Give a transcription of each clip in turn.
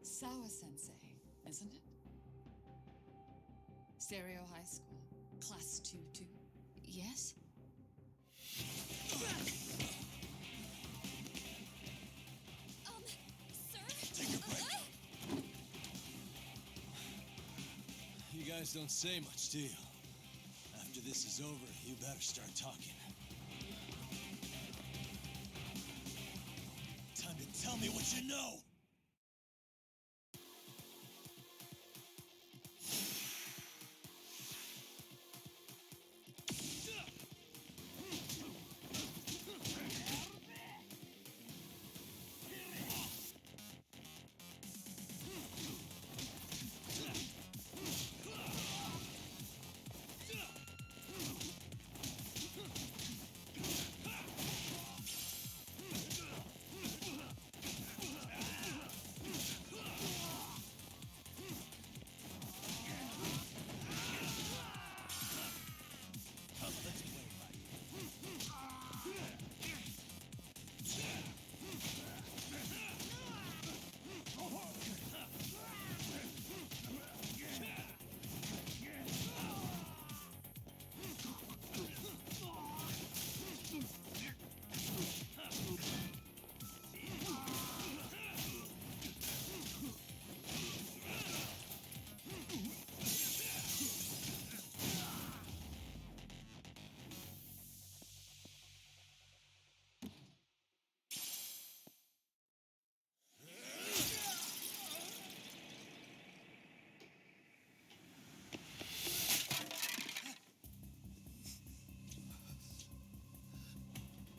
Sawa Sensei, isn't it? Stereo High School, Class 2-2. Yes? Sir? Take a break. You guys don't say much, do you? After this is over, you better start talking. Time to tell me what you know!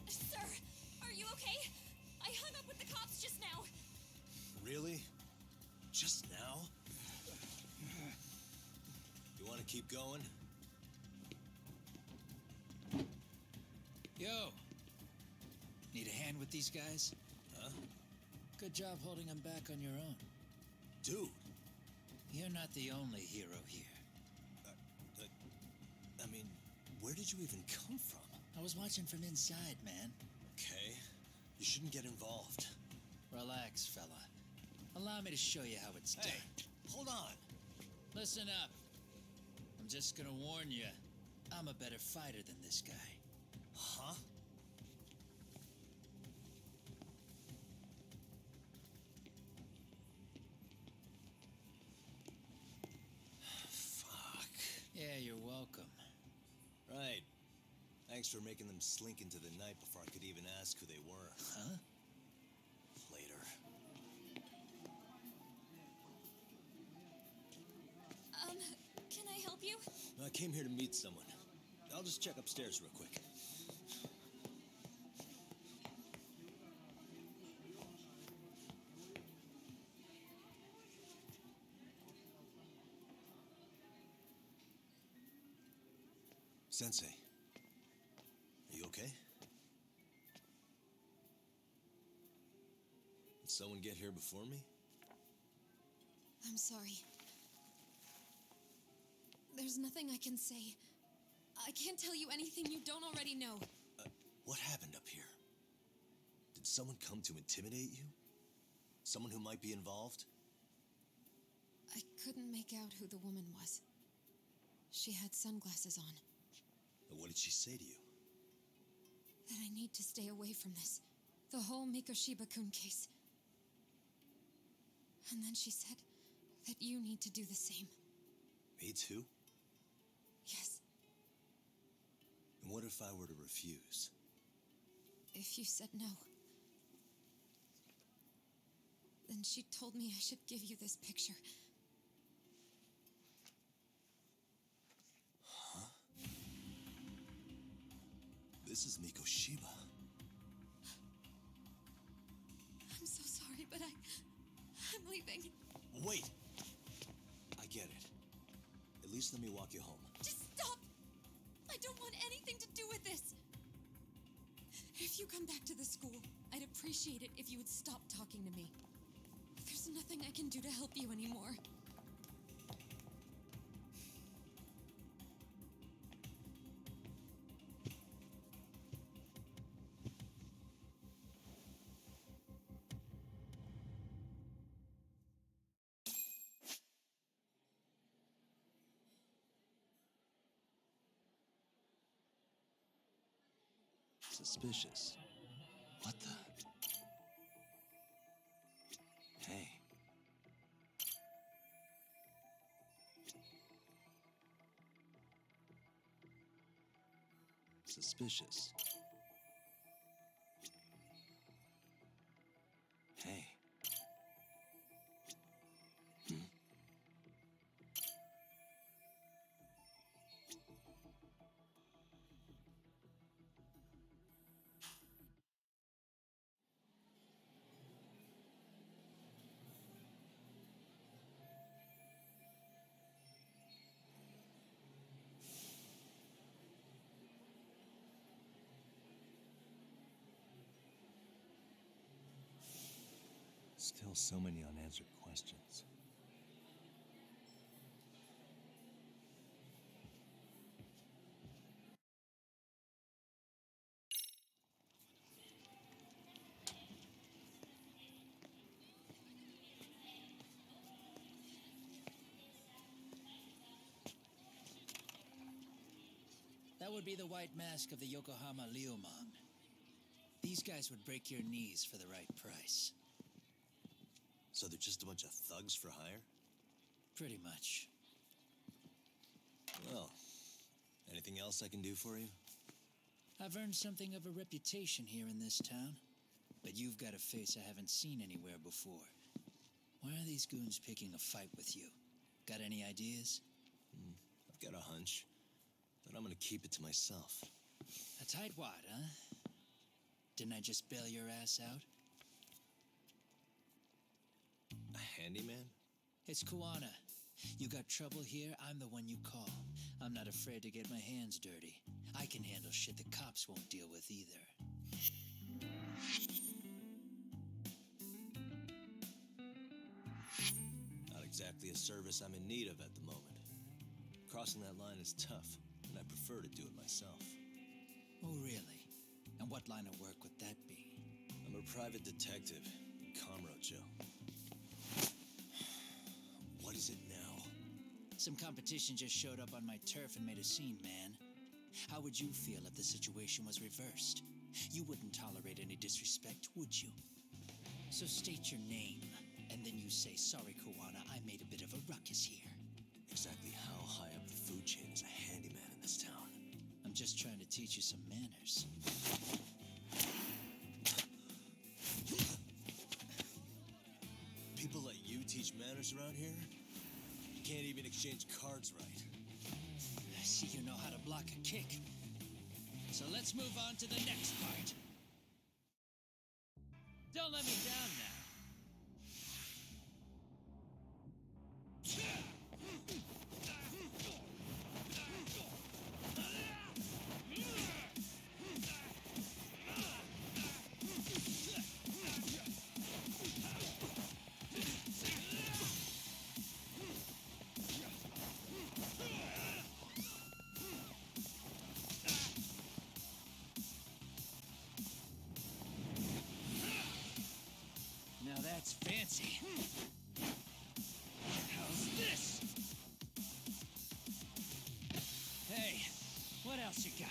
Sir, are you okay? I hung up with the cops just now. Really? Just now? You want to keep going? Yo! Need a hand with these guys? Huh? Good job holding them back on your own. Dude! You're not the only hero here. I mean, where did you even come from? I was watching from inside, man. Okay. You shouldn't get involved. Relax, fella. Allow me to show you how it's done. Hey, hold on. Listen up. I'm just gonna warn you, I'm a better fighter than this guy. Huh? Fuck. Yeah, you're welcome. Right. Thanks for making them slink into the night before I could even ask who they were. Huh? Later. Can I help you? I came here to meet someone. I'll just check upstairs real quick. Sensei, are you okay? Did someone get here before me? I'm sorry. There's nothing I can say. I can't tell you anything you don't already know. What happened up here? Did someone come to intimidate you? Someone who might be involved? I couldn't make out who the woman was. She had sunglasses on. What did she say to you? That I need to stay away from this. The whole Mikoshiba-kun case. And then she said that you need to do the same. Me too? Yes. And what if I were to refuse? If you said no. Then she told me I should give you this picture. Huh? This is Mikoshiba. I'm so sorry, but I'm leaving. Wait! I get it. At least let me walk you home. Just stop! I don't want anything to do with this. If you come back to the school, I'd appreciate it if you would stop talking to me. There's nothing I can do to help you anymore. Suspicious. What the? Hey. Suspicious. Hey. Still so many unanswered questions. That would be the white mask of the Yokohama Liumang. These guys would break your knees for the right price. So they're just a bunch of thugs for hire? Pretty much. Well, anything else I can do for you? I've earned something of a reputation here in this town, but you've got a face I haven't seen anywhere before. Why are these goons picking a fight with you? Got any ideas? I've got a hunch, but I'm gonna keep it to myself. A tightwad, huh? Didn't I just bail your ass out? A handyman? It's Kuana. You got trouble here, I'm the one you call. I'm not afraid to get my hands dirty. I can handle shit the cops won't deal with either. Not exactly a service I'm in need of at the moment. Crossing that line is tough, and I prefer to do it myself. Oh, really? And what line of work would that be? I'm a private detective in Kamurocho. What is it now? Some competition just showed up on my turf and made a scene, man. How would you feel if the situation was reversed? You wouldn't tolerate any disrespect, would you? So state your name, and then you say, "Sorry, Kuana, I made a bit of a ruckus here." Exactly how high up the food chain is a handyman in this town? I'm just trying to teach you some manners. People let you teach manners around here? You can't even exchange cards right. I see you know how to block a kick. So let's move on to the next part. Don't let me down now. Now that's fancy. How's this? Hey, what else you got?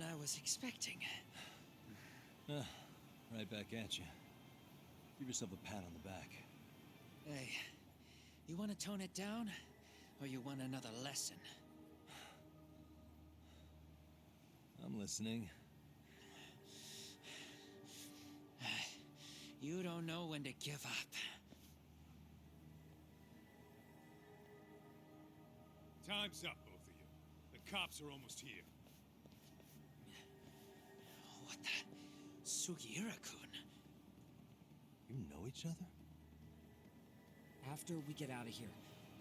I was expecting. Right back at you. Give yourself a pat on the back. Hey, you want to tone it down? Or you want another lesson? I'm listening. You don't know when to give up. Time's up, both of you. The cops are almost here. What the? Sugiura-kun? You know each other? After we get out of here.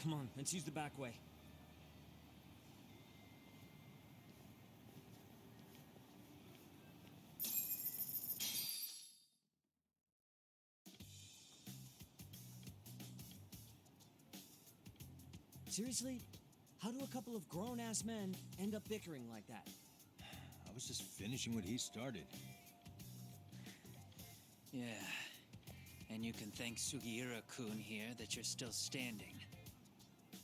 Come on, let's use the back way. Seriously? How do a couple of grown-ass men end up bickering like that? I was just finishing what he started. Yeah. And you can thank Sugiura-kun here that you're still standing.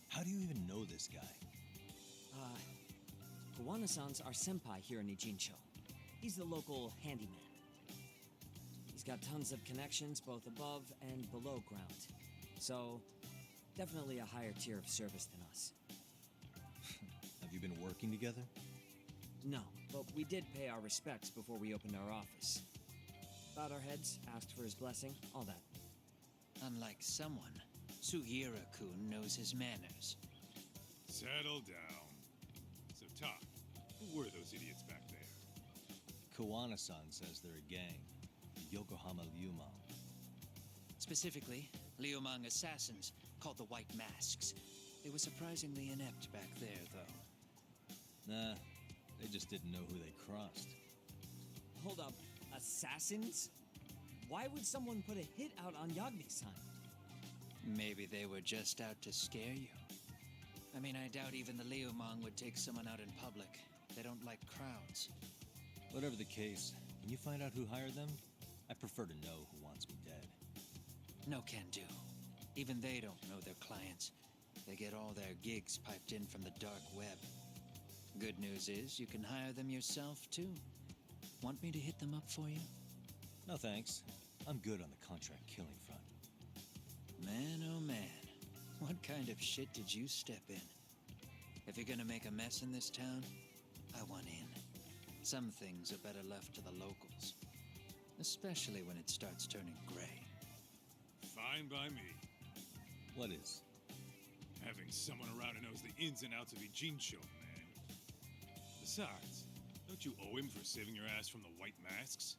How do you even know this guy? Kawana-san's our senpai here in Ijincho. He's the local handyman. He's got tons of connections both above and below ground. So, definitely a higher tier of service than us. Have you been working together? No, but we did pay our respects before we opened our office. Bowed our heads, asked for his blessing, all that. Unlike someone, Sugiura-kun knows his manners. Settle down. So, Tak, who were those idiots back there? Kawana-san says they're a gang. The Yokohama Ryumon. Specifically, Liumang assassins, called the White Masks. They were surprisingly inept back there, though. Nah, they just didn't know who they crossed. Hold up, assassins? Why would someone put a hit out on Yagami-san? Maybe they were just out to scare you. I mean, I doubt even the Liumang would take someone out in public. They don't like crowds. Whatever the case, can you find out who hired them? I prefer to know who wants me dead. No can do. Even they don't know their clients. They get all their gigs piped in from the dark web. Good news is, you can hire them yourself, too. Want me to hit them up for you? No thanks. I'm good on the contract killing front. Man, oh man. What kind of shit did you step in? If you're gonna make a mess in this town, I want in. Some things are better left to the locals. Especially when it starts turning gray. Fine by me. What is? Having someone around who knows the ins and outs of Ijincho, man. Besides, don't you owe him for saving your ass from the White Masks?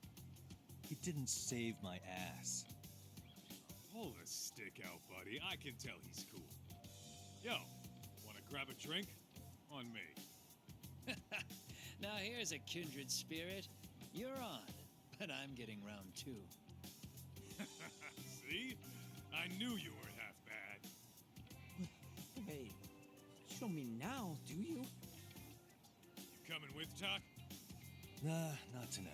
He didn't save my ass. Pull the stick out, buddy. I can tell he's cool. Yo, wanna grab a drink? On me. Now here's a kindred spirit. You're on, but I'm getting round two. See? I knew you weren't half bad. Wait, you don't mean now, do you? You coming with, Tak? Nah, not tonight.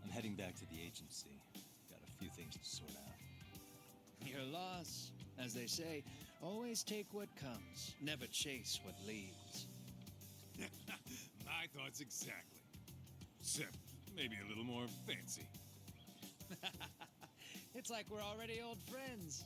I'm heading back to the agency. Got a few things to sort out. Your loss. As they say, always take what comes, never chase what leaves. My thoughts exactly. Except maybe a little more fancy. It's like we're already old friends.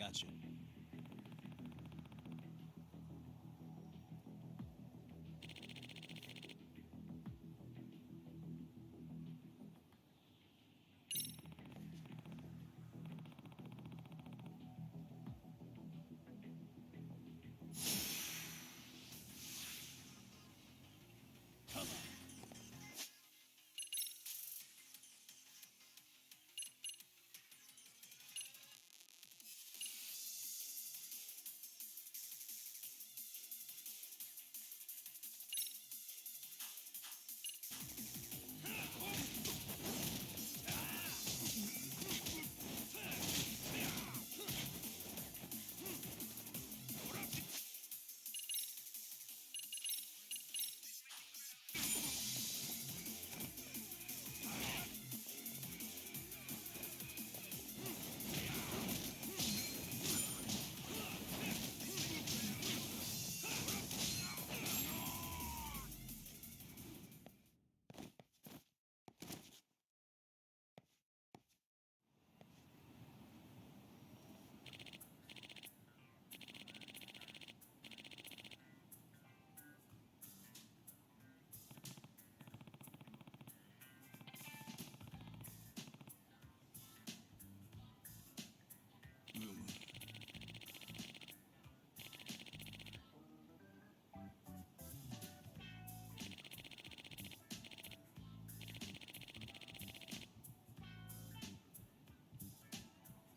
Gotcha.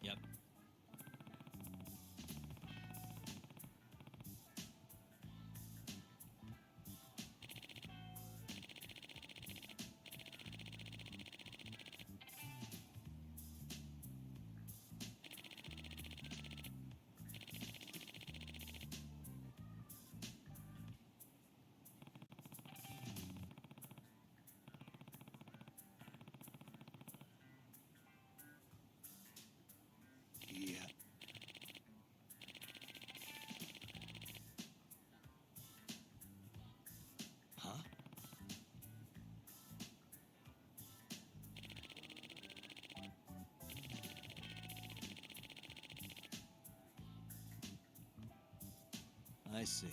Yep. Yeah. Huh? I see.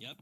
Yep.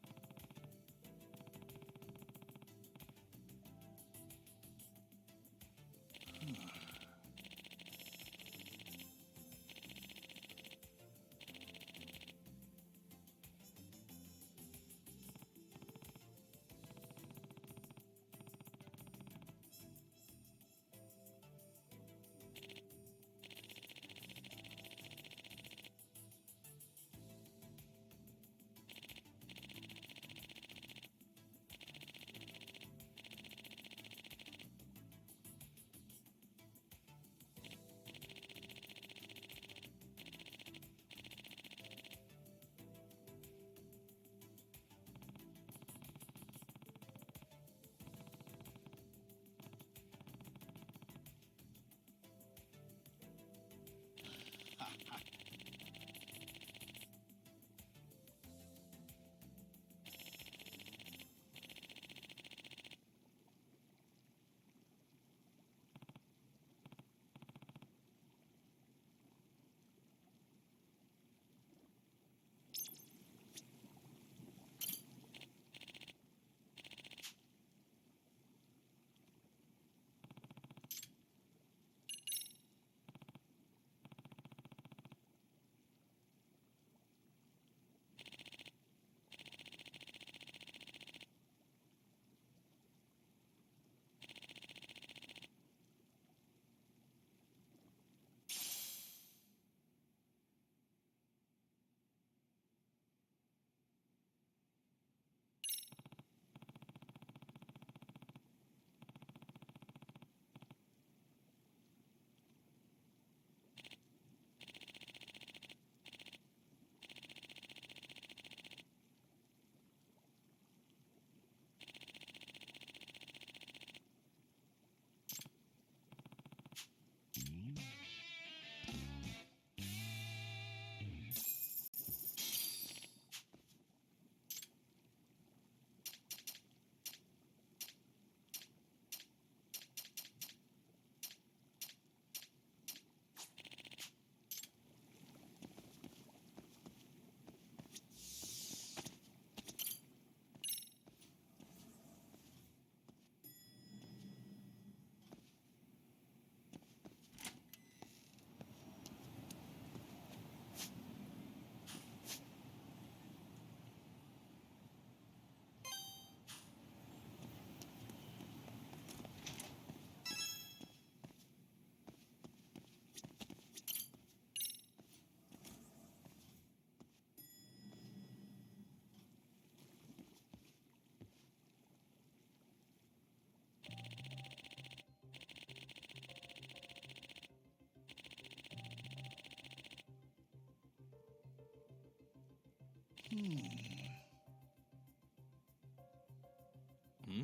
Hmm?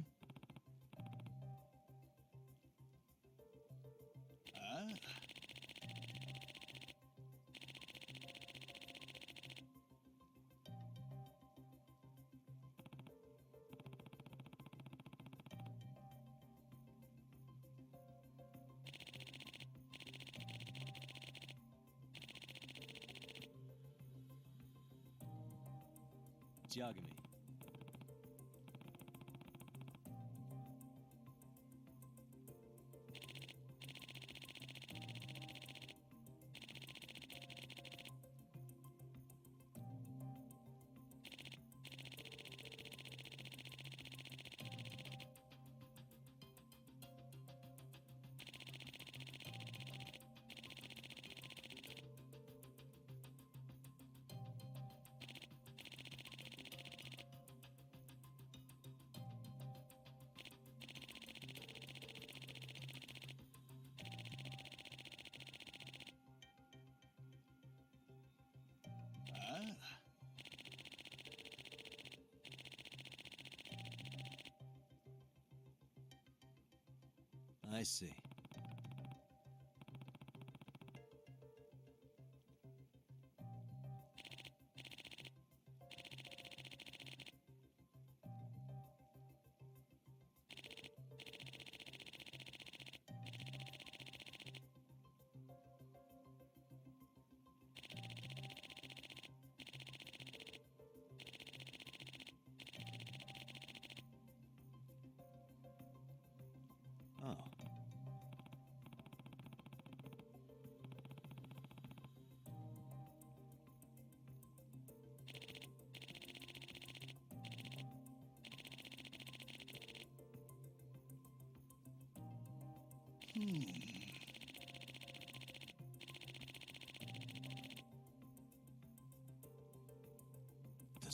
Ah. Geogamy. Ah. I see. Does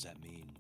that mean...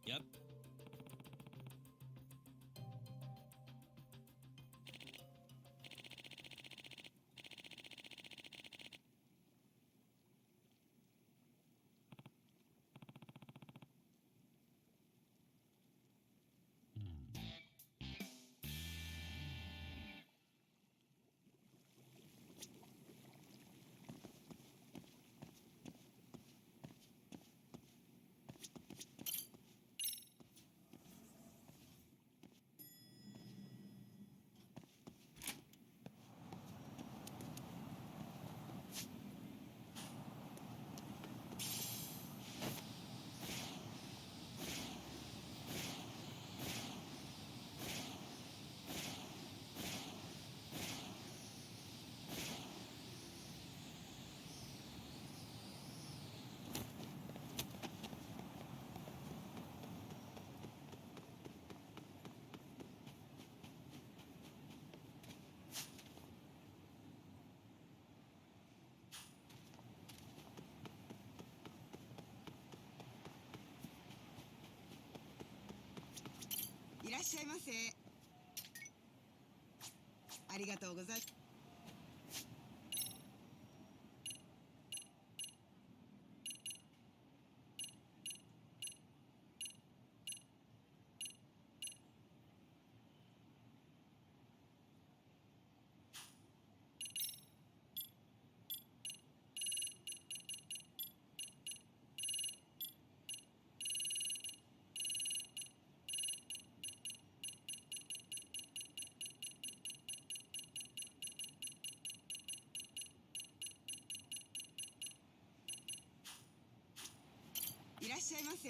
Yep.いらっしゃいませ。ありがとうございます。いらっしゃいませ。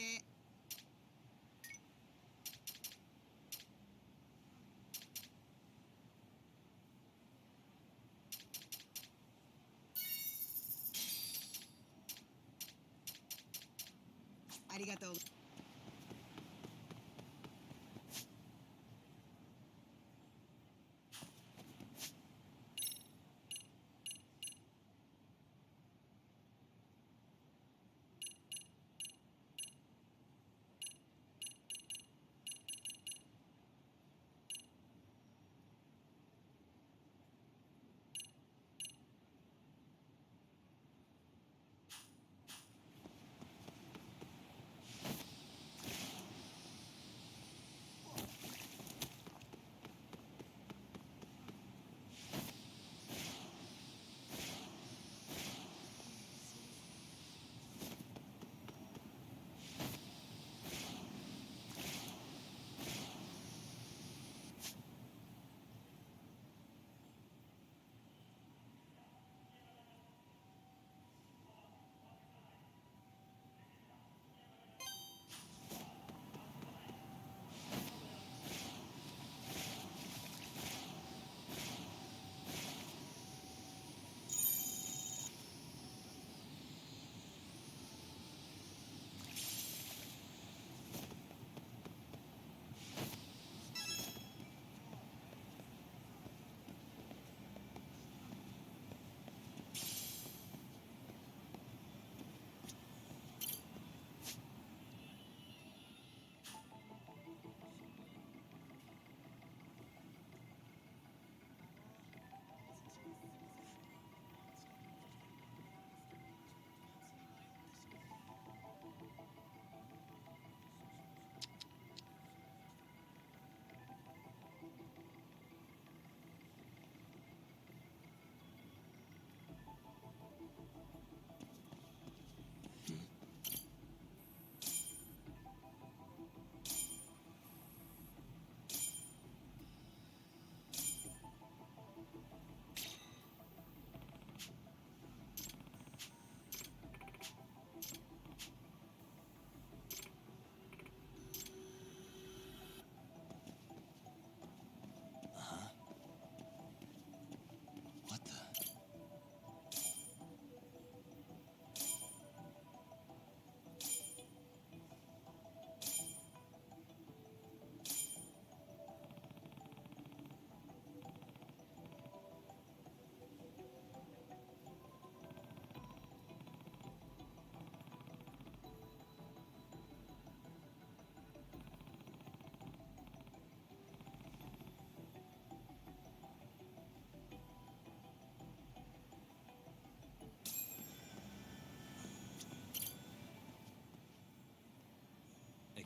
ありがとう。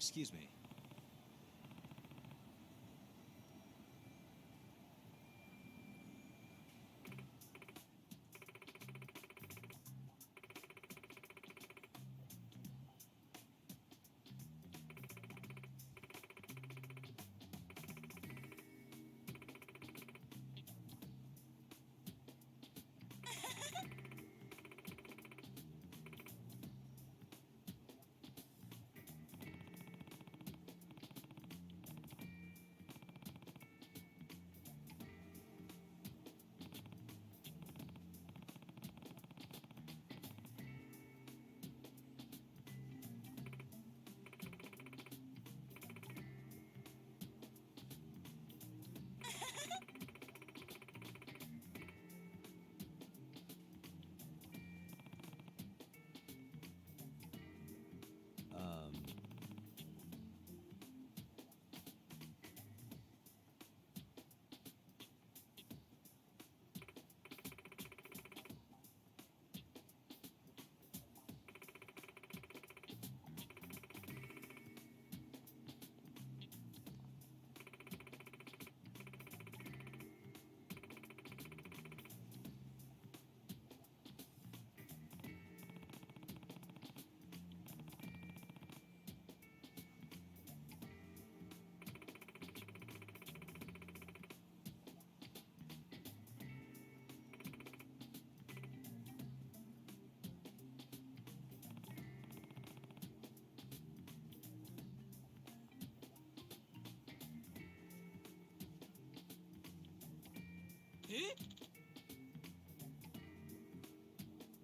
Excuse me.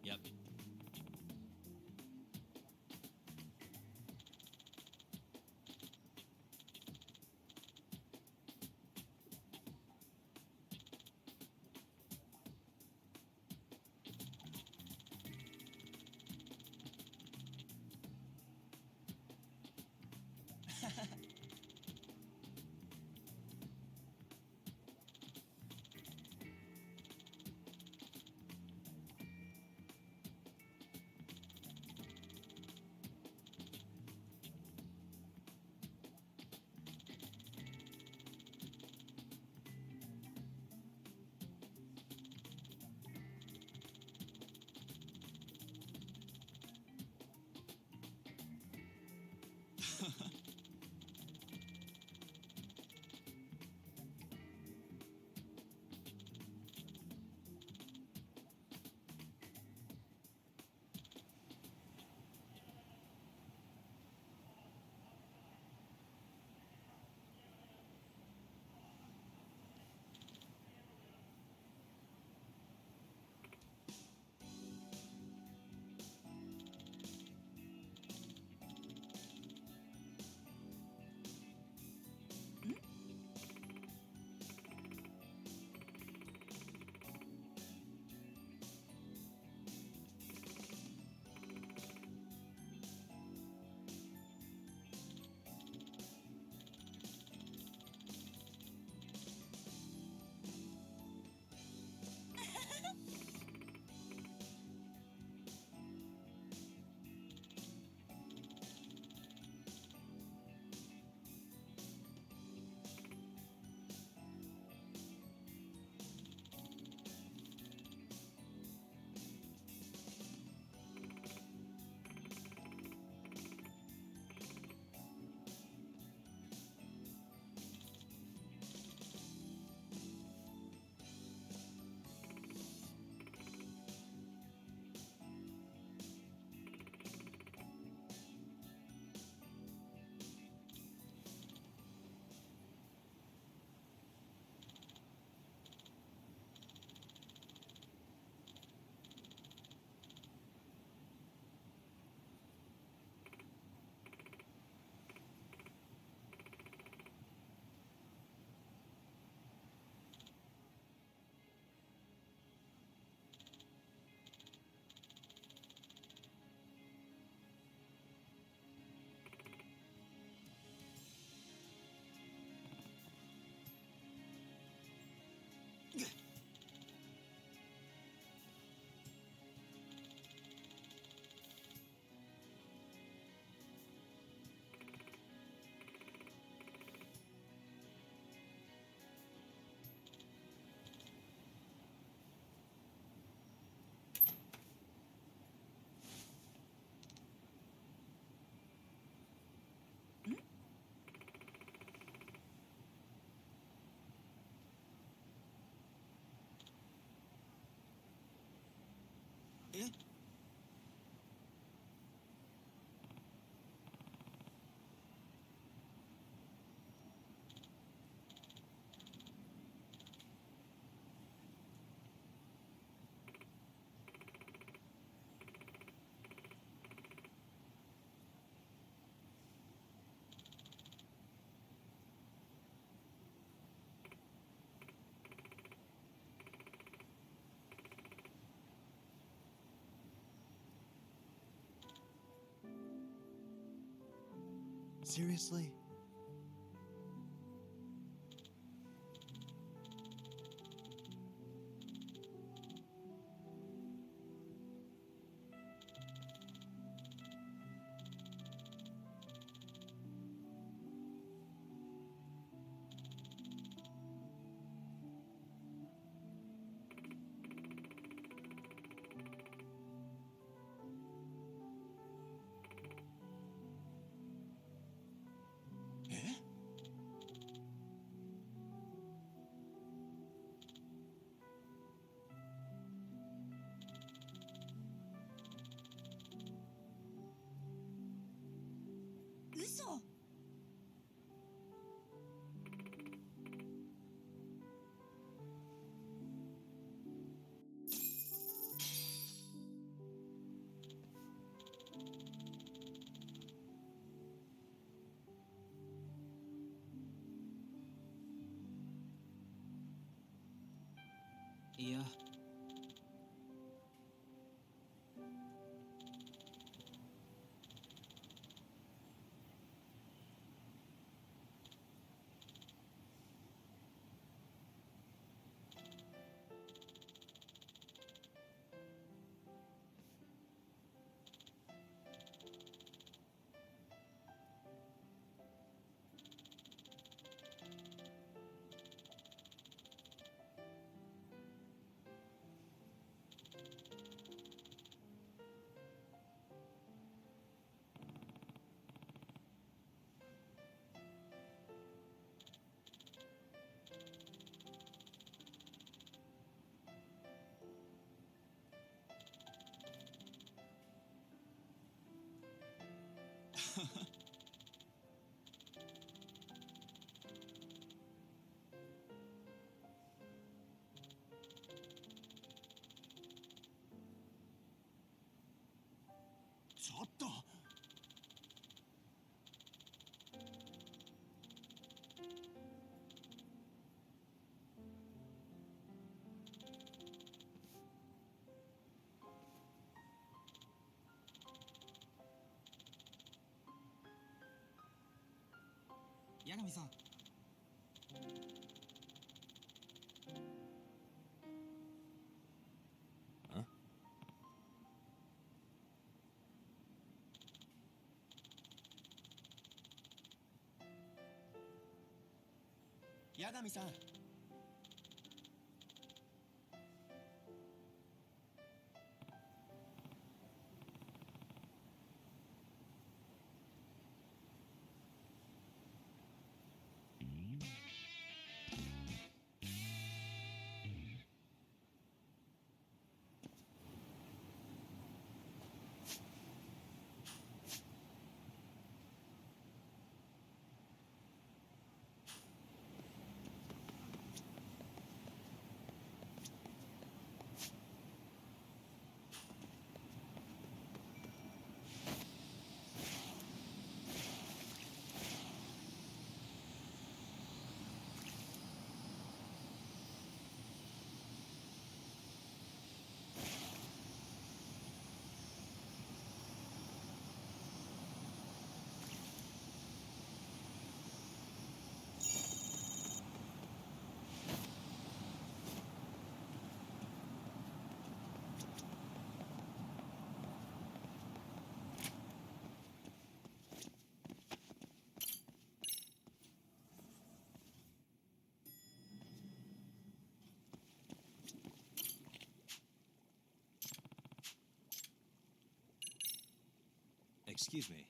Yep. Seriously? Eh? Uso. いや、ちょっと。八神さん。八神さん。Excuse me.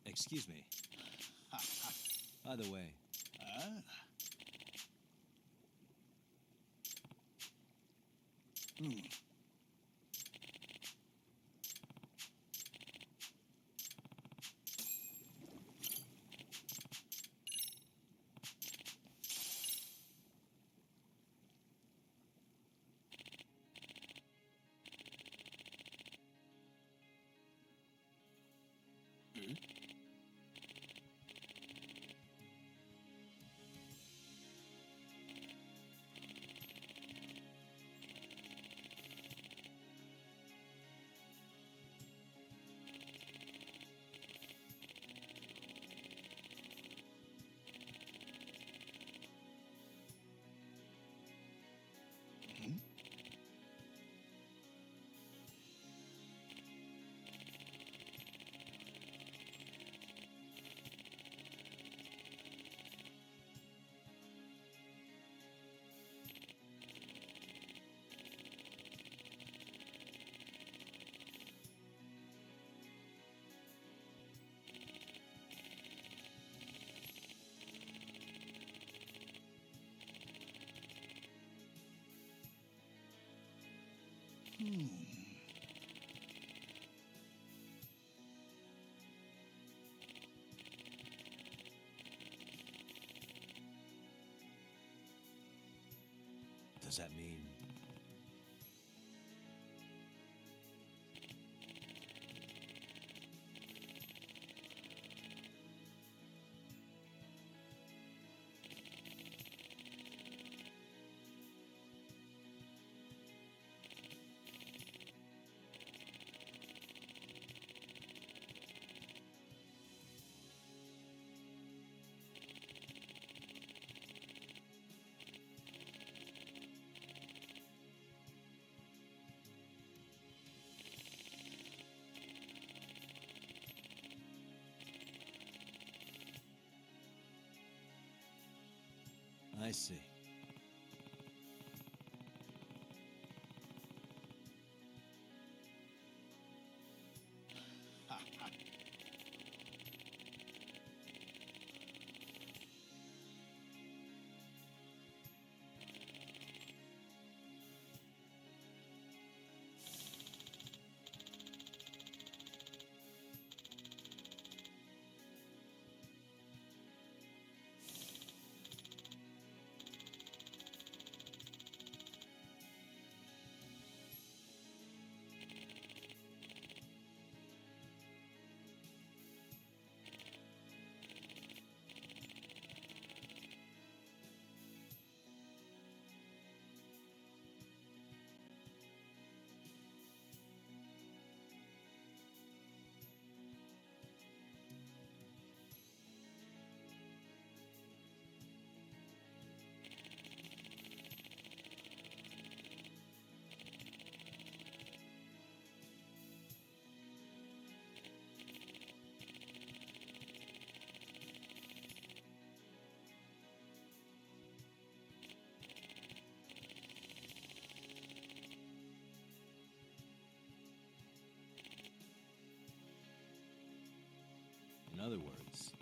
Excuse me. By the way, Does that mean... I see. In other words...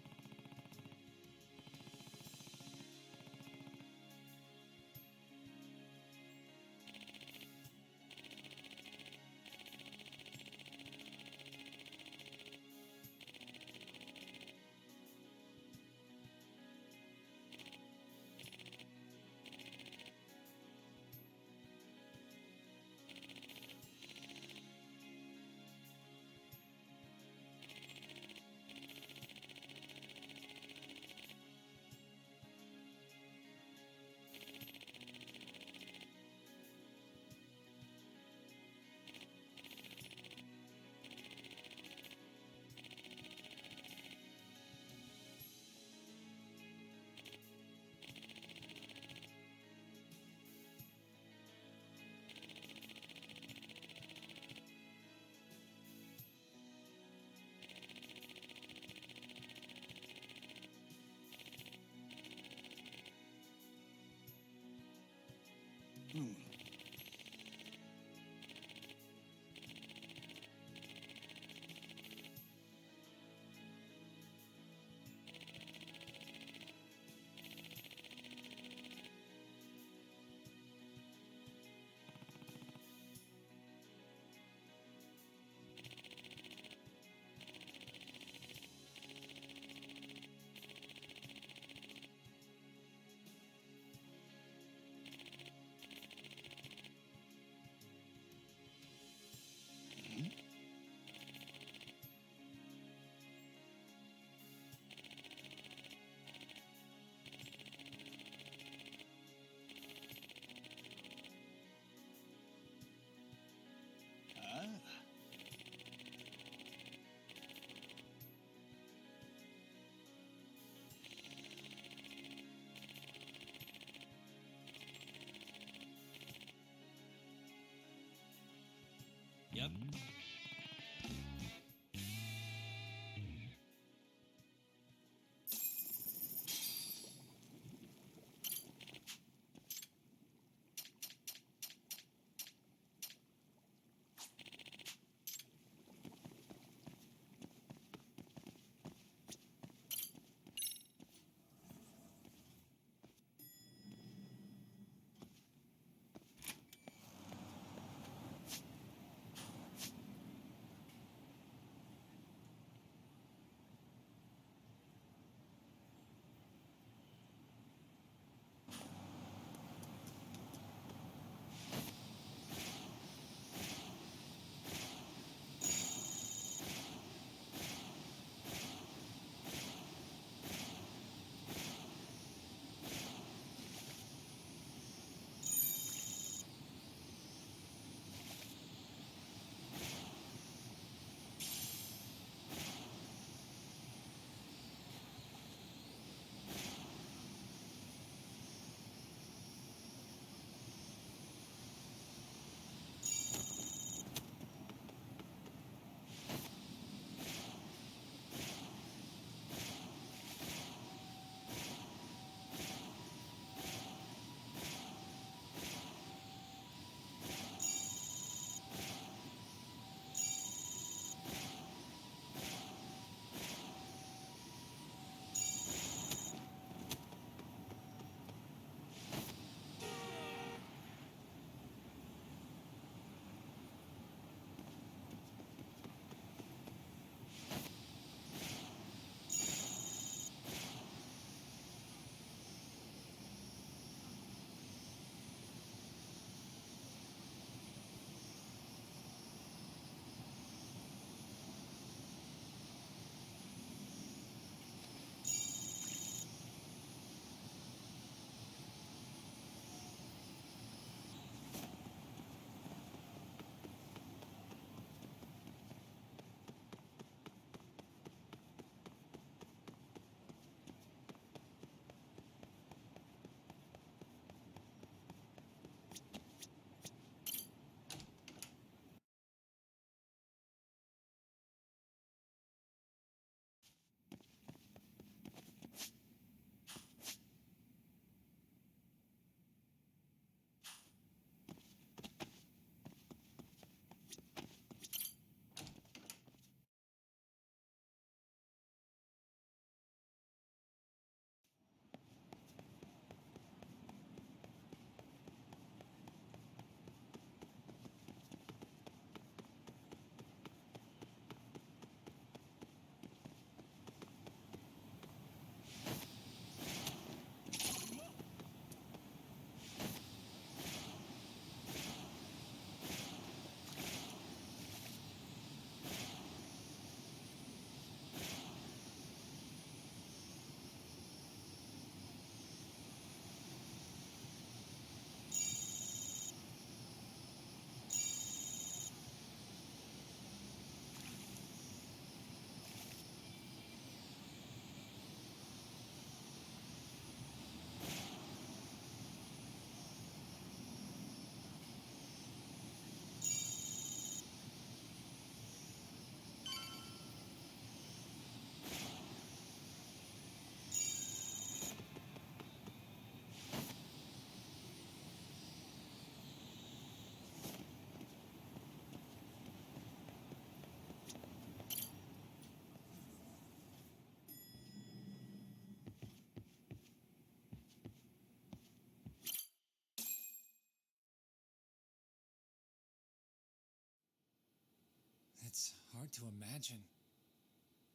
hard to imagine.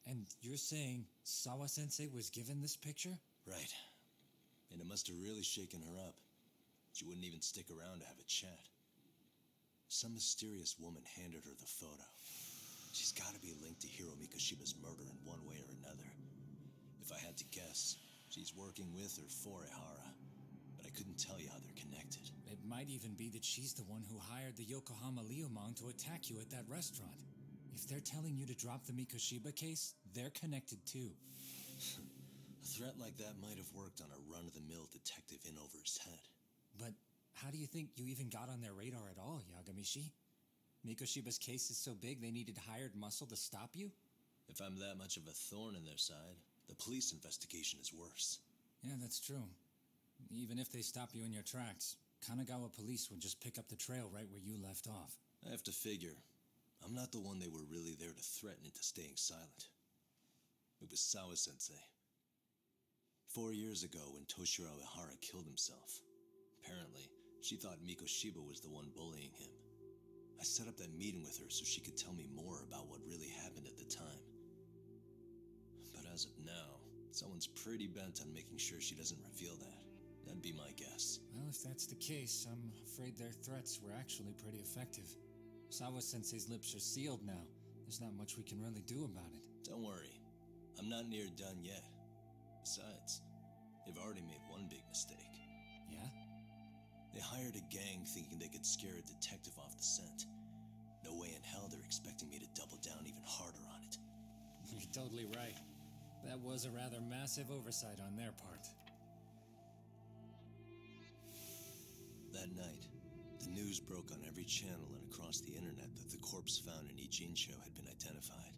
And you're saying Sawa-sensei was given this picture? Right. And it must have really shaken her up. She wouldn't even stick around to have a chat. Some mysterious woman handed her the photo. She's got to be linked to Hiro Mikoshiba's murder in one way or another. If I had to guess, she's working with or for Ehara. But I couldn't tell you how they're connected. It might even be that she's the one who hired the Yokohama Liumang to attack you at that restaurant. If they're telling you to drop the Mikoshiba case, they're connected too. A threat like that might have worked on a run-of-the-mill detective in over his head. But how do you think you even got on their radar at all, Yagamishi? Mikoshiba's case is so big they needed hired muscle to stop you? If I'm that much of a thorn in their side, the police investigation is worse. Yeah, that's true. Even if they stop you in your tracks, Kanagawa police would just pick up the trail right where you left off. I have to figure, I'm not the one they were really there to threaten into staying silent. It was Sawa-sensei. 4 years ago, when Toshiro Ehara killed himself, apparently, she thought Mikoshiba was the one bullying him. I set up that meeting with her so she could tell me more about what really happened at the time. But as of now, someone's pretty bent on making sure she doesn't reveal that. That'd be my guess. Well, if that's the case, I'm afraid their threats were actually pretty effective. Sawa-sensei's lips are sealed now. There's not much we can really do about it. Don't worry. I'm not near done yet. Besides, they've already made one big mistake. Yeah? They hired a gang thinking they could scare a detective off the scent. No way in hell they're expecting me to double down even harder on it. You're totally right. That was a rather massive oversight on their part. That night, the news broke on every channel and across the internet that the corpse found in Ijincho had been identified.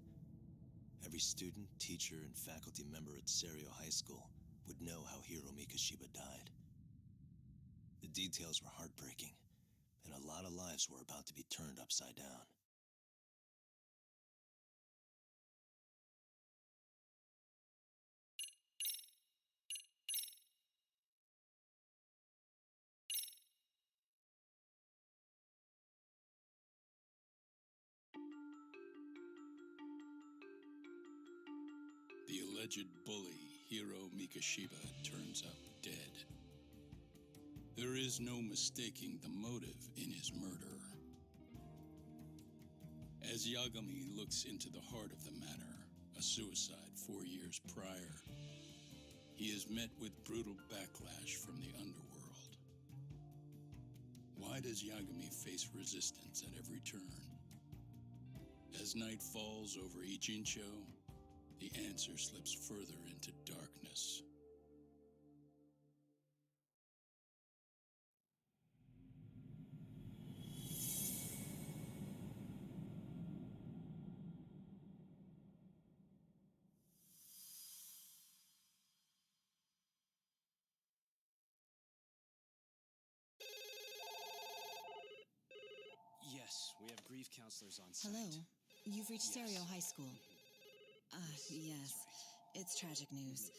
Every student, teacher, and faculty member at Serio High School would know how Hiro Mikoshiba died. The details were heartbreaking, and a lot of lives were about to be turned upside down. The alleged bully, Hiro Mikoshiba, turns up dead. There is no mistaking the motive in his murder. As Yagami looks into the heart of the matter, a suicide 4 years prior, he is met with brutal backlash from the underworld. Why does Yagami face resistance at every turn? As night falls over Ijincho, the answer slips further into darkness. Yes, we have grief counselors on site. Hello. You've reached Yes. Serio High School. Yes. It's tragic news.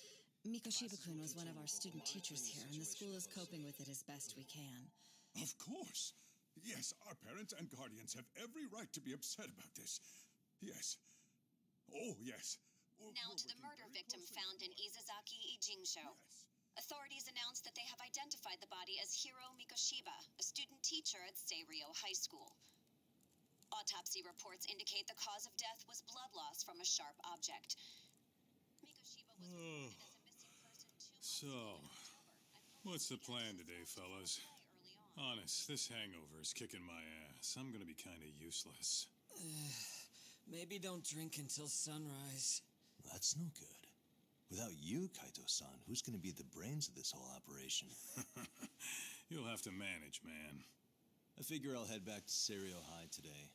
Mikoshiba-kun was one of our student teachers here, and the school is coping with it as best we can. Of course. Yes, our parents and guardians have every right to be upset about this. Yes. Oh, yes. Now to the murder victim found in Izazaki, Ijincho. Yes. Authorities announced that they have identified the body as Hiro Mikoshiba, a student teacher at Seiryo High School. Autopsy reports indicate the cause of death was blood loss from a sharp object. Mikoshiba was reported as a missing person 2 months So, ago in October. what's the plan today, fellas? Honest, this hangover is kicking my ass. I'm gonna be kinda useless. Maybe don't drink until sunrise. That's no good. Without you, Kaito-san, who's going to be the brains of this whole operation? You'll have to manage, man. I figure I'll head back to Serio High today.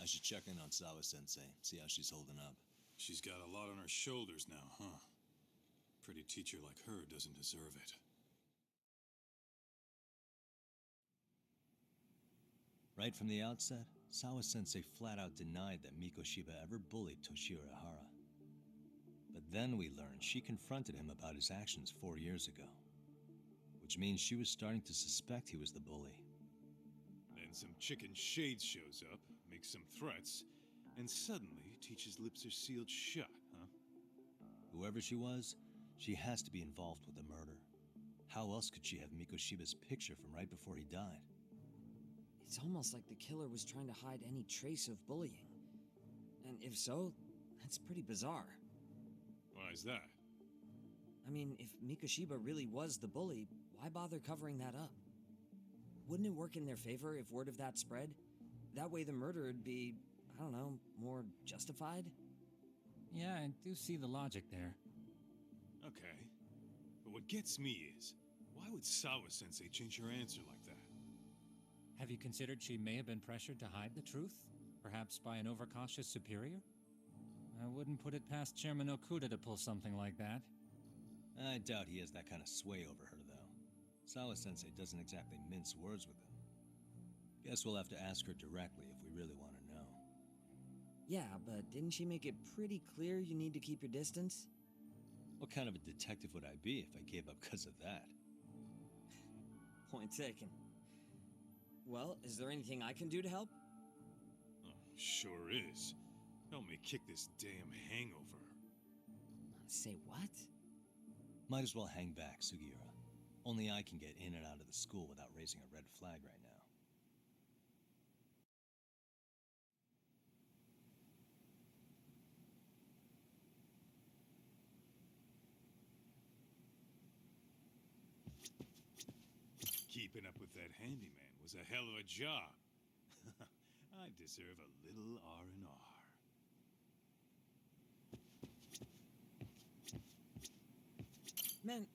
I should check in on Sawa-sensei, see how she's holding up. She's got a lot on her shoulders now, huh? Pretty teacher like her doesn't deserve it. Right from the outset, Sawa-sensei flat out denied that Mikoshiba ever bullied Toshiro Ehara. But then we learned she confronted him about his actions 4 years ago. Which means she was starting to suspect he was the bully. Then some chicken shades shows up, makes some threats, and suddenly teacher's lips are sealed shut, huh? Whoever she was, she has to be involved with the murder. How else could she have Mikoshiba's picture from right before he died? It's almost like the killer was trying to hide any trace of bullying. And if so, that's pretty bizarre. Why is that? I mean, if Mikoshiba really was the bully, why bother covering that up? Wouldn't it work in their favor if word of that spread? That way the murder would be, I don't know, more justified? Yeah, I do see the logic there. Okay. But what gets me is, why would Sawa-sensei change her answer like that? Have you considered she may have been pressured to hide the truth? Perhaps by an overcautious superior? I wouldn't put it past Chairman Okuda to pull something like that. I doubt he has that kind of sway over her, though. Sawa-sensei doesn't exactly mince words with him. Guess we'll have to ask her directly if we really want to know. Yeah, but didn't she make it pretty clear you need to keep your distance? What kind of a detective would I be if I gave up because of that? Point taken. Well, is there anything I can do to help? Oh, sure is. Help me kick this damn hangover. Say what? Might as well hang back, Sugiura. Only I can get in and out of the school without raising a red flag right now. Keeping up with that handyman was a hell of a job. I deserve a little R&R. Man,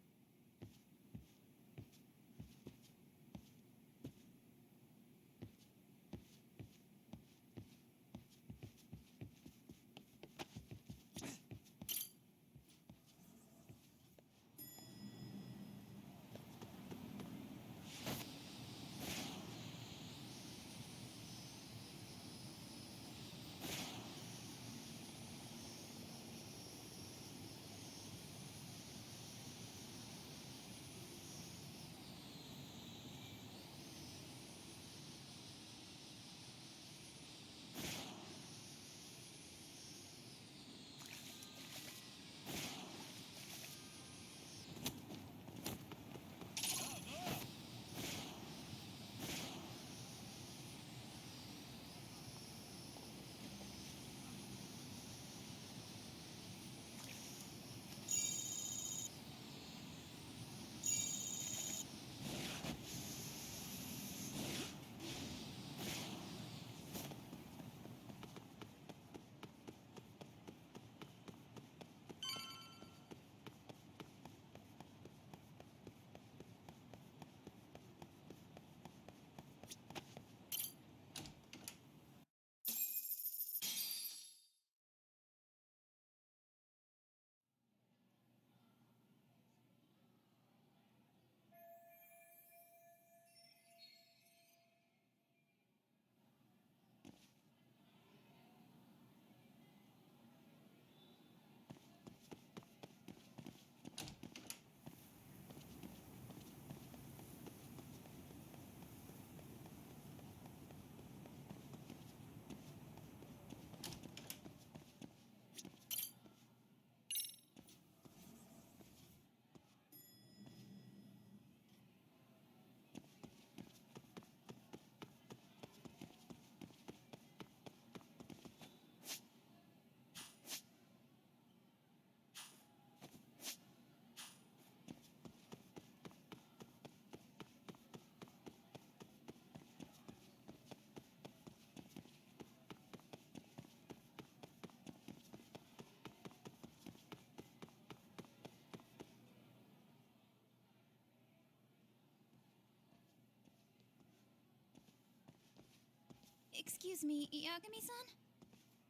Excuse me, Yagami-san?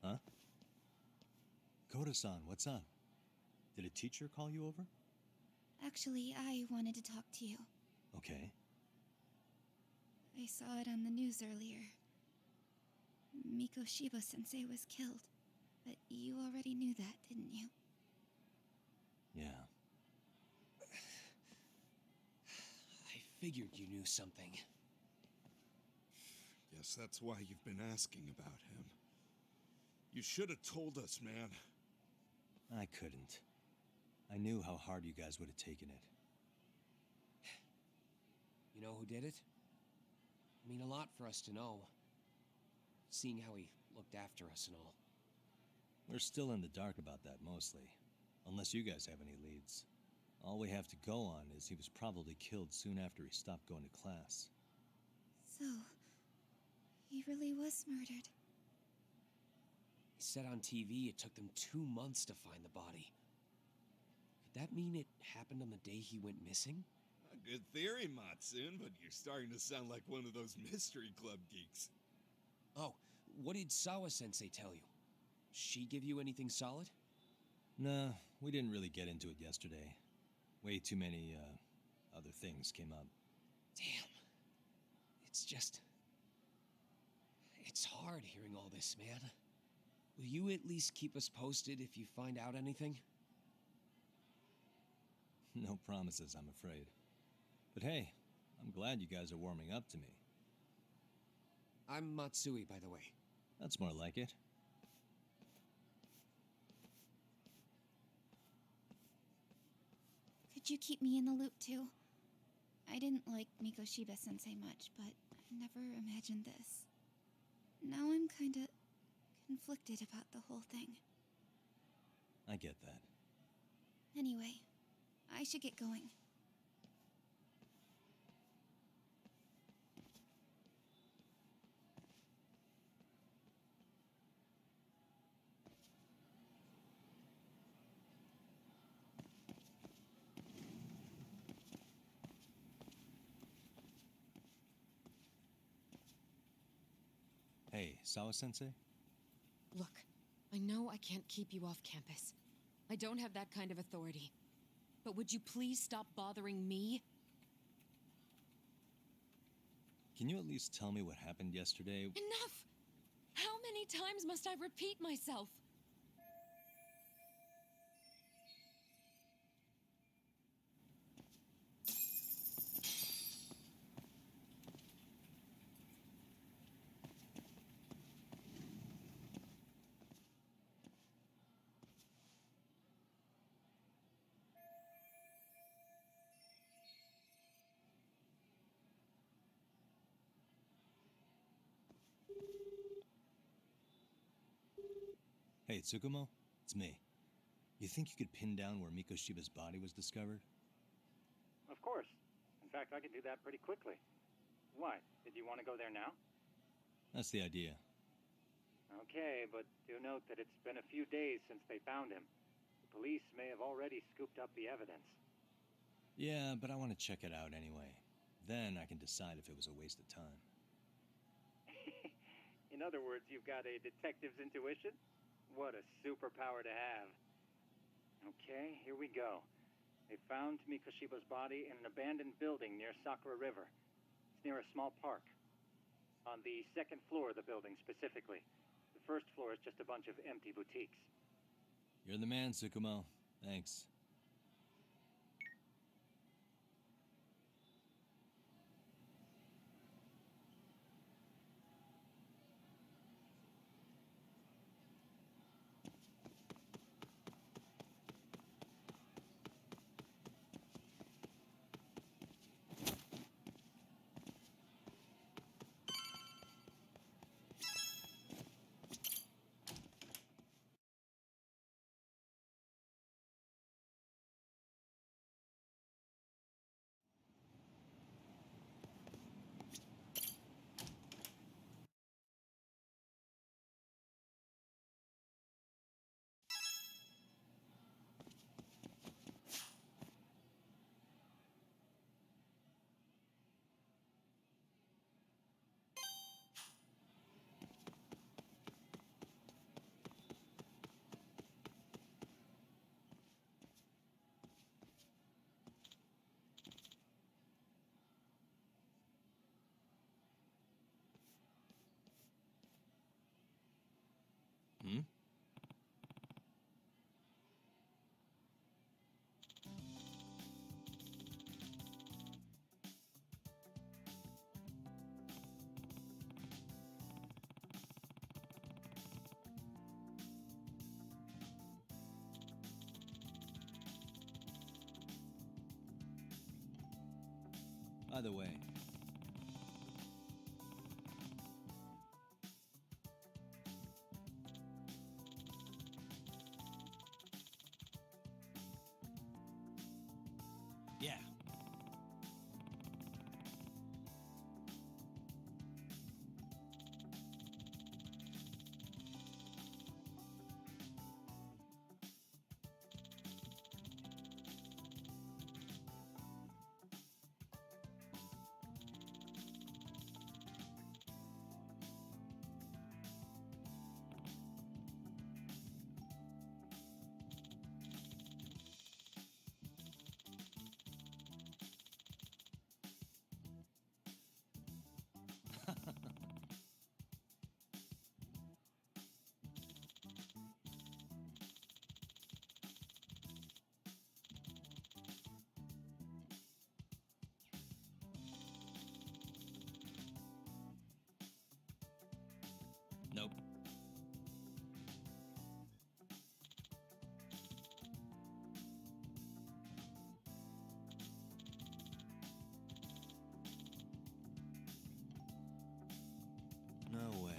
Huh? Koda-san, what's up? Did a teacher call you over? Actually, I wanted to talk to you. Okay. I saw it on the news earlier. Mikoshiba-sensei was killed. But you already knew that, didn't you? Yeah. I figured you knew something. Guess that's why you've been asking about him. You should have told us, man. I couldn't. I knew how hard you guys would have taken it. You know who did it? I mean, a lot for us to know. Seeing how he looked after us and all. We're still in the dark about that, mostly. Unless you guys have any leads. All we have to go on is he was probably killed soon after he stopped going to class. So, he really was murdered. He said on TV it took them 2 months to find the body. Could that mean it happened on the day he went missing? A good theory, Matsun, but you're starting to sound like one of those mystery club geeks. Oh, what did Sawa-sensei tell you? She give you anything solid? Nah, we didn't really get into it yesterday. Way too many, other things came up. Damn. It's just... It's hard hearing all this, man. Will you at least keep us posted if you find out anything? No promises, I'm afraid. But hey, I'm glad you guys are warming up to me. I'm Matsui, by the way. That's more like it. Could you keep me in the loop too? I didn't like Mikoshiba-sensei much, but I never imagined this. Now I'm kinda conflicted about the whole thing. I get that. Anyway, I should get going. Hey, Sawa-sensei? Look, I know I can't keep you off campus. I don't have that kind of authority. But would you please stop bothering me? Can you at least tell me what happened yesterday? Enough! How many times must I repeat myself? Hey, Tsukumo? It's me. You think you could pin down where Mikoshiba's body was discovered? Of course. In fact, I could do that pretty quickly. Why? Did you want to go there now? That's the idea. Okay, but do note that it's been a few days since they found him. The police may have already scooped up the evidence. Yeah, but I want to check it out anyway. Then I can decide if it was a waste of time. In other words, you've got a detective's intuition? What a superpower to have. Okay, here we go. They found Mikoshiba's body in an abandoned building near Sakura River. It's near a small park. On the second floor of the building, specifically. The first floor is just a bunch of empty boutiques. You're the man, Tsukumo. Thanks. Either way. Yeah. Nope. No way.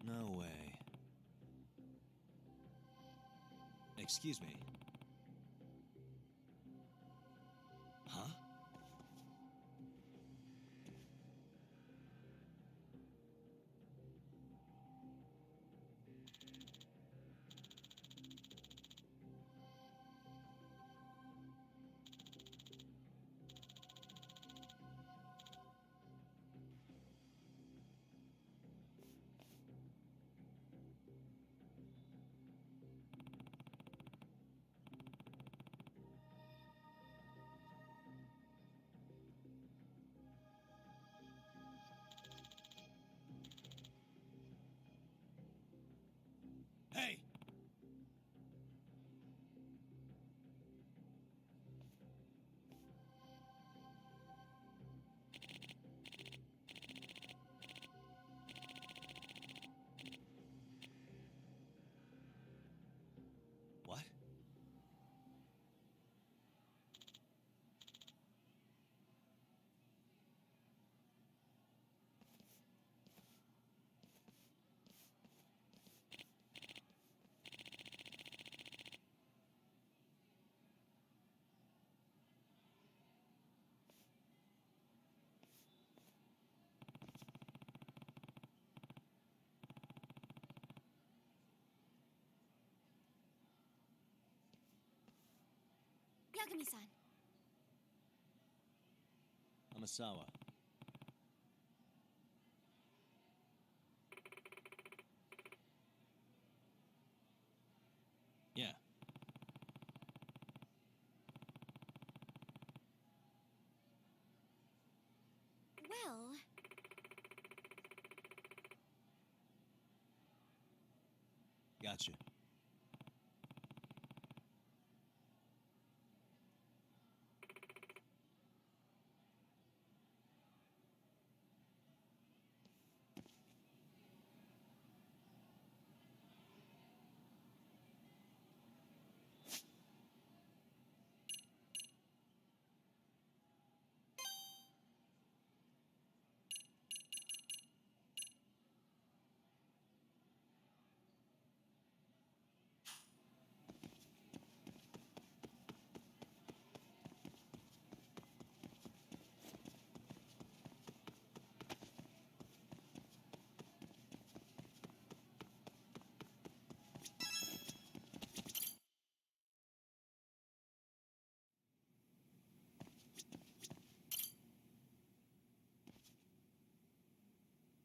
No way. Excuse me. Huh? Hey! What? Yagami-san. Amasawa. Gotcha.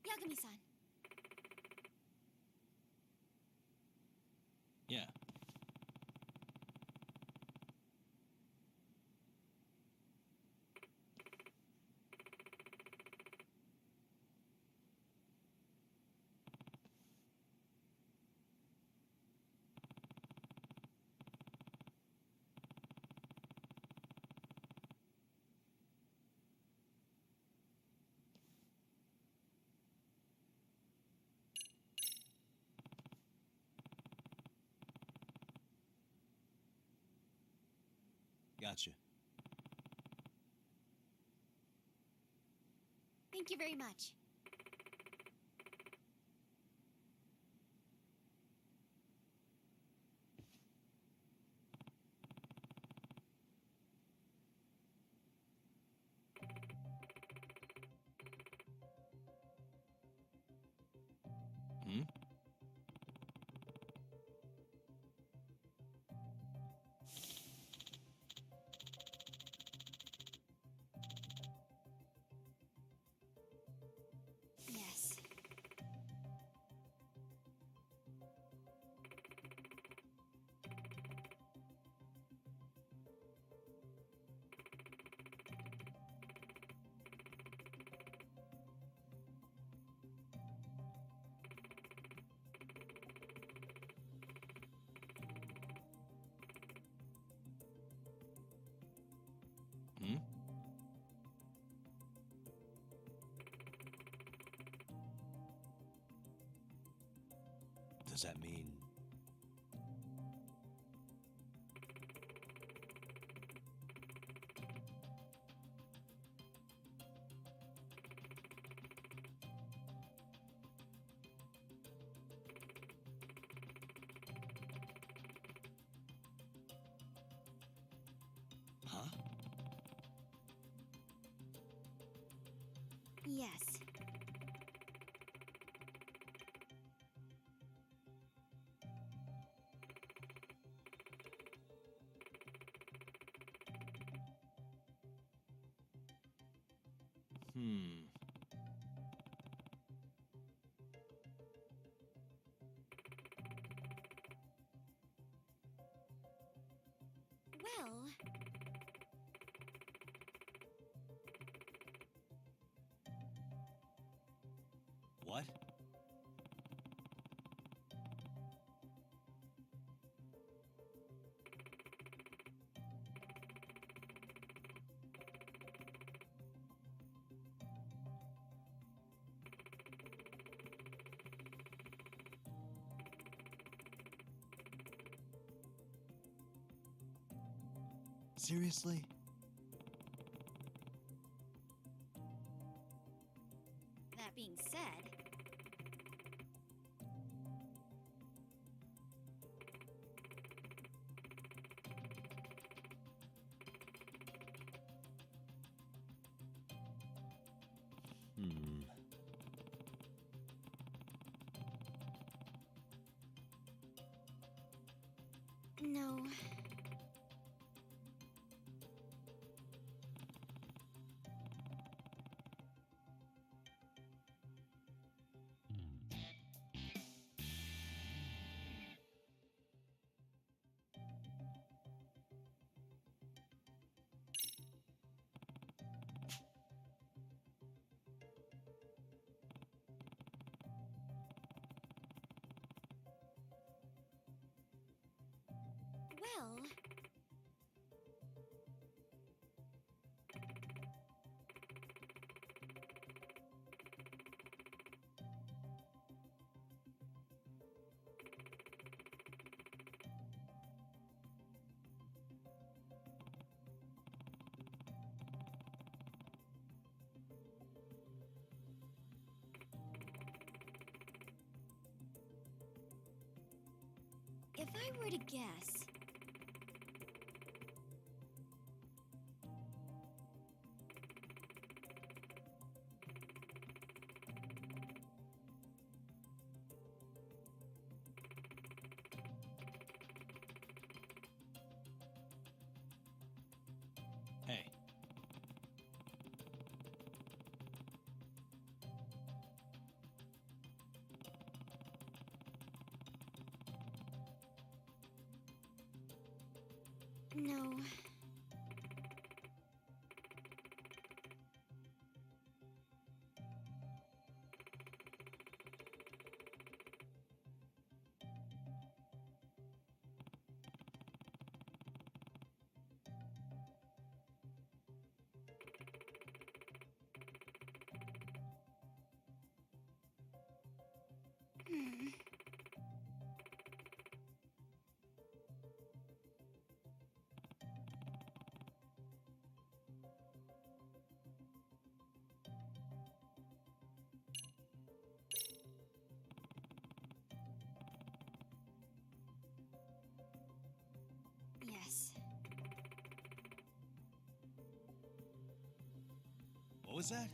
Yagami-san. Yeah. Gotcha. Thank you very much. Hmm? Yes. Hmm? Does that mean... Huh? Yes. Hmm. Well, What? Seriously? that being said, Hmm. no. I were to guess... Hey. No. Hmm. Yes. What was that?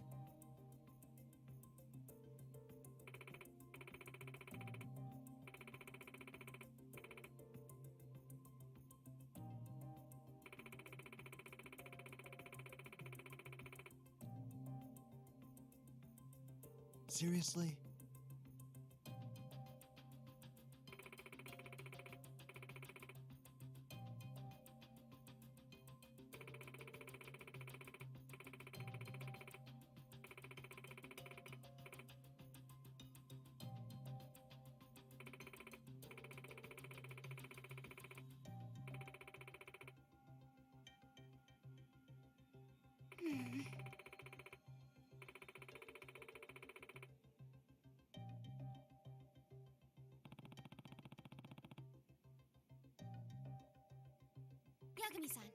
Seriously? Hmm. Yagami-san.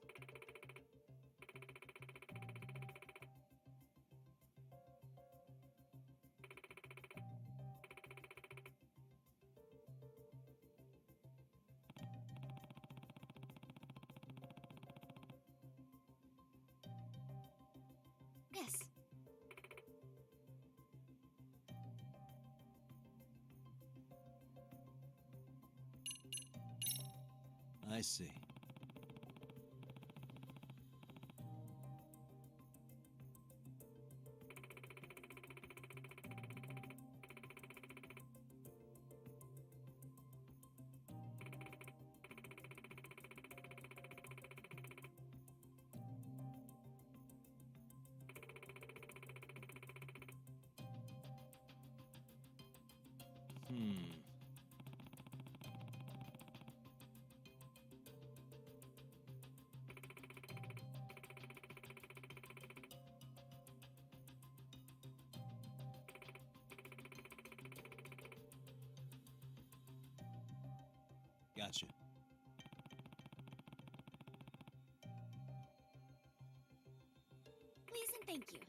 Yes. I see. Hmm. Gotcha. Please and thank you.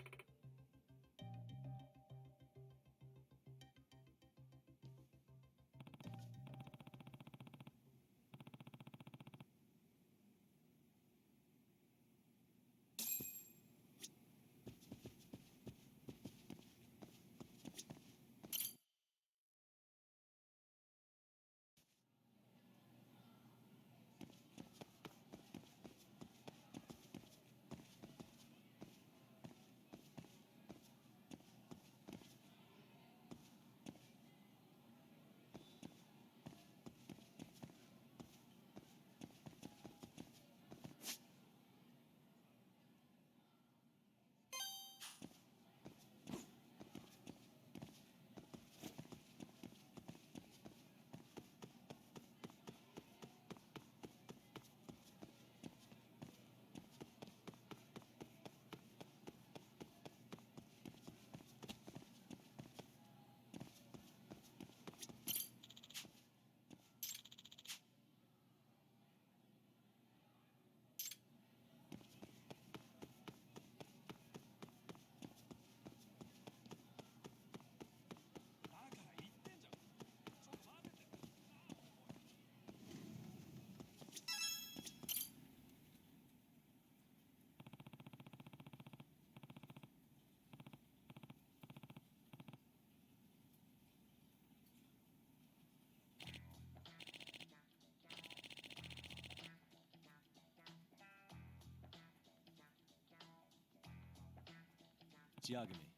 It's Yagami.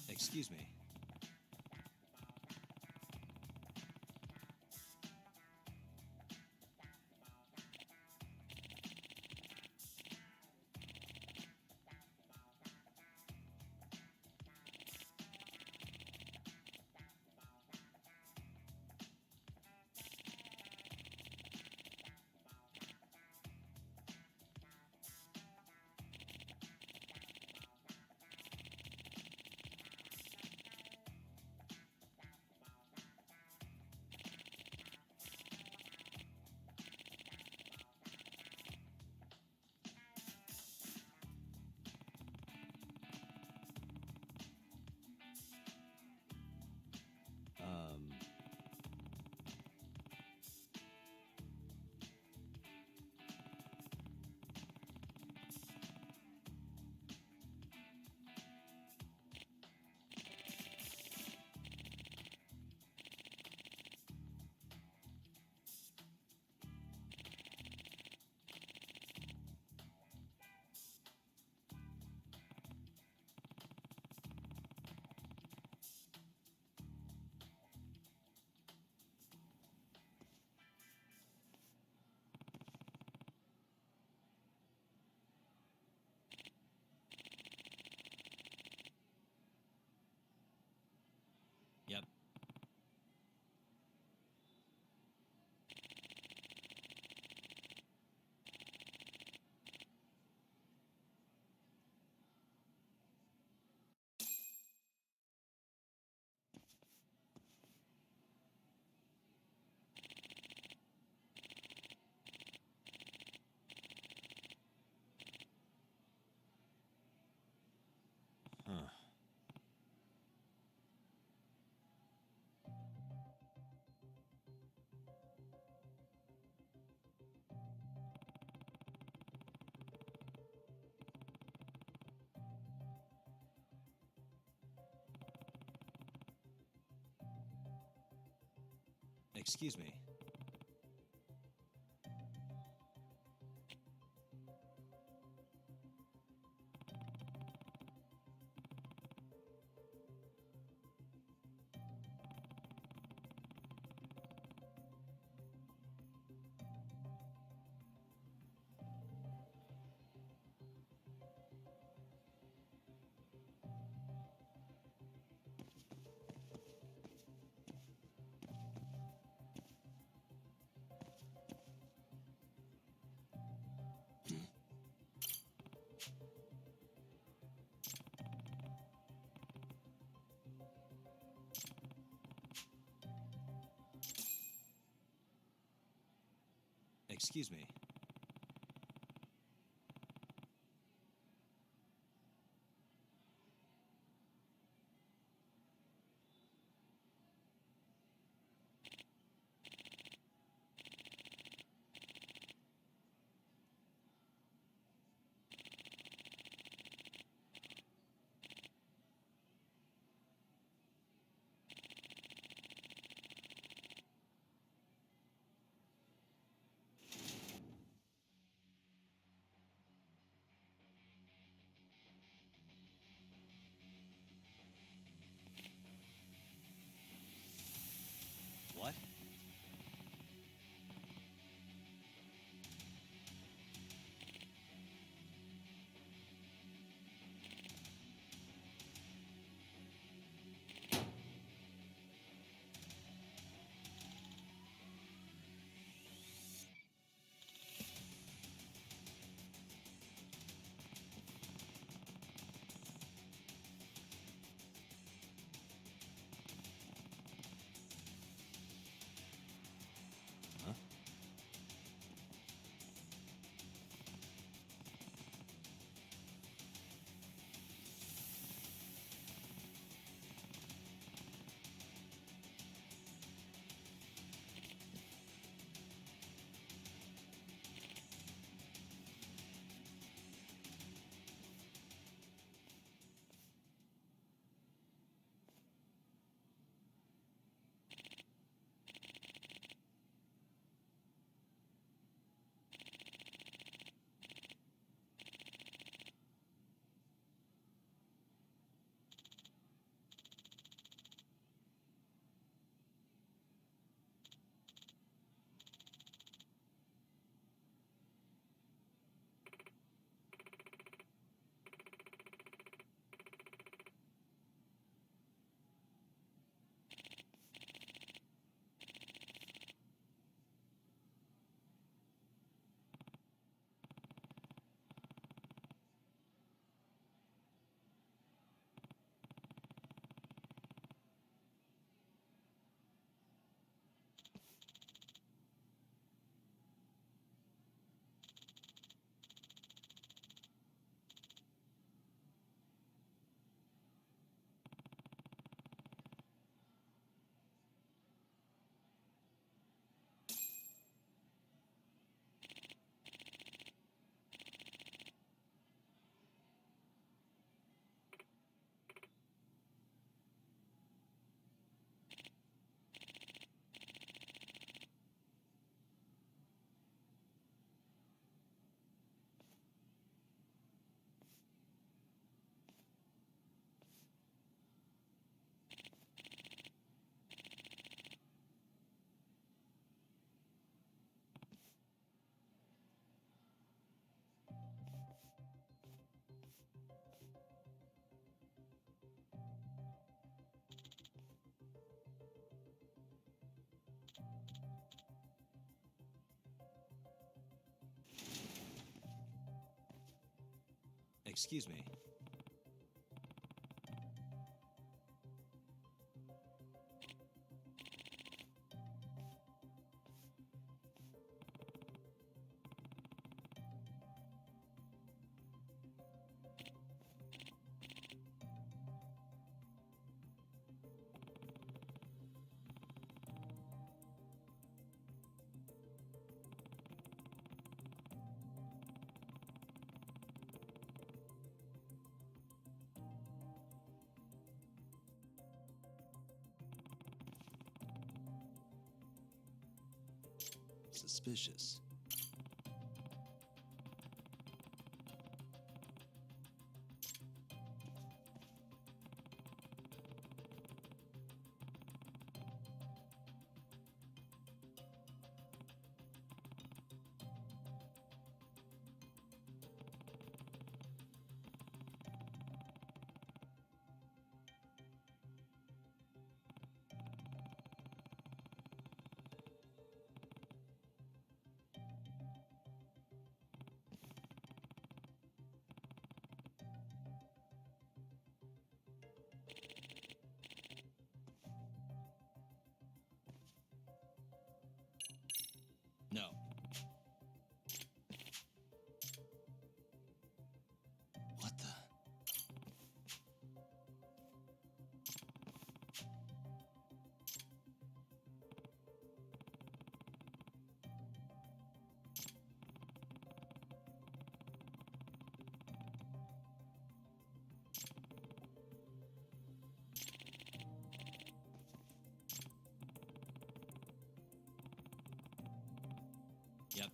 Excuse me. Yep. Huh. Excuse me. Excuse me. Excuse me. Suspicious. No. What the? Yep.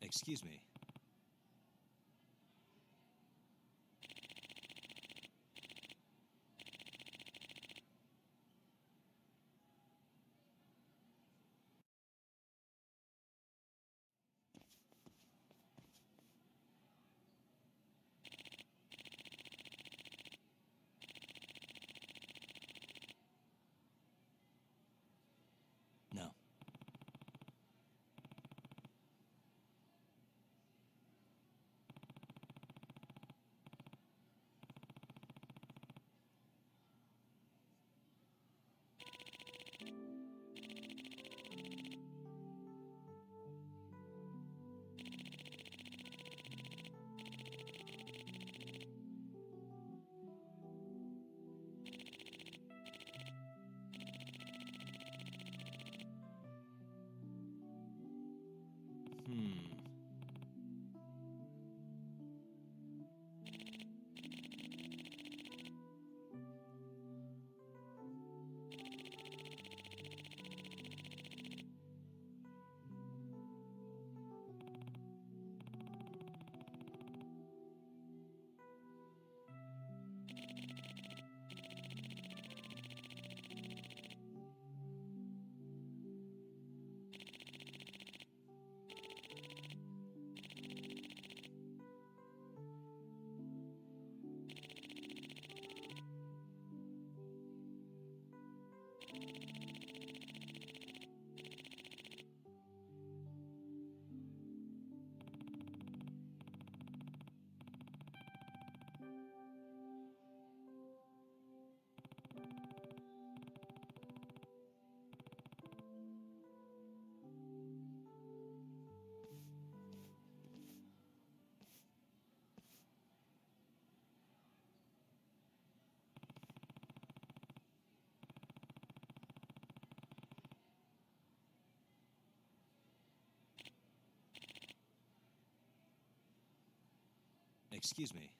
Excuse me. No. Excuse me.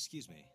Excuse me.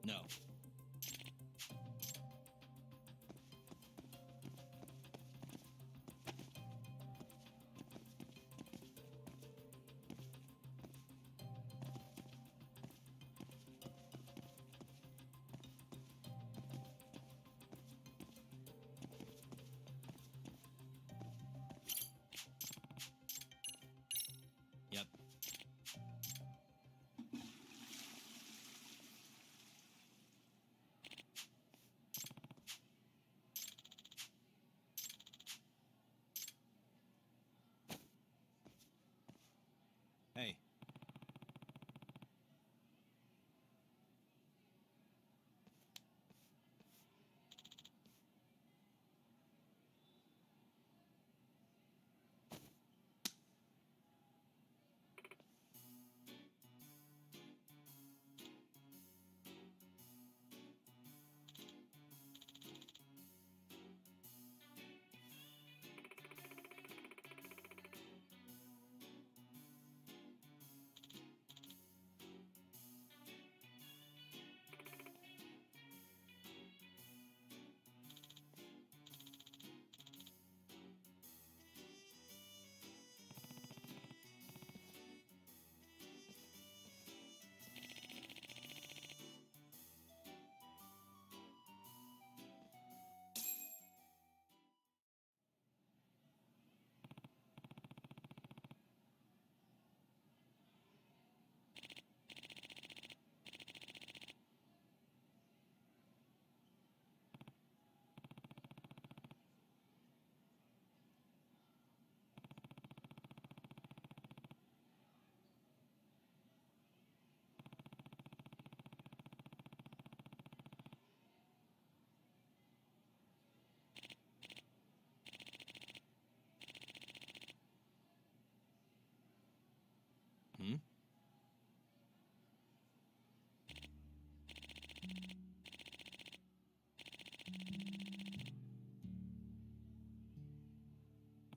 No. Yep. Hey. Hmm?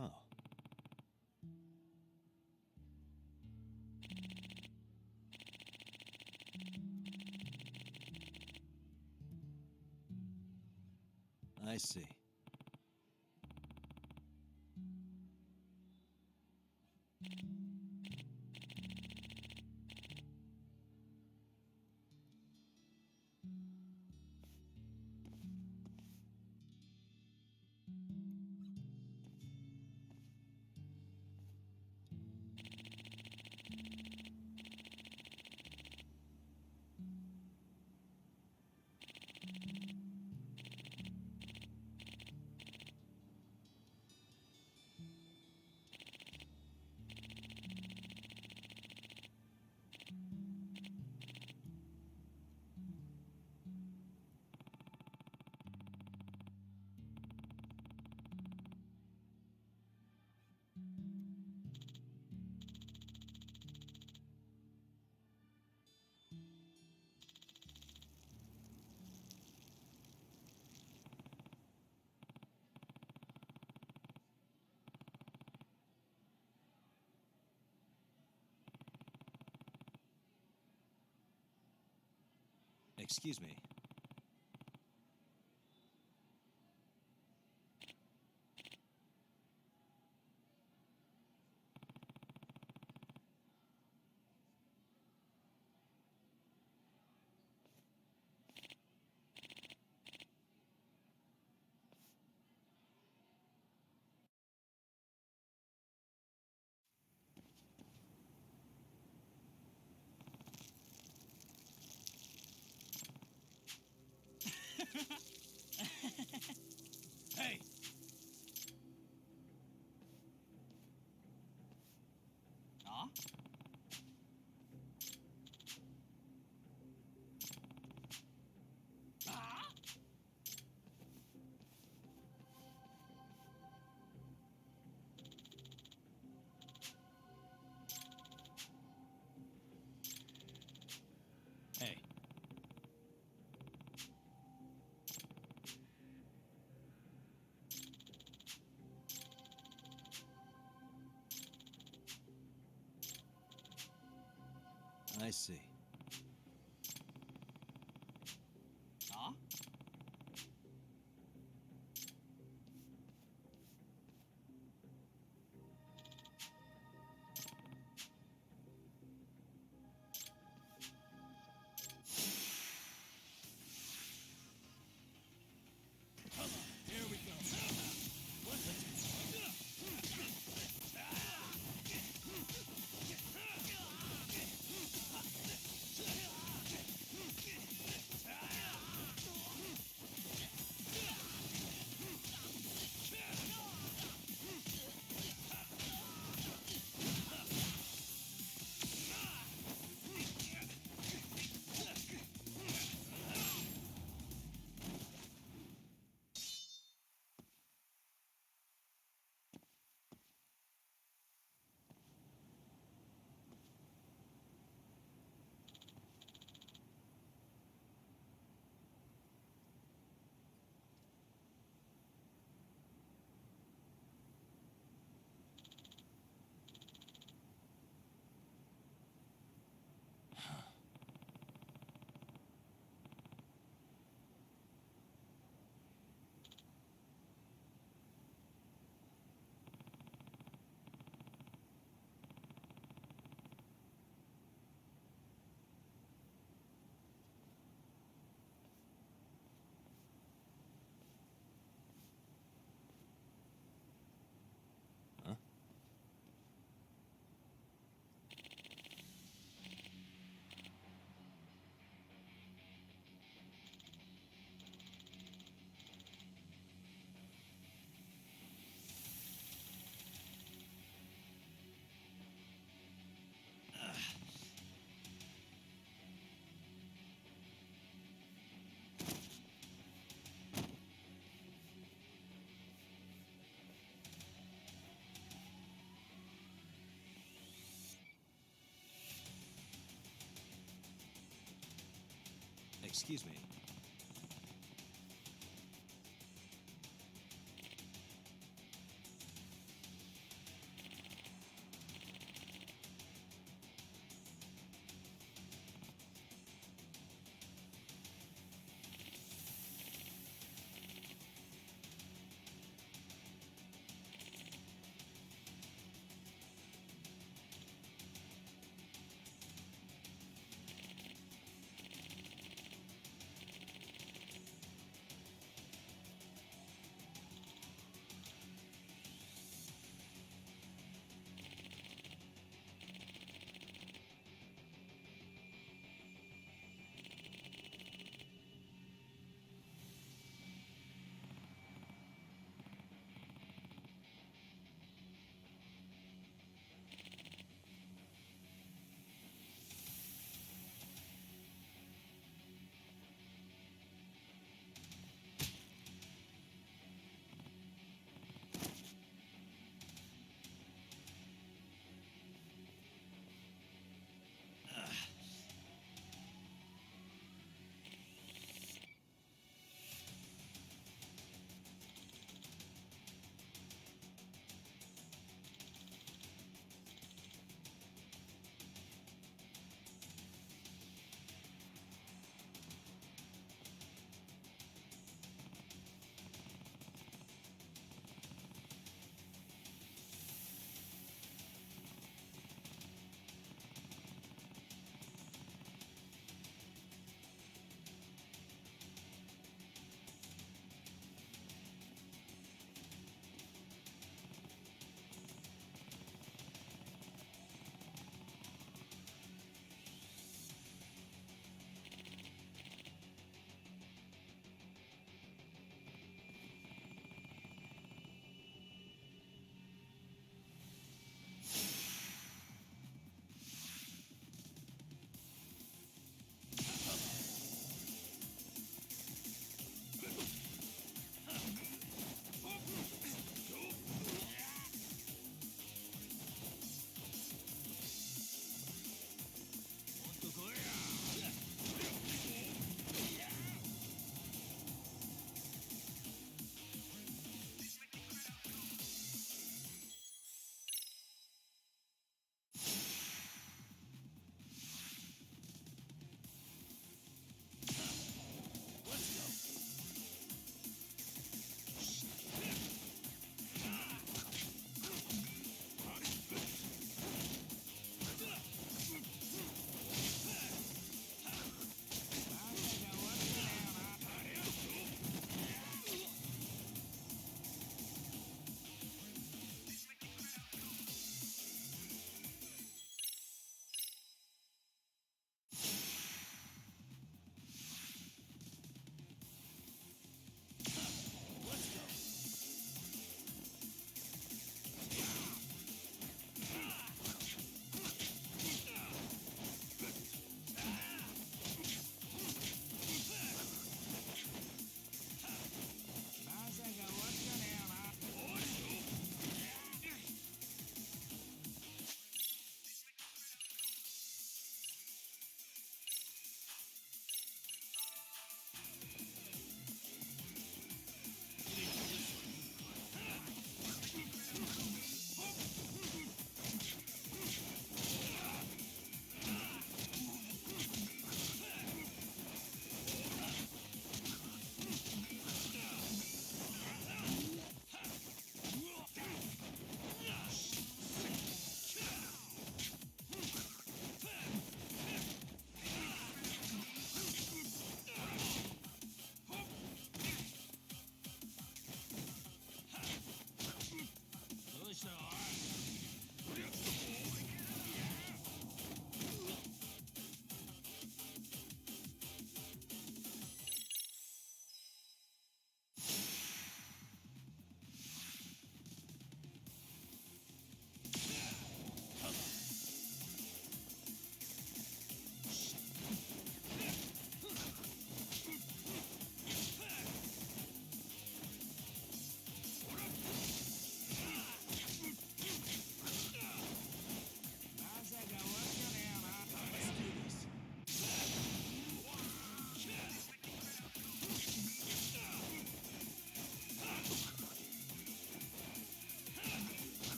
Oh. I see. Excuse me. Hey! Huh? Hey. I see. Huh? Here we go. Excuse me.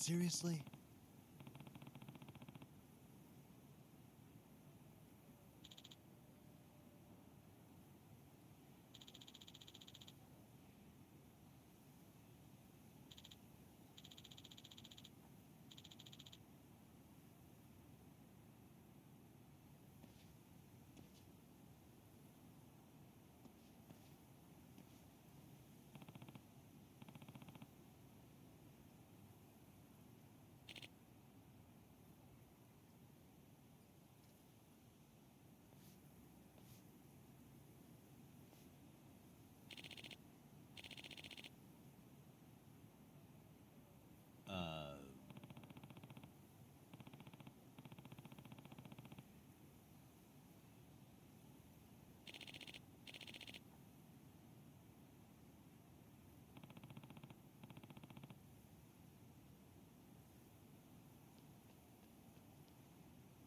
Seriously?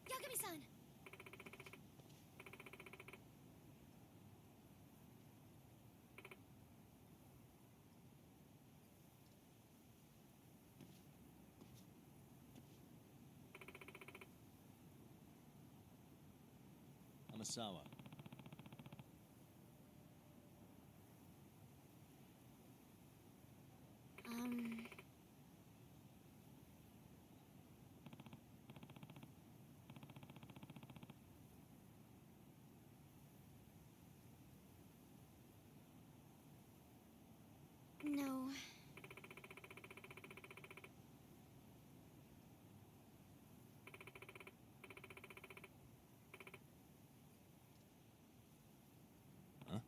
Yagami-san! Amasawa. No. Huh?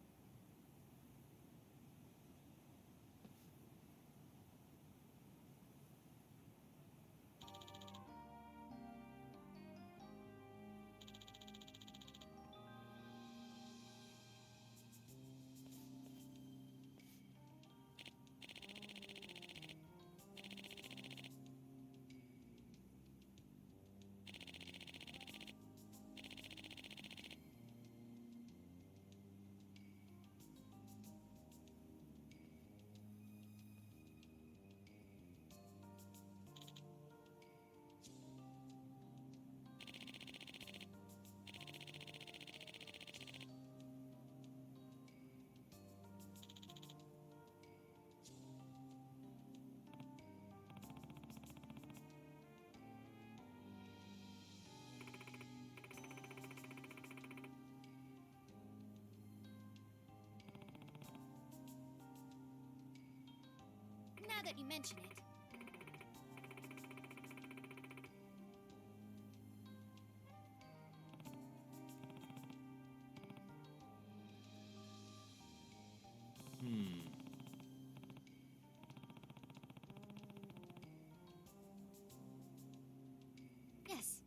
Now that you mention it. Yes.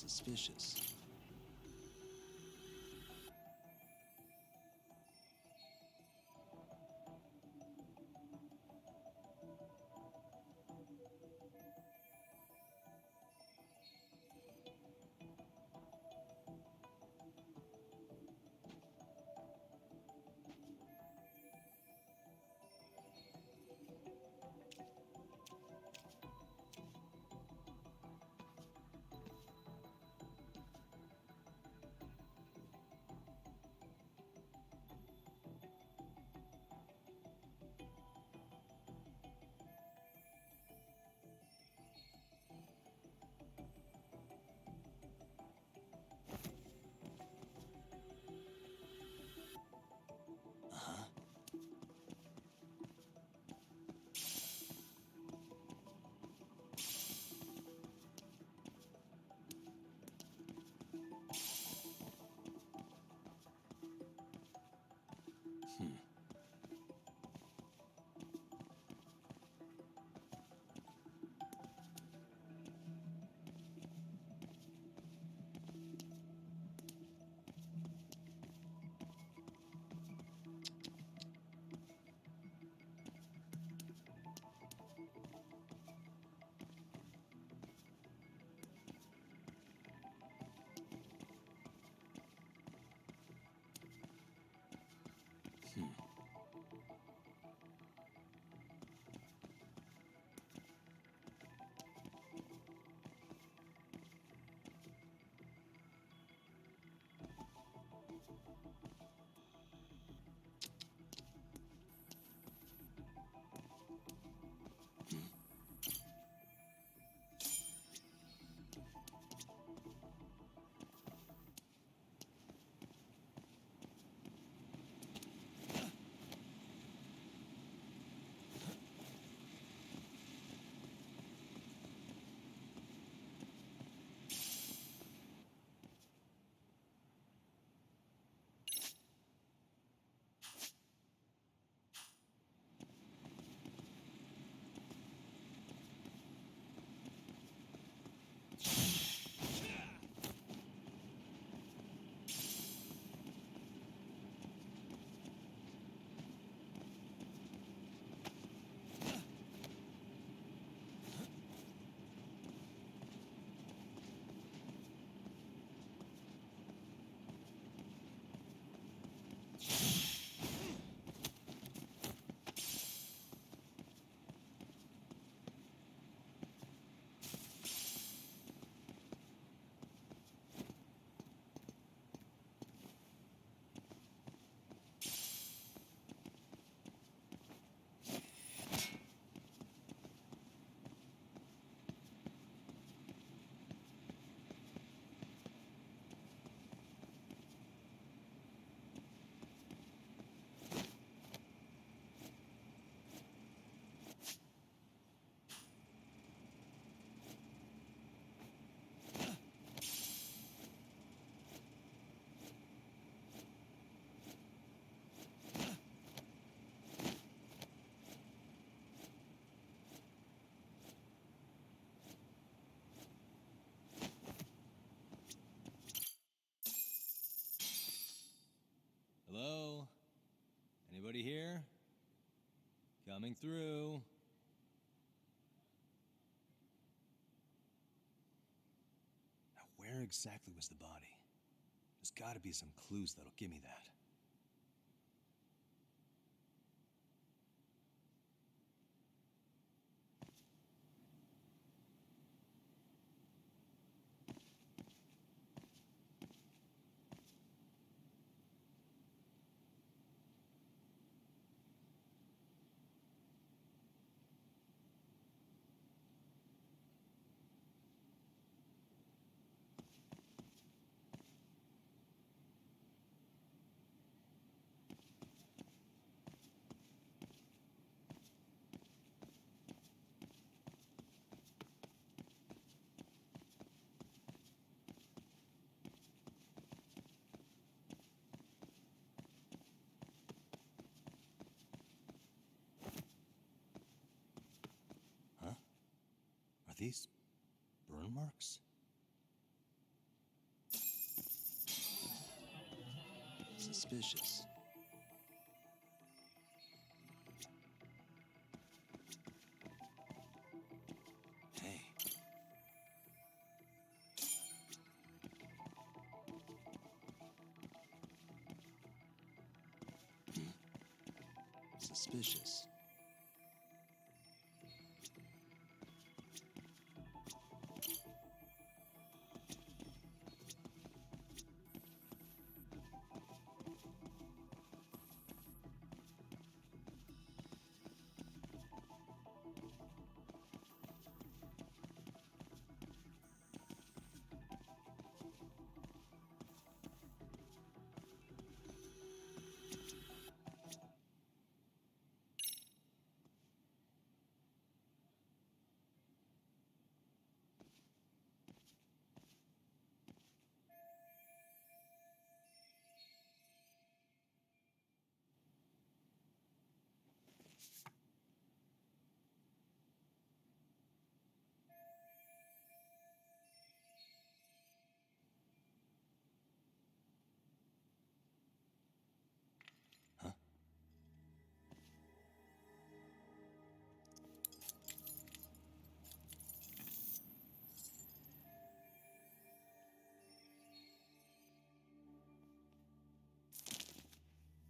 suspicious. Hello? Anybody here? Coming through. Now, where exactly was the body? There's gotta be some clues that'll give me that. Are these burn marks? Suspicious. Hey. Suspicious.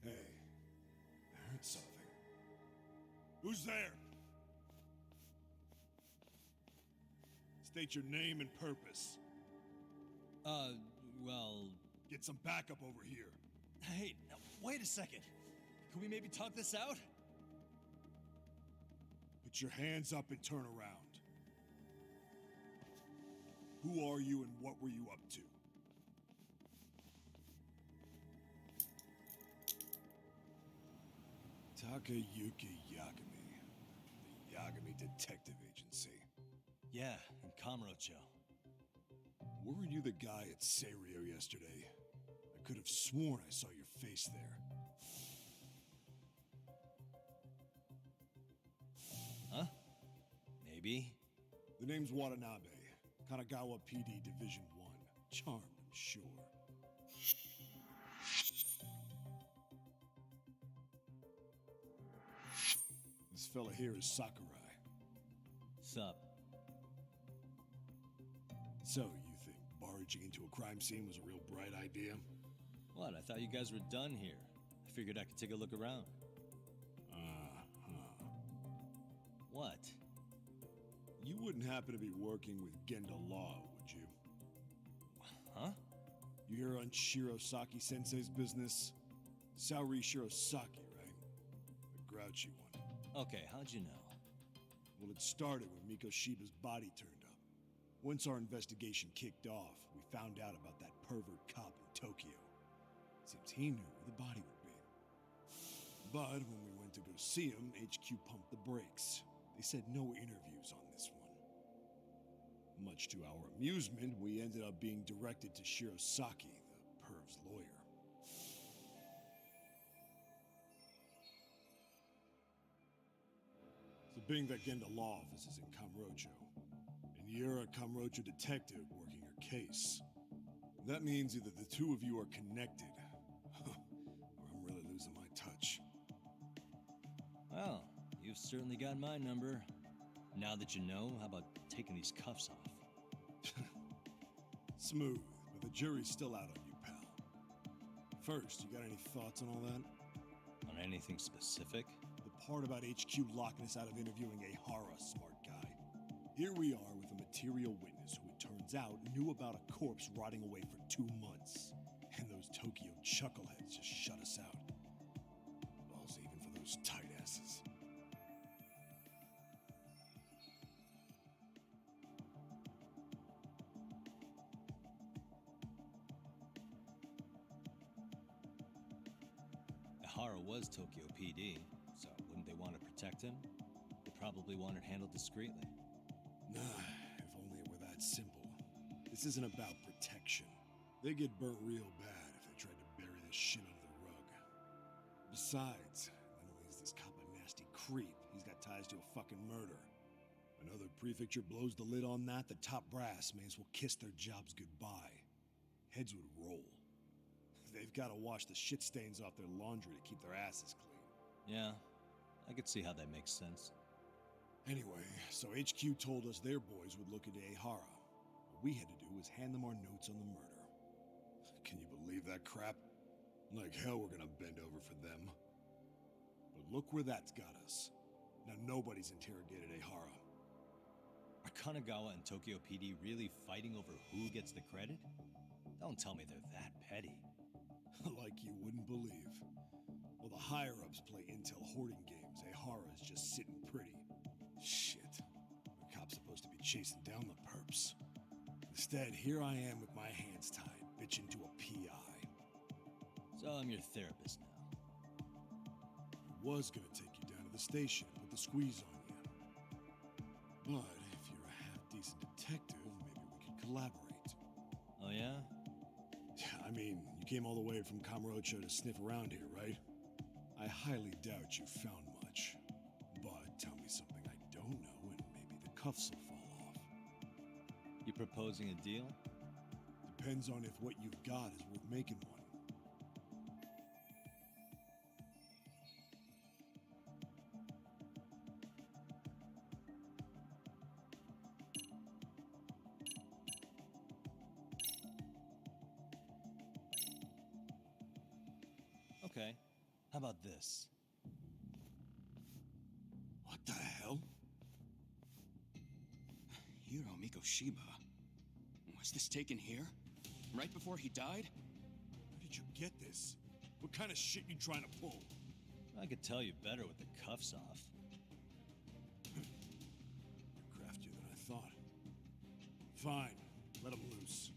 Hey, I heard something. Who's there? State your name and purpose. Well... Get some backup over here. Hey, now, wait a second. Can we maybe talk this out? Put your hands up and turn around. Who are you and what were you up to? Takayuki Yagami, the Yagami Detective Agency. Yeah, in Kamurocho. Weren't you the guy at Seirio yesterday? I could have sworn I saw your face there. Huh? Maybe. The name's Watanabe, Kanagawa PD Division 1. Charmed, I'm sure. This fella here is Sakurai. Sup? So, you think barging into a crime scene was a real bright idea? What? I thought you guys were done here. I figured I could take a look around. What? You wouldn't happen to be working with Genda Law, would you? Huh? You hear on Shirosaki-sensei's business? Saori Shirosaki, right? The grouchy one. Okay, how'd you know? Well, it started when Mikoshiba's body turned up. Once our investigation kicked off, we found out about that pervert cop in Tokyo. Seems he knew where the body would be. But when we went to go see him, HQ pumped the brakes. They said no interviews on this one. Much to our amusement, we ended up being directed to Shirosaki, the perv's lawyer. So being that Genda Law office is in Kamurocho, and you're a Kamurocho detective working your case, that means either the two of you are connected, or I'm really losing my touch. Well, you've certainly got my number. Now that you know, how about taking these cuffs off? Smooth, but the jury's still out on you, pal. First, you got any thoughts on all that? On anything specific? The part about HQ locking us out of interviewing a Hara, smart guy. Here we are with a material witness who it turns out knew about a corpse rotting away for 2 months. And those Tokyo chuckleheads just shut us out. Balls even for those tight asses. Hara was Tokyo PD, so wouldn't they want to protect him? They probably want it handled discreetly. Nah, if only it were that simple. This isn't about protection. They get burnt real bad if they tried to bury this shit under the rug. Besides, not only is this cop a nasty creep, he's got ties to a fucking murder. Another prefecture blows the lid on that, the top brass may as well kiss their jobs goodbye. Heads would roll. they've got to wash the shit stains off their laundry to keep their asses clean. Yeah, I could see how that makes sense. Anyway, so HQ told us their boys would look into Ehara. What we had to do was hand them our notes on the murder. Can you believe that crap? Like hell we're gonna bend over for them. But look where that's got us. Now nobody's interrogated Ehara. Are Kanagawa and Tokyo PD really fighting over who gets the credit? Don't tell me they're that petty. Like you wouldn't believe. While the higher-ups play intel hoarding games, Ehara's just sitting pretty. Shit. The cop's supposed to be chasing down the perps. Instead, here I am with my hands tied, bitching to a PI. So I'm your therapist now. I was gonna take you down to the station and put the squeeze on you. But if you're a half-decent detective, maybe we could collaborate. Oh yeah? I mean, you came all the way from Kamurocho to sniff around here, right? I highly doubt you found much. But tell me something I don't know and maybe the cuffs will fall off. You proposing a deal? Depends on if what you've got is worth making one. Okay. How about this? What the hell? Hiro Mikoshiba. Was this taken here? Right before he died? Where did you get this? What kind of shit you trying to pull? I could tell you better with the cuffs off. You're craftier than I thought. Fine. Let him loose.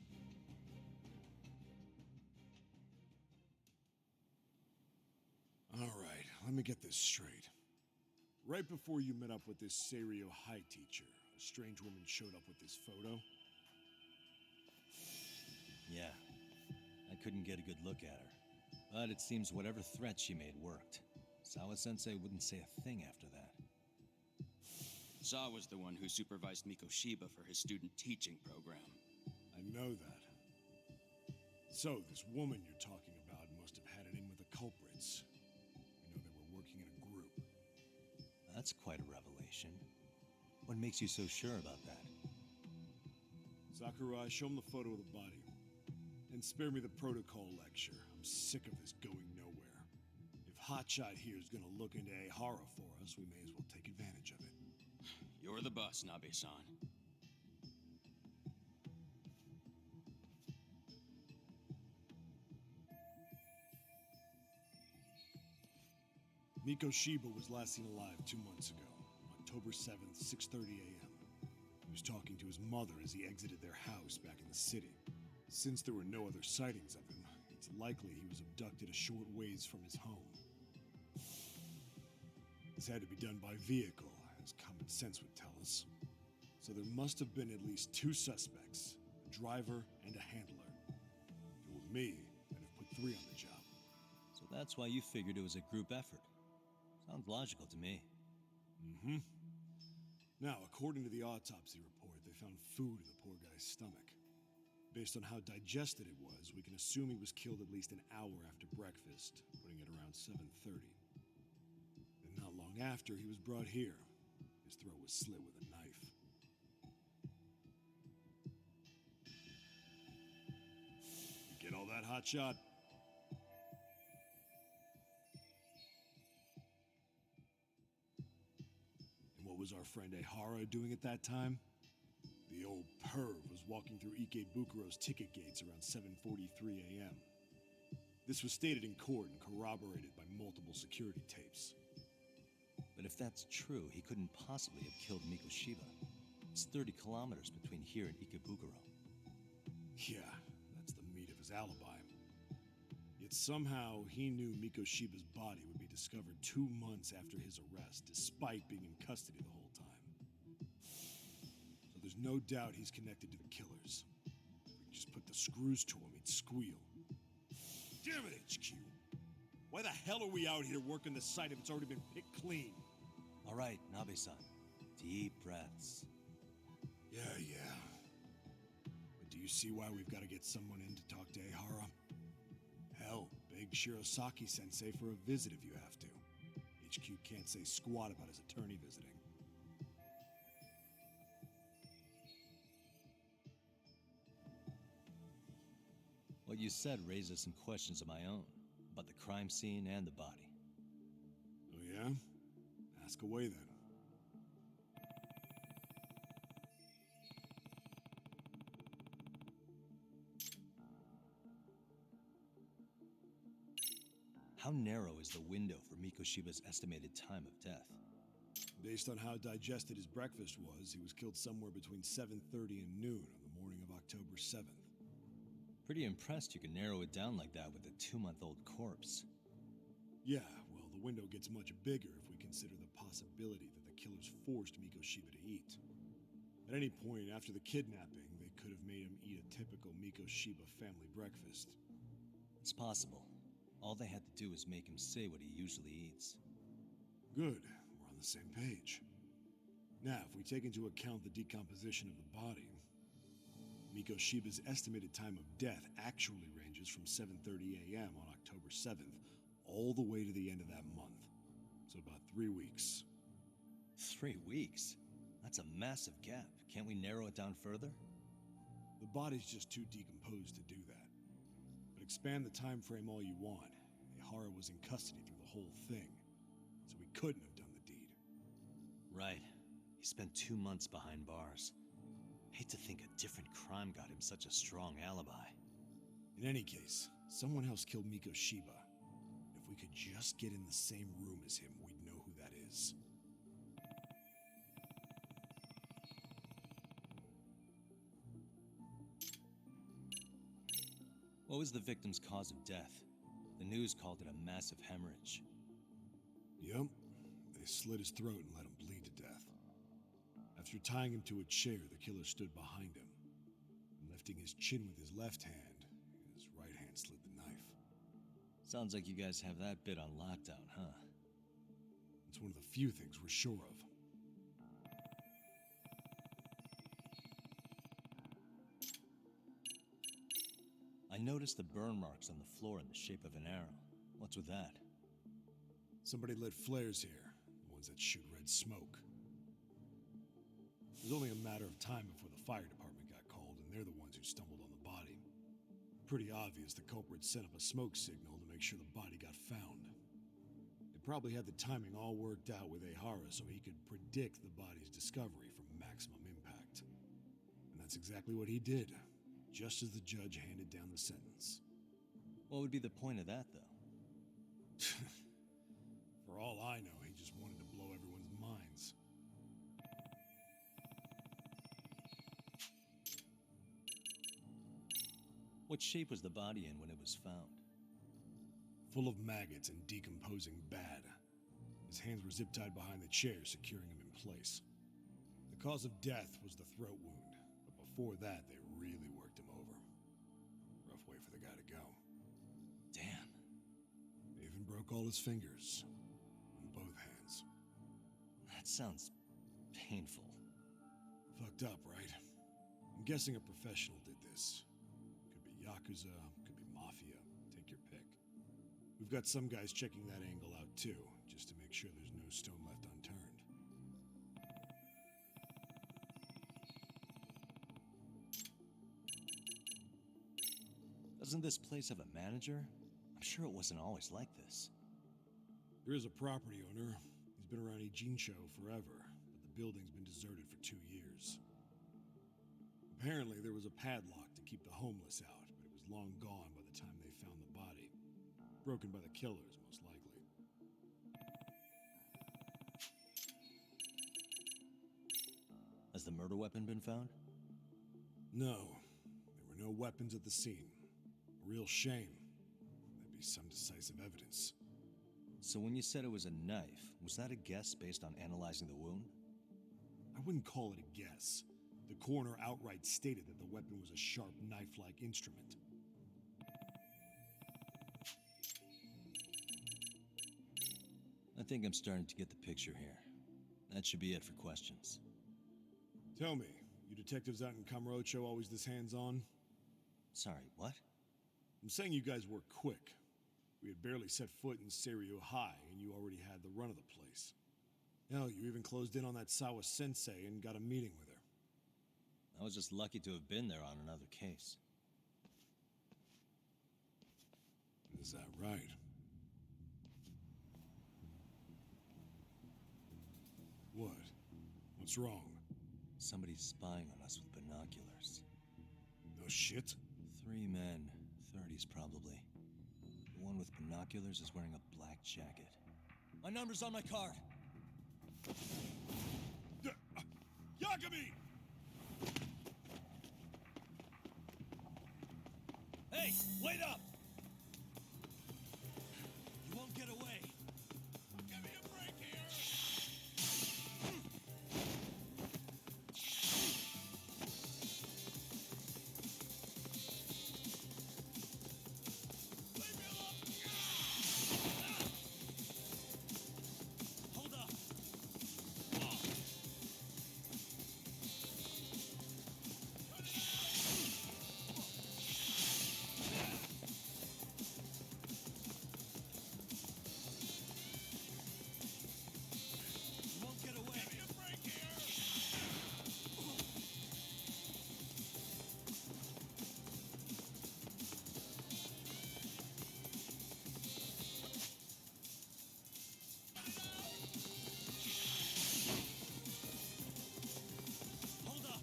All right, let me get this straight. Right before you met up with this Seiryo High teacher, a strange woman showed up with this photo. Yeah. I couldn't get a good look at her. But it seems whatever threat she made worked. Sawa-sensei wouldn't say a thing after that. Saw was the one who supervised Mikoshiba for his student teaching program. I know that. So, this woman you're talking about must have had it in with the culprits. You know, they were working in a group. That's quite a revelation. What makes you so sure about that? Sakurai, show him the photo of the body. And spare me the protocol lecture. I'm sick of this going nowhere. If Hotshot here is gonna look into Ehara for us, we may as well take advantage of it. You're the boss, Nabe-san. Mikoshiba was last seen alive 2 months ago, October 7th, 6:30 a.m. He was talking to his mother as he exited their house back in the city. Since there were no other sightings of him, it's likely he was abducted a short ways from his home. This had to be done by vehicle, as common sense would tell us. So there must have been at least 2 suspects, a driver and a handler. If it were me, I'd have put 3 on the job. So that's why you figured it was a group effort. Sounds logical to me. Mm-hmm. Now, according to the autopsy report, they found food in the poor guy's stomach. Based on how digested it was, we can assume he was killed at least an hour after breakfast, putting it around 7:30. Then not long after, he was brought here. His throat was slit with a knife. You get all that, Hotshot? And what was our friend Ehara doing at that time? The old perv was walking through Ikebukuro's ticket gates around 7:43 a.m. This was stated in court and corroborated by multiple security tapes. But if that's true, he couldn't possibly have killed Mikoshiba. It's 30 kilometers between here and Ikebukuro. Yeah, that's the meat of his alibi. Yet somehow he knew Mikoshiba's body would be discovered 2 months after his arrest, despite being in custody the whole time. So there's no doubt he's connected to the killers. If we just put the screws to him, he'd squeal. Damn it, HQ! Why the hell are we out here working the site if it's already been picked clean? All right, Nabe-san. Deep breaths. Yeah. But do you see why we've got to get someone in to talk to Ehara? Hell, beg Shirosaki-sensei for a visit if you have to. HQ can't say squat about his attorney visiting. What you said raises some questions of my own, about the crime scene and the body. Oh yeah? Ask away then. How narrow is the window for Mikoshiba's estimated time of death? Based on how digested his breakfast was, he was killed somewhere between 7:30 and noon on the morning of October 7th. Pretty impressed you can narrow it down like that with a 2-month-old corpse. Yeah, well, the window gets much bigger if we consider the possibility that the killers forced Mikoshiba to eat. At any point after the kidnapping, they could have made him eat a typical Mikoshiba family breakfast. It's possible. All they had to do was make him say what he usually eats. Good. We're on the same page. Now, if we take into account the decomposition of the body, Mikoshiba's estimated time of death actually ranges from 7:30 a.m. on October 7th all the way to the end of that month. So about 3 weeks. 3 weeks? That's a massive gap. Can't we narrow it down further? The body's just too decomposed to do that. But expand the time frame all you want. Ihara was in custody through the whole thing, so he couldn't have done the deed. Right. He spent 2 months behind bars. Hate to think a different crime got him such a strong alibi. In any case, someone else killed Mikoshiba. If we could just get in the same room as him, we'd know who that is. What was the victim's cause of death? The news called it a massive hemorrhage. Yup. They slit his throat and let him bleed to death. After tying him to a chair, the killer stood behind him. And lifting his chin with his left hand, his right hand slid the knife. Sounds like you guys have that bit on lockdown, huh? It's one of the few things we're sure of. I noticed the burn marks on the floor in the shape of an arrow. What's with that? Somebody lit flares here, the ones that shoot red smoke. It was only a matter of time before the fire department got called, and they're the ones who stumbled on the body. Pretty obvious the culprit set up a smoke signal to make sure the body got found. They probably had the timing all worked out with Ihara so he could predict the body's discovery from maximum impact. And that's exactly what he did, just as the judge handed down the sentence. What would be the point of that, though? For all I know, he just wanted to blow everyone's minds. What shape was the body in when it was found? Full of maggots and decomposing bad. His hands were zip-tied behind the chair, securing him in place. The cause of death was the throat wound, but before that, they really worked him over. Rough way for the guy to go. Damn. They even broke all his fingers. On both hands. That sounds painful. Fucked up, right? I'm guessing a professional did this. Could be Yakuza, could be Mafia. Take your pick. We've got some guys checking that angle out too, just to make sure there's no stone left unturned. Doesn't this place have a manager? I'm sure it wasn't always like this. There is a property owner. He's been around Ijincho forever, but the building's been deserted for 2 years. Apparently, there was a padlock to keep the homeless out, but it was long gone by the time they found the body. Broken by the killers, most likely. Has the murder weapon been found? No. There were no weapons at the scene. A real shame. That'd be some decisive evidence. So when you said it was a knife, was that a guess based on analyzing the wound? I wouldn't call it a guess. The coroner outright stated that the weapon was a sharp knife-like instrument. I think I'm starting to get the picture here. That should be it for questions. Tell me, you detectives out in Kamurocho always this hands-on? Sorry, what? I'm saying you guys work quick. We had barely set foot in Seiryo High, and you already had the run of the place. Hell, you even closed in on that Sawa sensei and got a meeting with her. I was just lucky to have been there on another case. Is that right? What? What's wrong? Somebody's spying on us with binoculars. No shit? 3 men, 30s probably. The one with binoculars is wearing a black jacket. My number's on my card! Yagami! Hey, wait up! You won't get away. Give me a break here! Leave me alone! Hold up! You won't get away. Give me a break here! Hold up!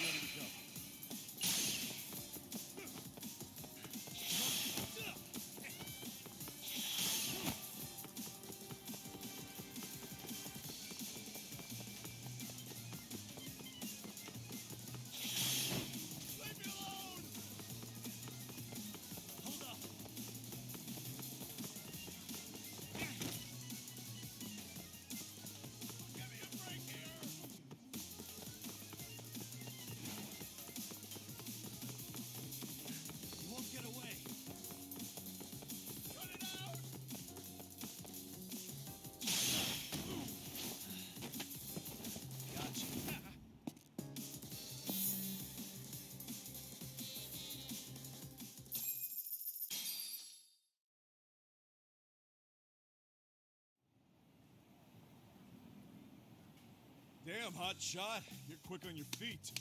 Ready to go. Leave me alone! Hold up! Give me a break here! You won't get away. Cut it out! Gotcha. Damn, hot shot. You're quick on your feet.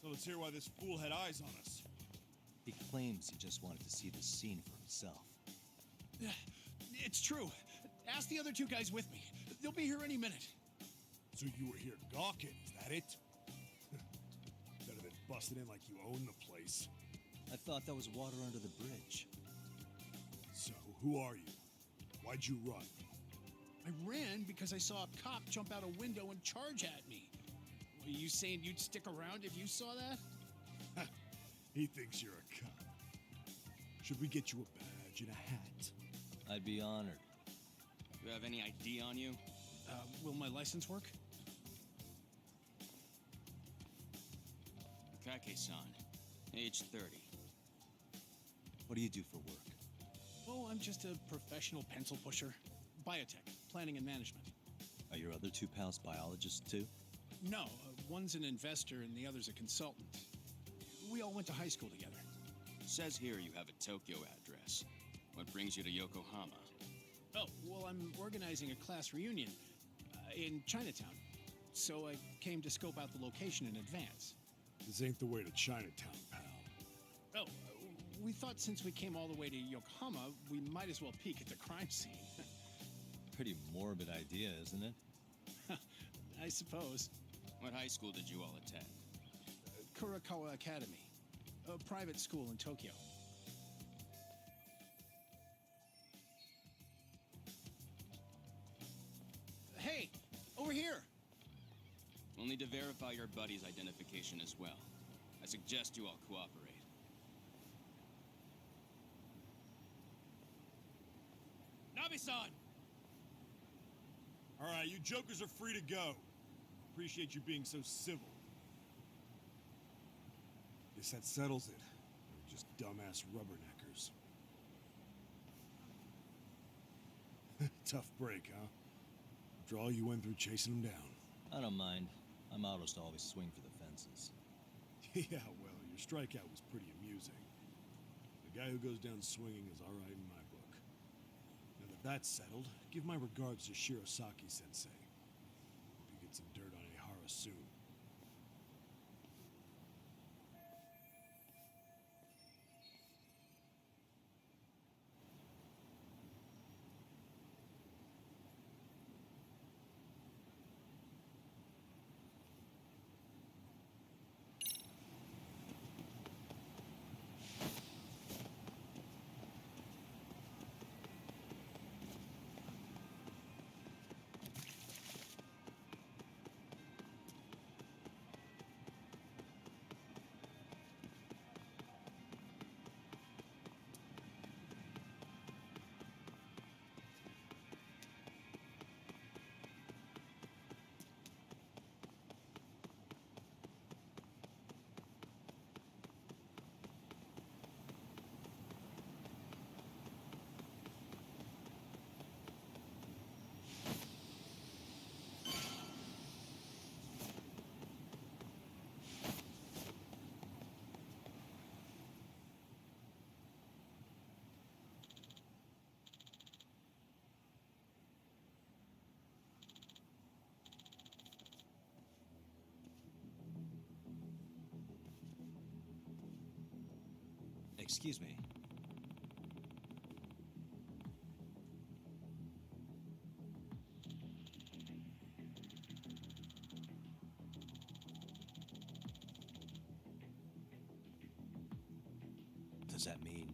So let's hear why this fool had eyes on us. He claims he just wanted to see the scene for himself. It's true. Ask the other 2 guys with me. They'll be here any minute. So you were here gawking, is that it? Better than busting in like you own the place. I thought that was water under the bridge. So, who are you? Why'd you run? I ran because I saw a cop jump out a window and charge at me. Were you saying you'd stick around if you saw that? He thinks you're a cop. Should we get you a badge and a hat? I'd be honored. You have any ID on you? Will my license work? Kake-san, age 30. What do you do for work? Oh, I'm just a professional pencil pusher. Biotech, planning and management. Are your other 2 pals biologists too? No, one's an investor and the other's a consultant. We all went to high school together. Says here you have a Tokyo address. What brings you to Yokohama? Oh, well, I'm organizing a class reunion in Chinatown. So I came to scope out the location in advance. This ain't the way to Chinatown, pal. Oh, we thought since we came all the way to Yokohama, we might as well peek at the crime scene. Pretty morbid idea, isn't it? I suppose. What high school did you all attend? Kurakawa Academy, a private school in Tokyo. Hey, over here! We'll need to verify your buddy's identification as well. I suggest you all cooperate. Nabi-san! All right, you jokers are free to go. Appreciate you being so civil. Guess that settles it. We're just dumbass rubberneckers. Tough break, huh? After all you went through chasing him down. I don't mind. I'm autos to always swing for the fences. Yeah, well, your strikeout was pretty amusing. The guy who goes down swinging is all right in my book. Now that that's settled, give my regards to Shirosaki-sensei. Hope you get some dirt on Ehara soon. Excuse me. Does that mean...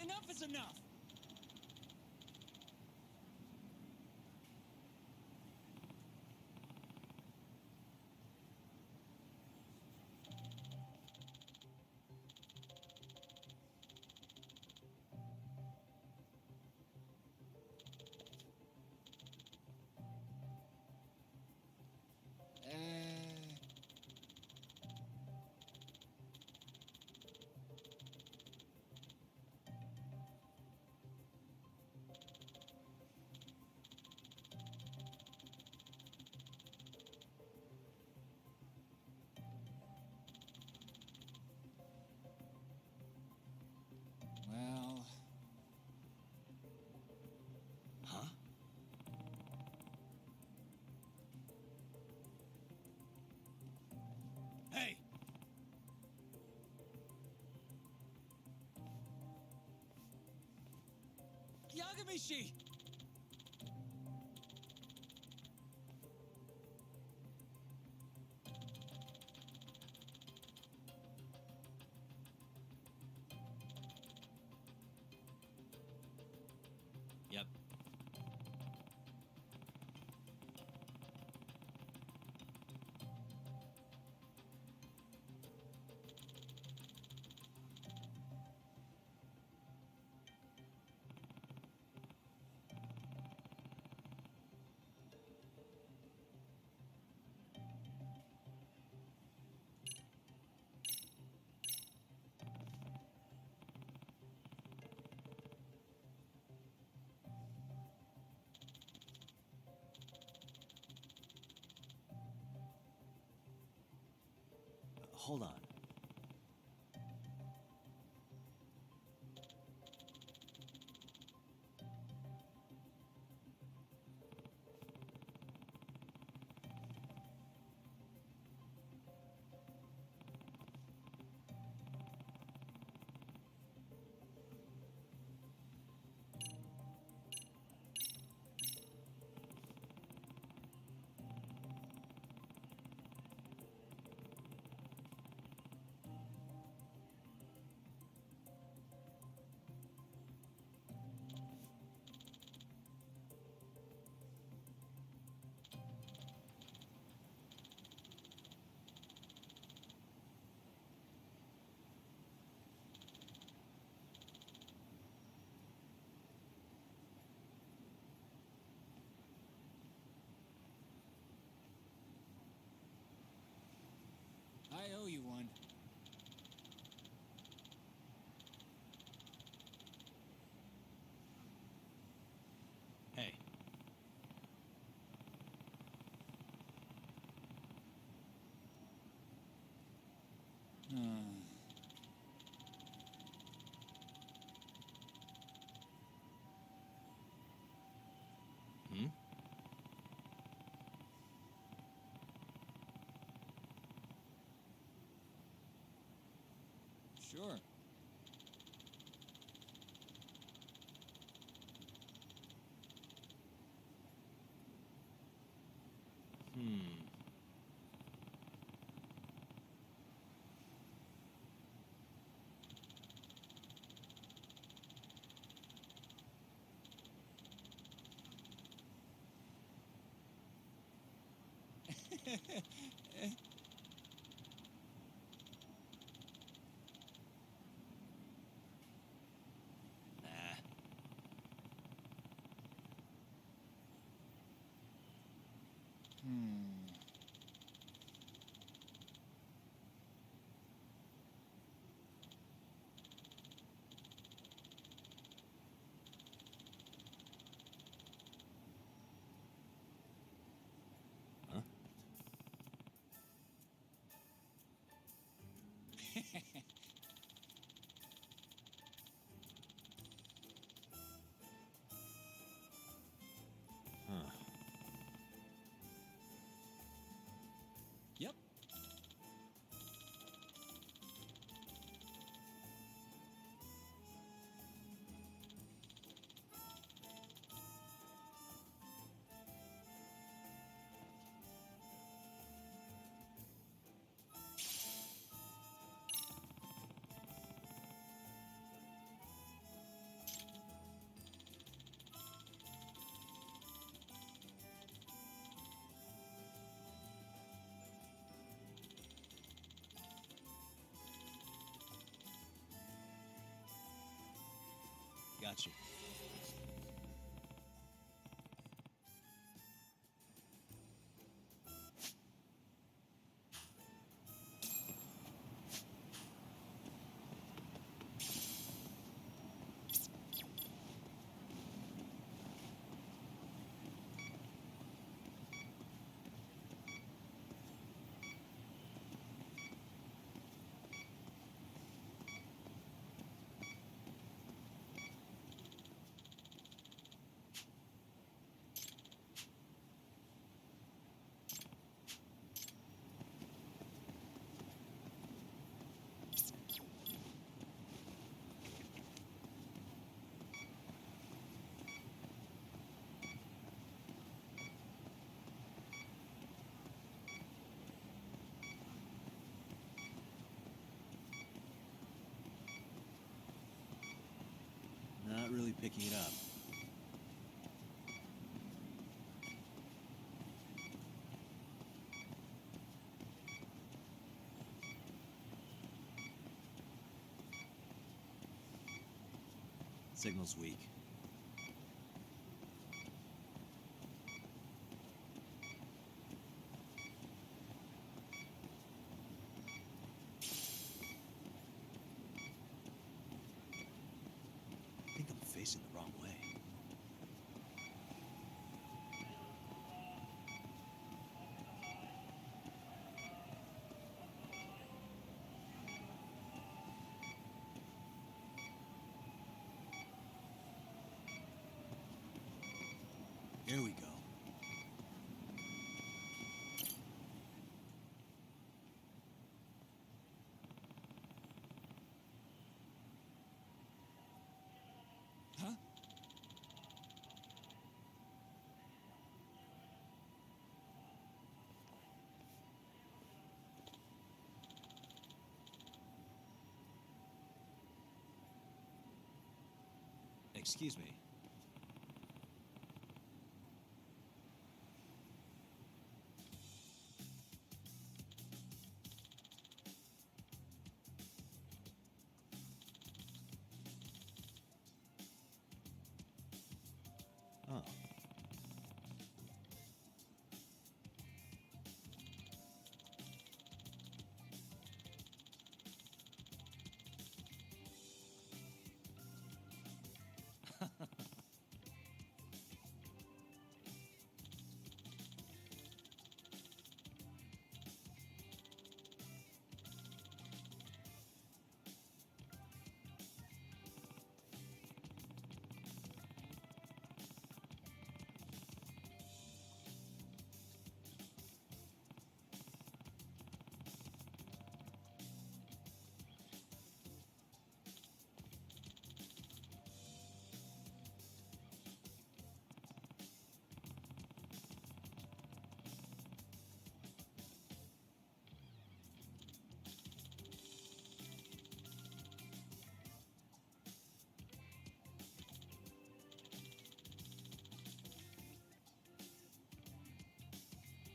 Enough is enough! Well... Huh? Hey! Yagamishi! Yep. Hold on. I owe you one. Hey. Hmm? Sure. Hmm. Nah. Huh? Got you. Not really picking it up. Signal's weak. I think I'm facing the wrong way. Here we go. Huh? Excuse me. Oh.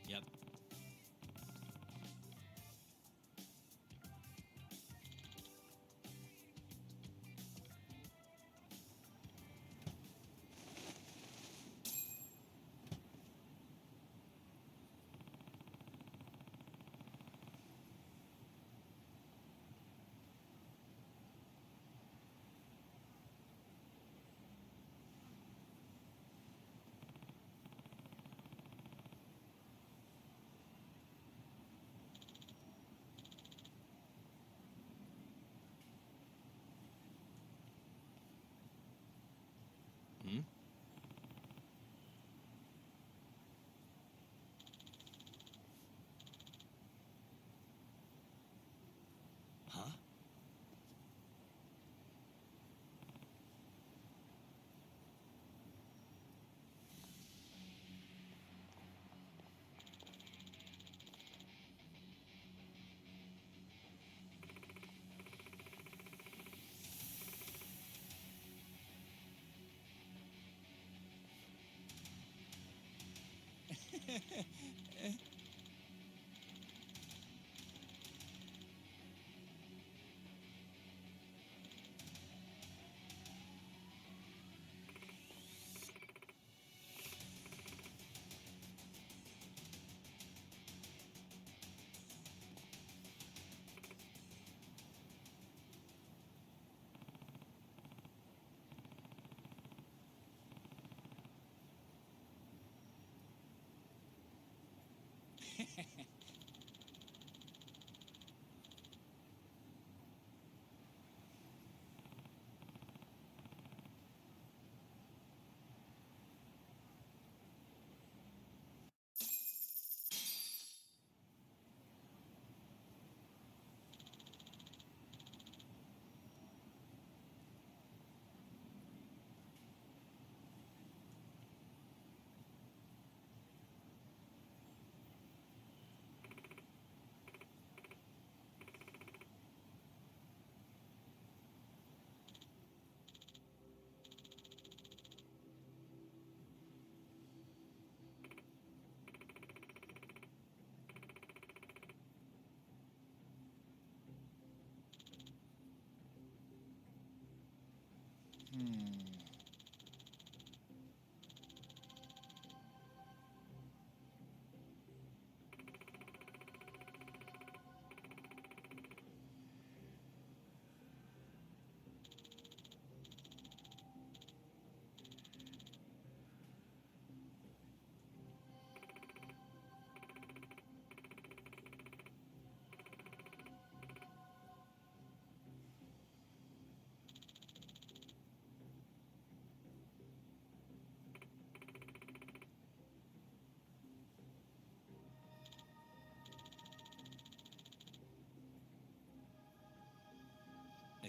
Yep. Hmm? Huh?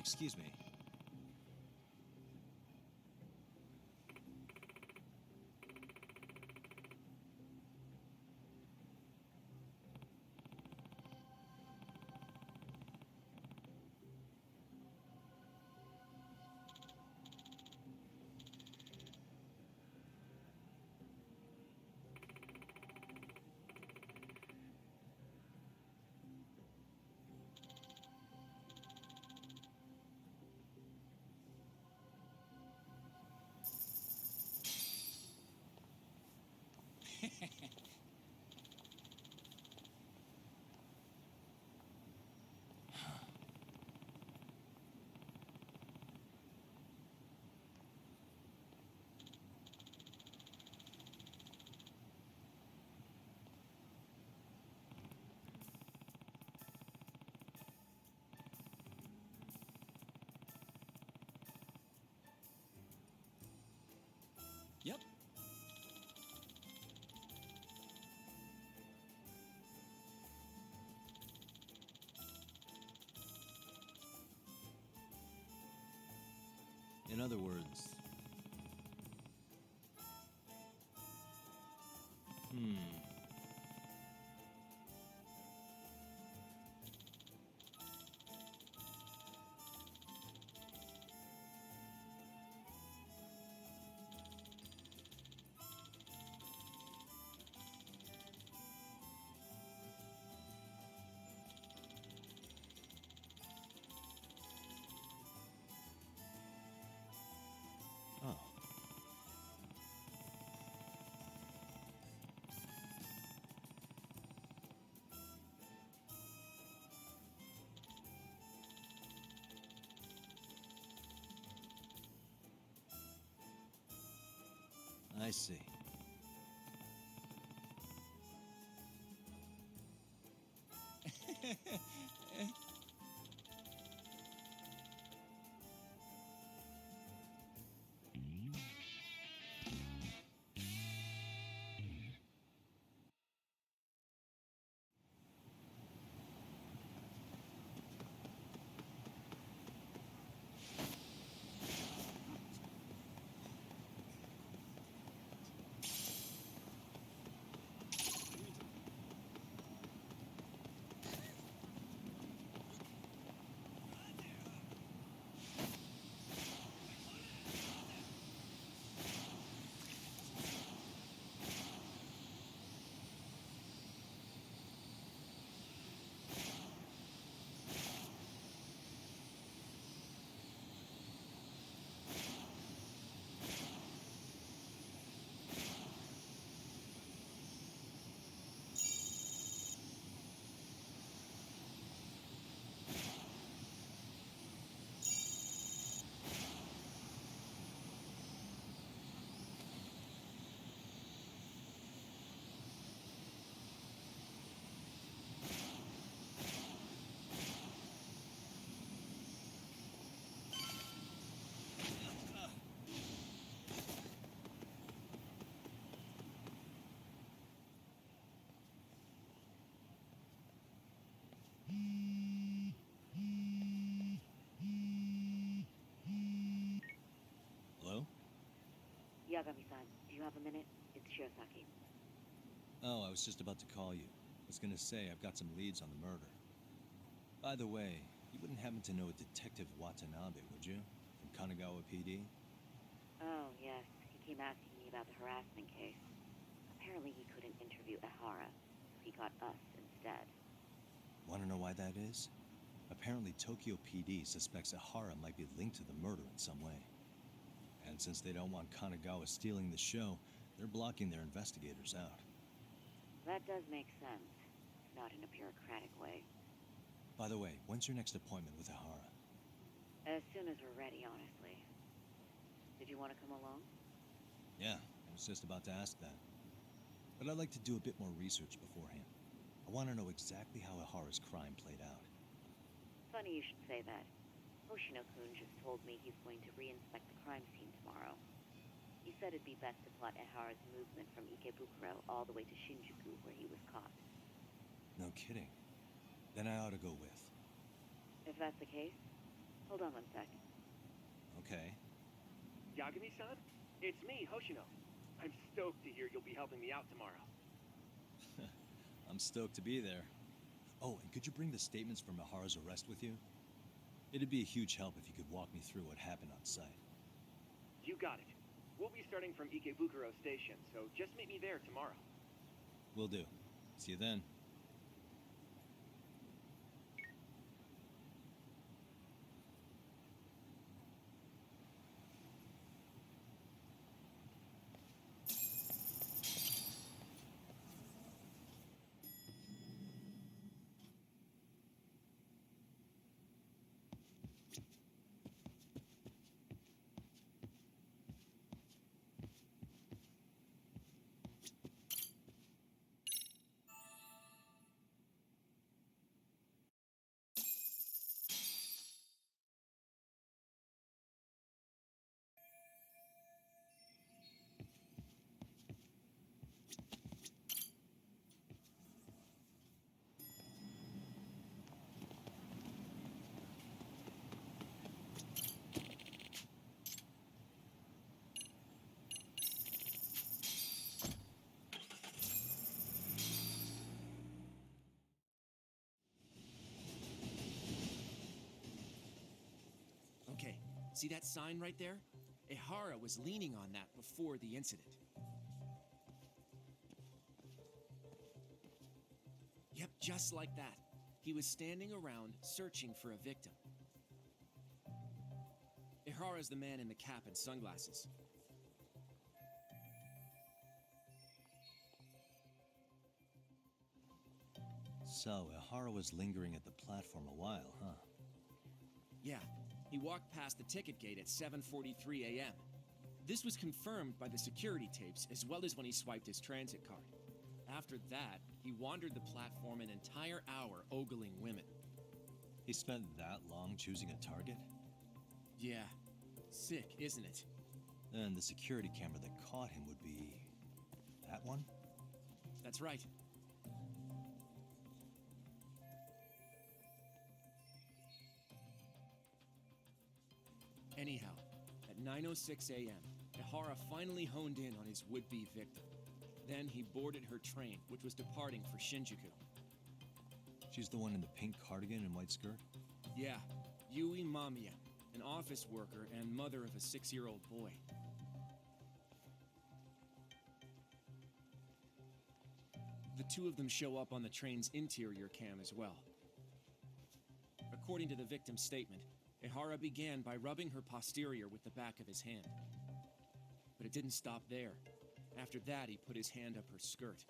Excuse me. Yep. In other words... Oh. I see. Hello? Yagami-san, do you have a minute? It's Shirosaki. Oh, I was just about to call you. I was gonna say I've got some leads on the murder. By the way, you wouldn't happen to know a Detective Watanabe, would you? From Kanagawa PD? Oh, yes. He came asking me about the harassment case. Apparently he couldn't interview Ehara, so he got us instead. Wanna know why that is? Apparently Tokyo PD suspects Ehara might be linked to the murder in some way. And since they don't want Kanagawa stealing the show, they're blocking their investigators out. That does make sense. Not in a bureaucratic way. By the way, when's your next appointment with Ehara? As soon as we're ready, honestly. Did you want to come along? Yeah, I was just about to ask that. But I'd like to do a bit more research beforehand. I want to know exactly how Ehara's crime played out. Funny you should say that. Hoshino-kun just told me he's going to re-inspect the crime scene tomorrow. He said it'd be best to plot Ehara's movement from Ikebukuro all the way to Shinjuku, where he was caught. No kidding. Then I ought to go with. If that's the case, Hold on one sec. Okay. Yagami-san? It's me, Hoshino. I'm stoked to hear you'll be helping me out tomorrow. I'm stoked to be there. Oh, and could you bring the statements from Ihara's arrest with you? It'd be a huge help if you could walk me through what happened on site. You got it. We'll be starting from Ikebukuro Station, so just meet me there tomorrow. Will do. See you then. Okay, see that sign right there? Ihara was leaning on that before the incident. Yep, just like that. He was standing around searching for a victim. Ihara's the man in the cap and sunglasses. So, Ihara was lingering at the platform a while, huh? Yeah, he walked past the ticket gate at 7:43 a.m. This was confirmed by the security tapes as well as when he swiped his transit card. After that, he wandered the platform an entire hour ogling women. He spent that long choosing a target? Yeah, sick, isn't it? And the security camera that caught him would be... that one? That's right. Anyhow, at 9:06 a.m., Ihara finally honed in on his would-be victim. Then he boarded her train, which was departing for Shinjuku. She's the one in the pink cardigan and white skirt? Yeah, Yui Mamiya, an office worker and mother of a 6-year-old boy. The two of them show up on the train's interior cam as well. According to the victim's statement, Ihara began by rubbing her posterior with the back of his hand. But it didn't stop there. After that, he put his hand up her skirt.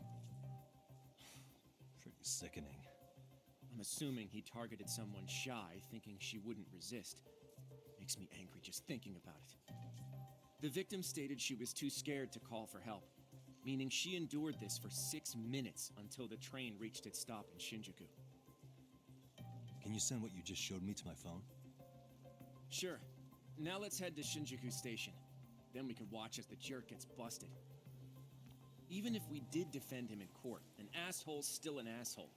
Pretty sickening. I'm assuming he targeted someone shy, thinking she wouldn't resist. Makes me angry just thinking about it. The victim stated she was too scared to call for help, meaning she endured this for 6 minutes until the train reached its stop in Shinjuku. Can you send what you just showed me to my phone? Sure. Now let's head to Shinjuku Station. Then we can watch as the jerk gets busted. Even if we did defend him in court, an asshole's still an asshole.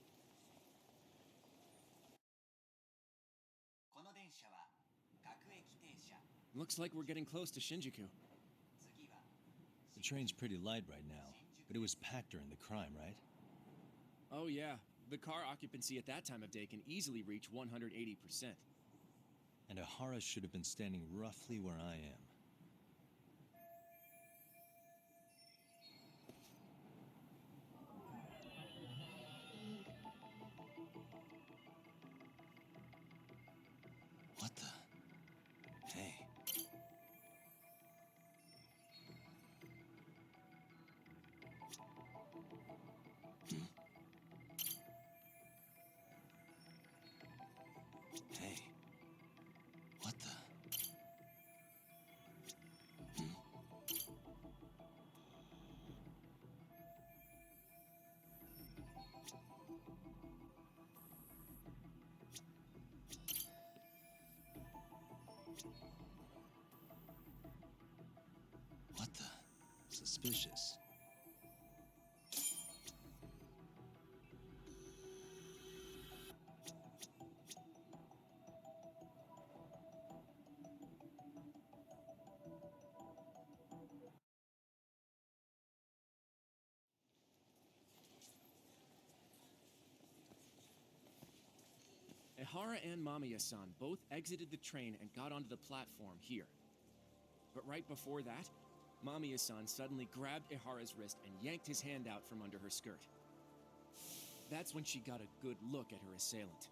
Looks like we're getting close to Shinjuku. The train's pretty light right now, but it was packed during the crime, right? Oh yeah, the car occupancy at that time of day can easily reach 180%. And Ihara should have been standing roughly where I am. What the? Hey. Hey. What the? What the? Suspicious. Ihara and Mamiya-san both exited the train and got onto the platform here. But right before that, Mamiya-san suddenly grabbed Ihara's wrist and yanked his hand out from under her skirt. That's when she got a good look at her assailant.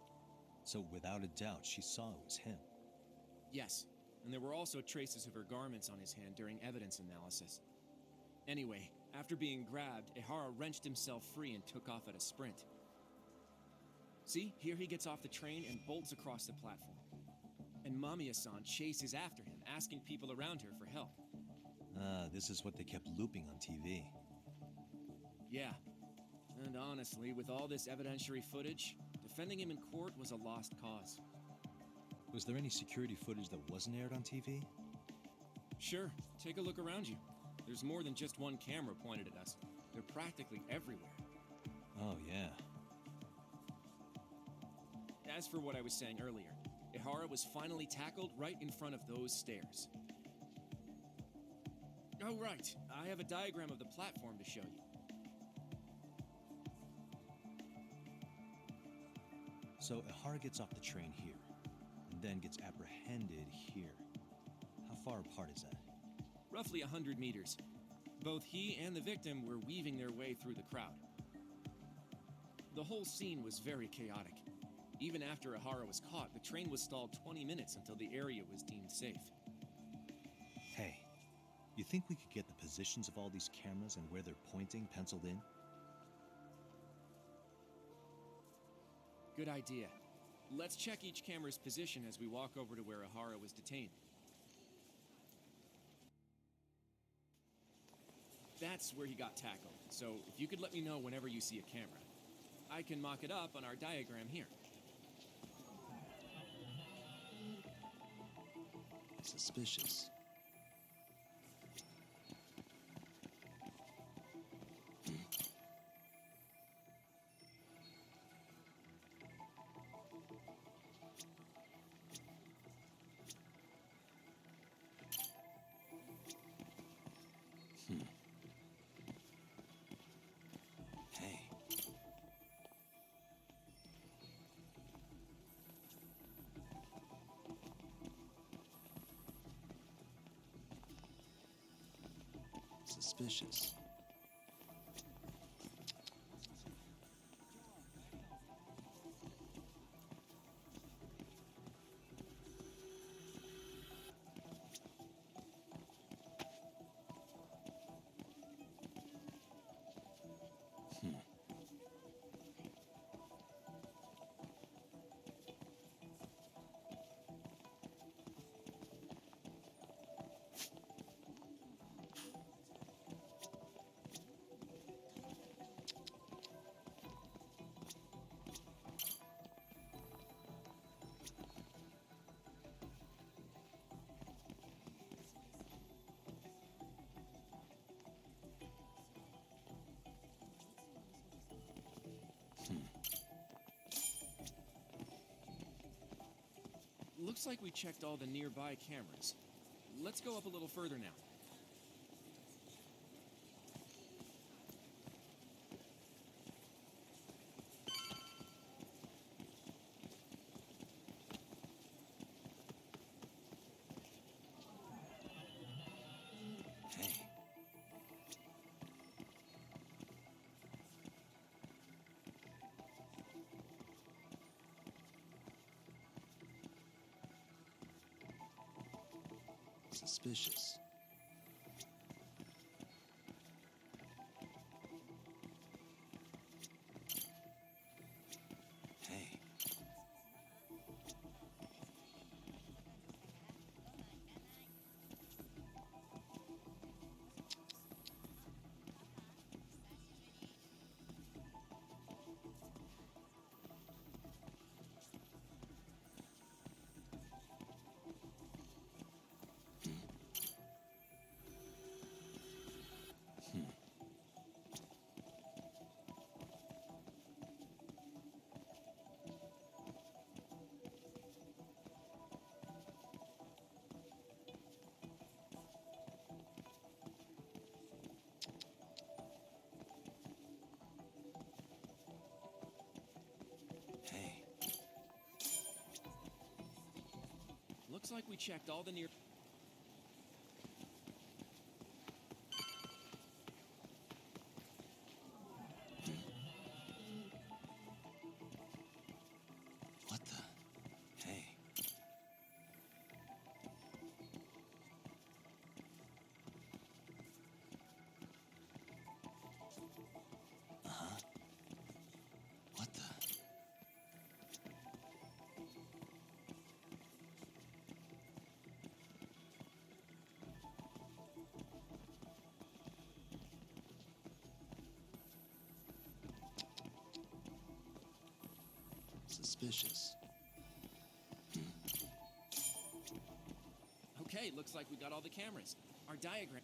So without a doubt, she saw it was him. Yes, and there were also traces of her garments on his hand during evidence analysis. Anyway, after being grabbed, Ihara wrenched himself free and took off at a sprint. See, here he gets off the train and bolts across the platform. And Mamiya-san chases after him, asking people around her for help. This is what they kept looping on TV. Yeah. And honestly, with all this evidentiary footage, defending him in court was a lost cause. Was there any security footage that wasn't aired on TV? Sure. Take a look around you. There's more than just one camera pointed at us. They're practically everywhere. Oh, yeah. As for what I was saying earlier, Ihara was finally tackled right in front of those stairs. Oh, right. I have a diagram of the platform to show you. So Ihara gets off the train here, and then gets apprehended here. How far apart is that? Roughly 100 meters. Both he and the victim were weaving their way through the crowd. The whole scene was very chaotic. Even after Ihara was caught, the train was stalled 20 minutes until the area was deemed safe. Hey, you think we could get the positions of all these cameras and where they're pointing penciled in? Good idea. Let's check each camera's position as we walk over to where Ihara was detained. That's where he got tackled, so if you could let me know whenever you see a camera. I can mock it up on our diagram here. Suspicious. Hey. Suspicious. Looks like we checked all the nearby cameras. Let's go up a little further now. Suspicious. Hey. Looks like we checked all the near... What the? Hey. Uh-huh. What the? Suspicious. Okay, looks like we got all the cameras. Our diagram...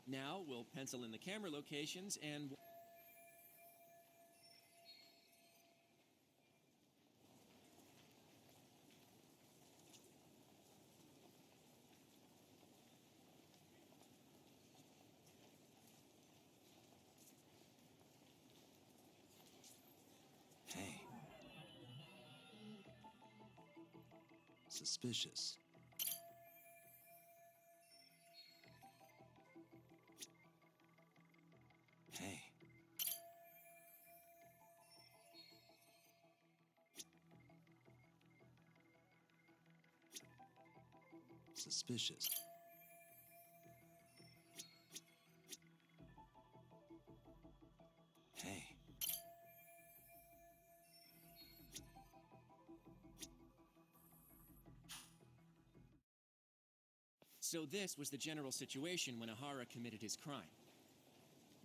Now we'll pencil in the camera locations and... Hey. Suspicious. Hey. Suspicious. Hey. So this was the general situation when Ahara committed his crime.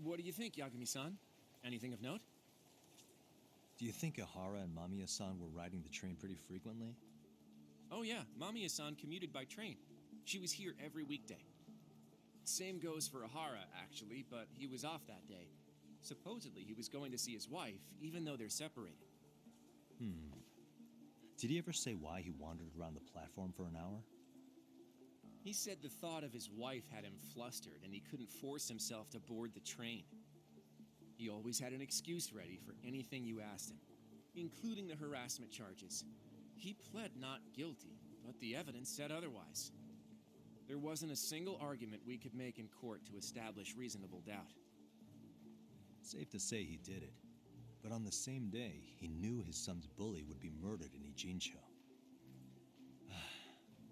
What do you think, Yagami-san? Anything of note? Do you think Ahara and Mamiya-san were riding the train pretty frequently? Oh yeah, Mamiya-san commuted by train. She was here every weekday. Same goes for Ahara, actually, but he was off that day. Supposedly, he was going to see his wife, even though they're separated. Did he ever say why he wandered around the platform for an hour? He said the thought of his wife had him flustered, and he couldn't force himself to board the train. He always had an excuse ready for anything you asked him, including the harassment charges. He pled not guilty, but the evidence said otherwise. There wasn't a single argument we could make in court to establish reasonable doubt. Safe to say he did it. But on the same day, he knew his son's bully would be murdered in Ijincho.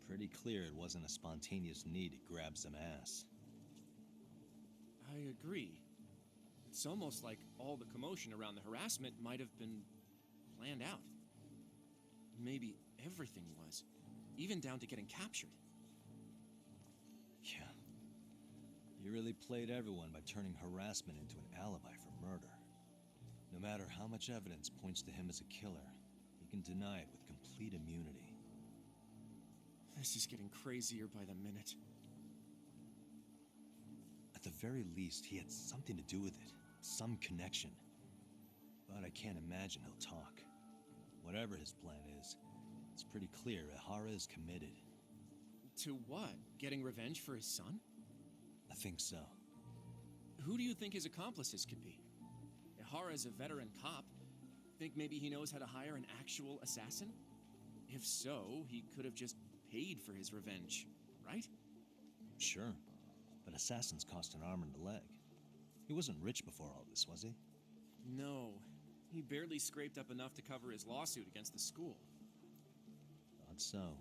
Pretty clear it wasn't a spontaneous need to grab some ass. I agree. It's almost like all the commotion around the harassment might have been planned out. Maybe everything was, even down to getting captured. Yeah. He really played everyone by turning harassment into an alibi for murder. No matter how much evidence points to him as a killer, he can deny it with complete immunity. This is getting crazier by the minute. At the very least, he had something to do with it. Some connection. But I can't imagine he'll talk. Whatever his plan is, it's pretty clear Ahara is committed. To what? Getting revenge for his son? I think so. Who do you think his accomplices could be? Ihara's a veteran cop. Think maybe he knows how to hire an actual assassin? If so, he could have just paid for his revenge, right? Sure. But assassins cost an arm and a leg. He wasn't rich before all this, was he? No. He barely scraped up enough to cover his lawsuit against the school. Thought so.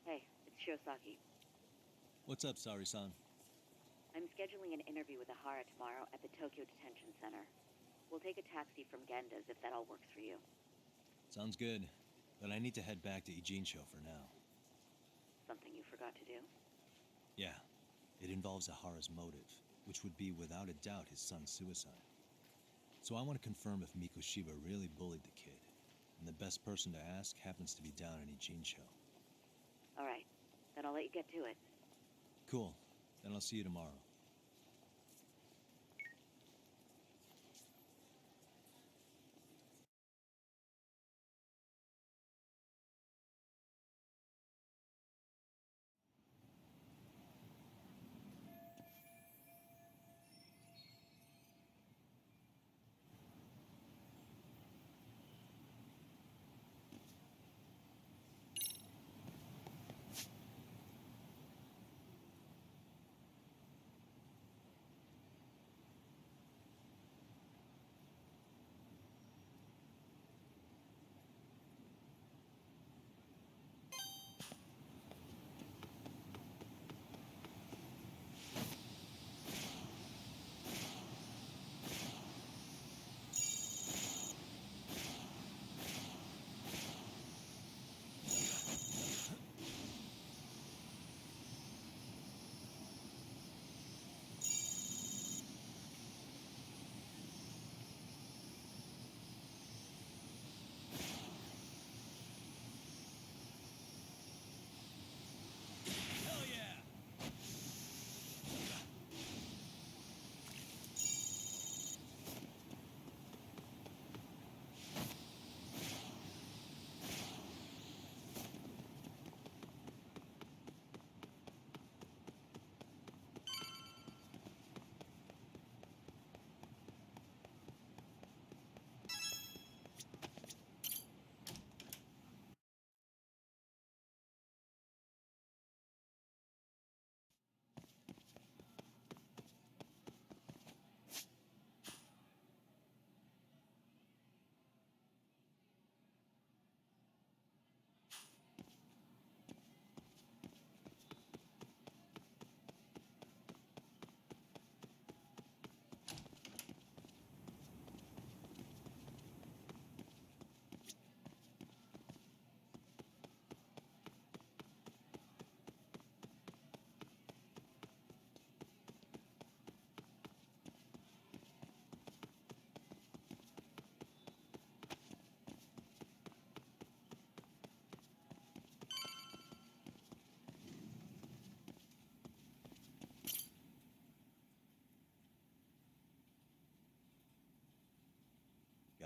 Hey, it's Shirosaki. What's up, Sari-san? I'm scheduling an interview with Ahara tomorrow at the Tokyo Detention Center. We'll take a taxi from Genda's if that all works for you. Sounds good. But I need to head back to Ijincho for now. Something you forgot to do? Yeah. It involves Ahara's motive, which would be without a doubt his son's suicide. So I want to confirm if Mikoshiba really bullied the kid. And the best person to ask happens to be down in Ijincho. All right. Then I'll let you get to it. Cool. Then I'll see you tomorrow.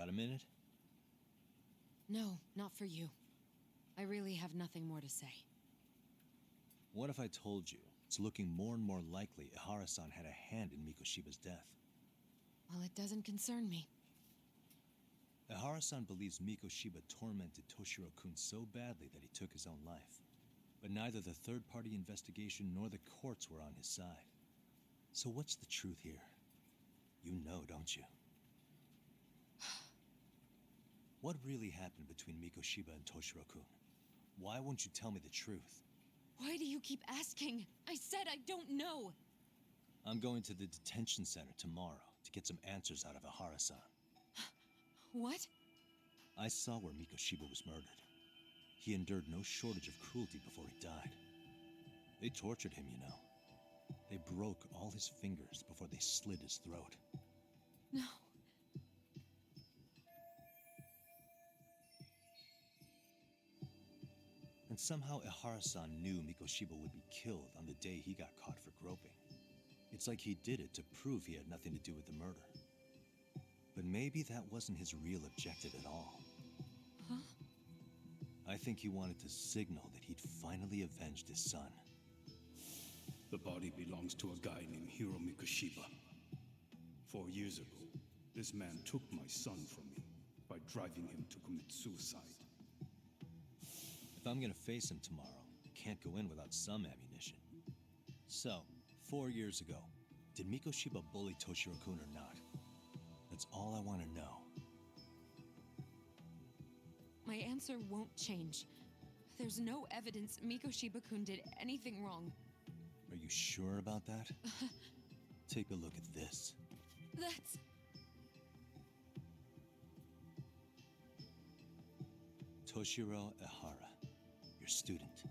Got a minute? No, not for you. I really have nothing more to say. What if I told you it's looking more and more likely Ihara-san had a hand in Mikoshiba's death? Well, it doesn't concern me. Ihara-san believes Mikoshiba tormented Toshiro-kun so badly that he took his own life. But neither the third-party investigation nor the courts were on his side. So what's the truth here? You know, don't you? What really happened between Mikoshiba and Toshiro-kun? Why won't you tell me the truth? Why do you keep asking? I said I don't know. I'm going to the detention center tomorrow to get some answers out of Ihara-san. What? I saw where Mikoshiba was murdered. He endured no shortage of cruelty before he died. They tortured him, you know. They broke all his fingers before they slit his throat. No. And somehow Ihara-san knew Mikoshiba would be killed on the day he got caught for groping. It's like he did it to prove he had nothing to do with the murder. But maybe that wasn't his real objective at all. Huh? I think he wanted to signal that he'd finally avenged his son. The body belongs to a guy named Hiro Mikoshiba. 4 years ago, this man took my son from me by driving him to commit suicide. If I'm gonna face him tomorrow, I can't go in without some ammunition. So, 4 years ago, did Mikoshiba bully Toshiro-kun or not? That's all I want to know. My answer won't change. There's no evidence Mikoshiba-kun did anything wrong. Are you sure about that? Take a look at this. That's... Toshiro Ihara, your student.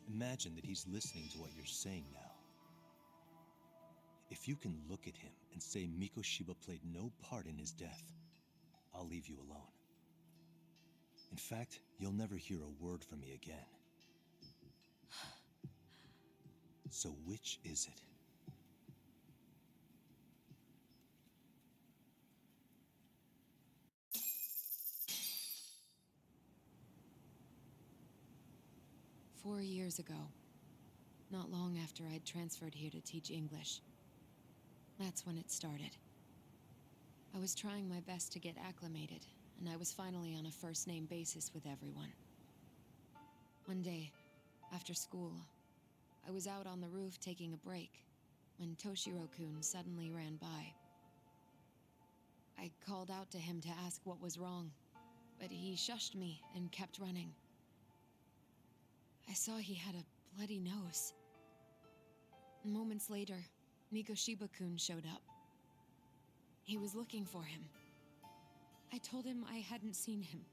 Imagine that he's listening to what you're saying now. If you can look at him and say Mikoshiba played no part in his death, I'll leave you alone. In fact, you'll never hear a word from me again. So which is it? "4 years ago, not long after I'd transferred here to teach English. That's when it started. I was trying my best to get acclimated, and I was finally on a first-name basis with everyone. One day, after school, I was out on the roof taking a break when Toshiro-kun suddenly ran by. I called out to him to ask what was wrong, but he shushed me and kept running. I saw he had a bloody nose. Moments later, Mikoshiba-kun showed up. He was looking for him. I told him I hadn't seen him.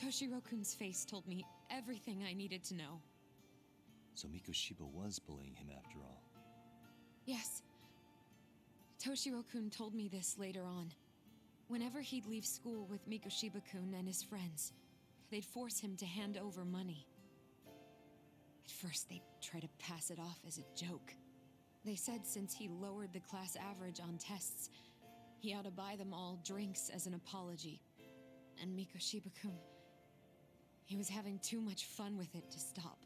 Toshiro-kun's face told me everything I needed to know. So Mikoshiba was bullying him after all. Yes. Toshiro-kun told me this later on. Whenever he'd leave school with Mikoshiba-kun and his friends, they'd force him to hand over money. At first, they'd try to pass it off as a joke. They said since he lowered the class average on tests, he ought to buy them all drinks as an apology. And Mikoshiba-kun, he was having too much fun with it to stop.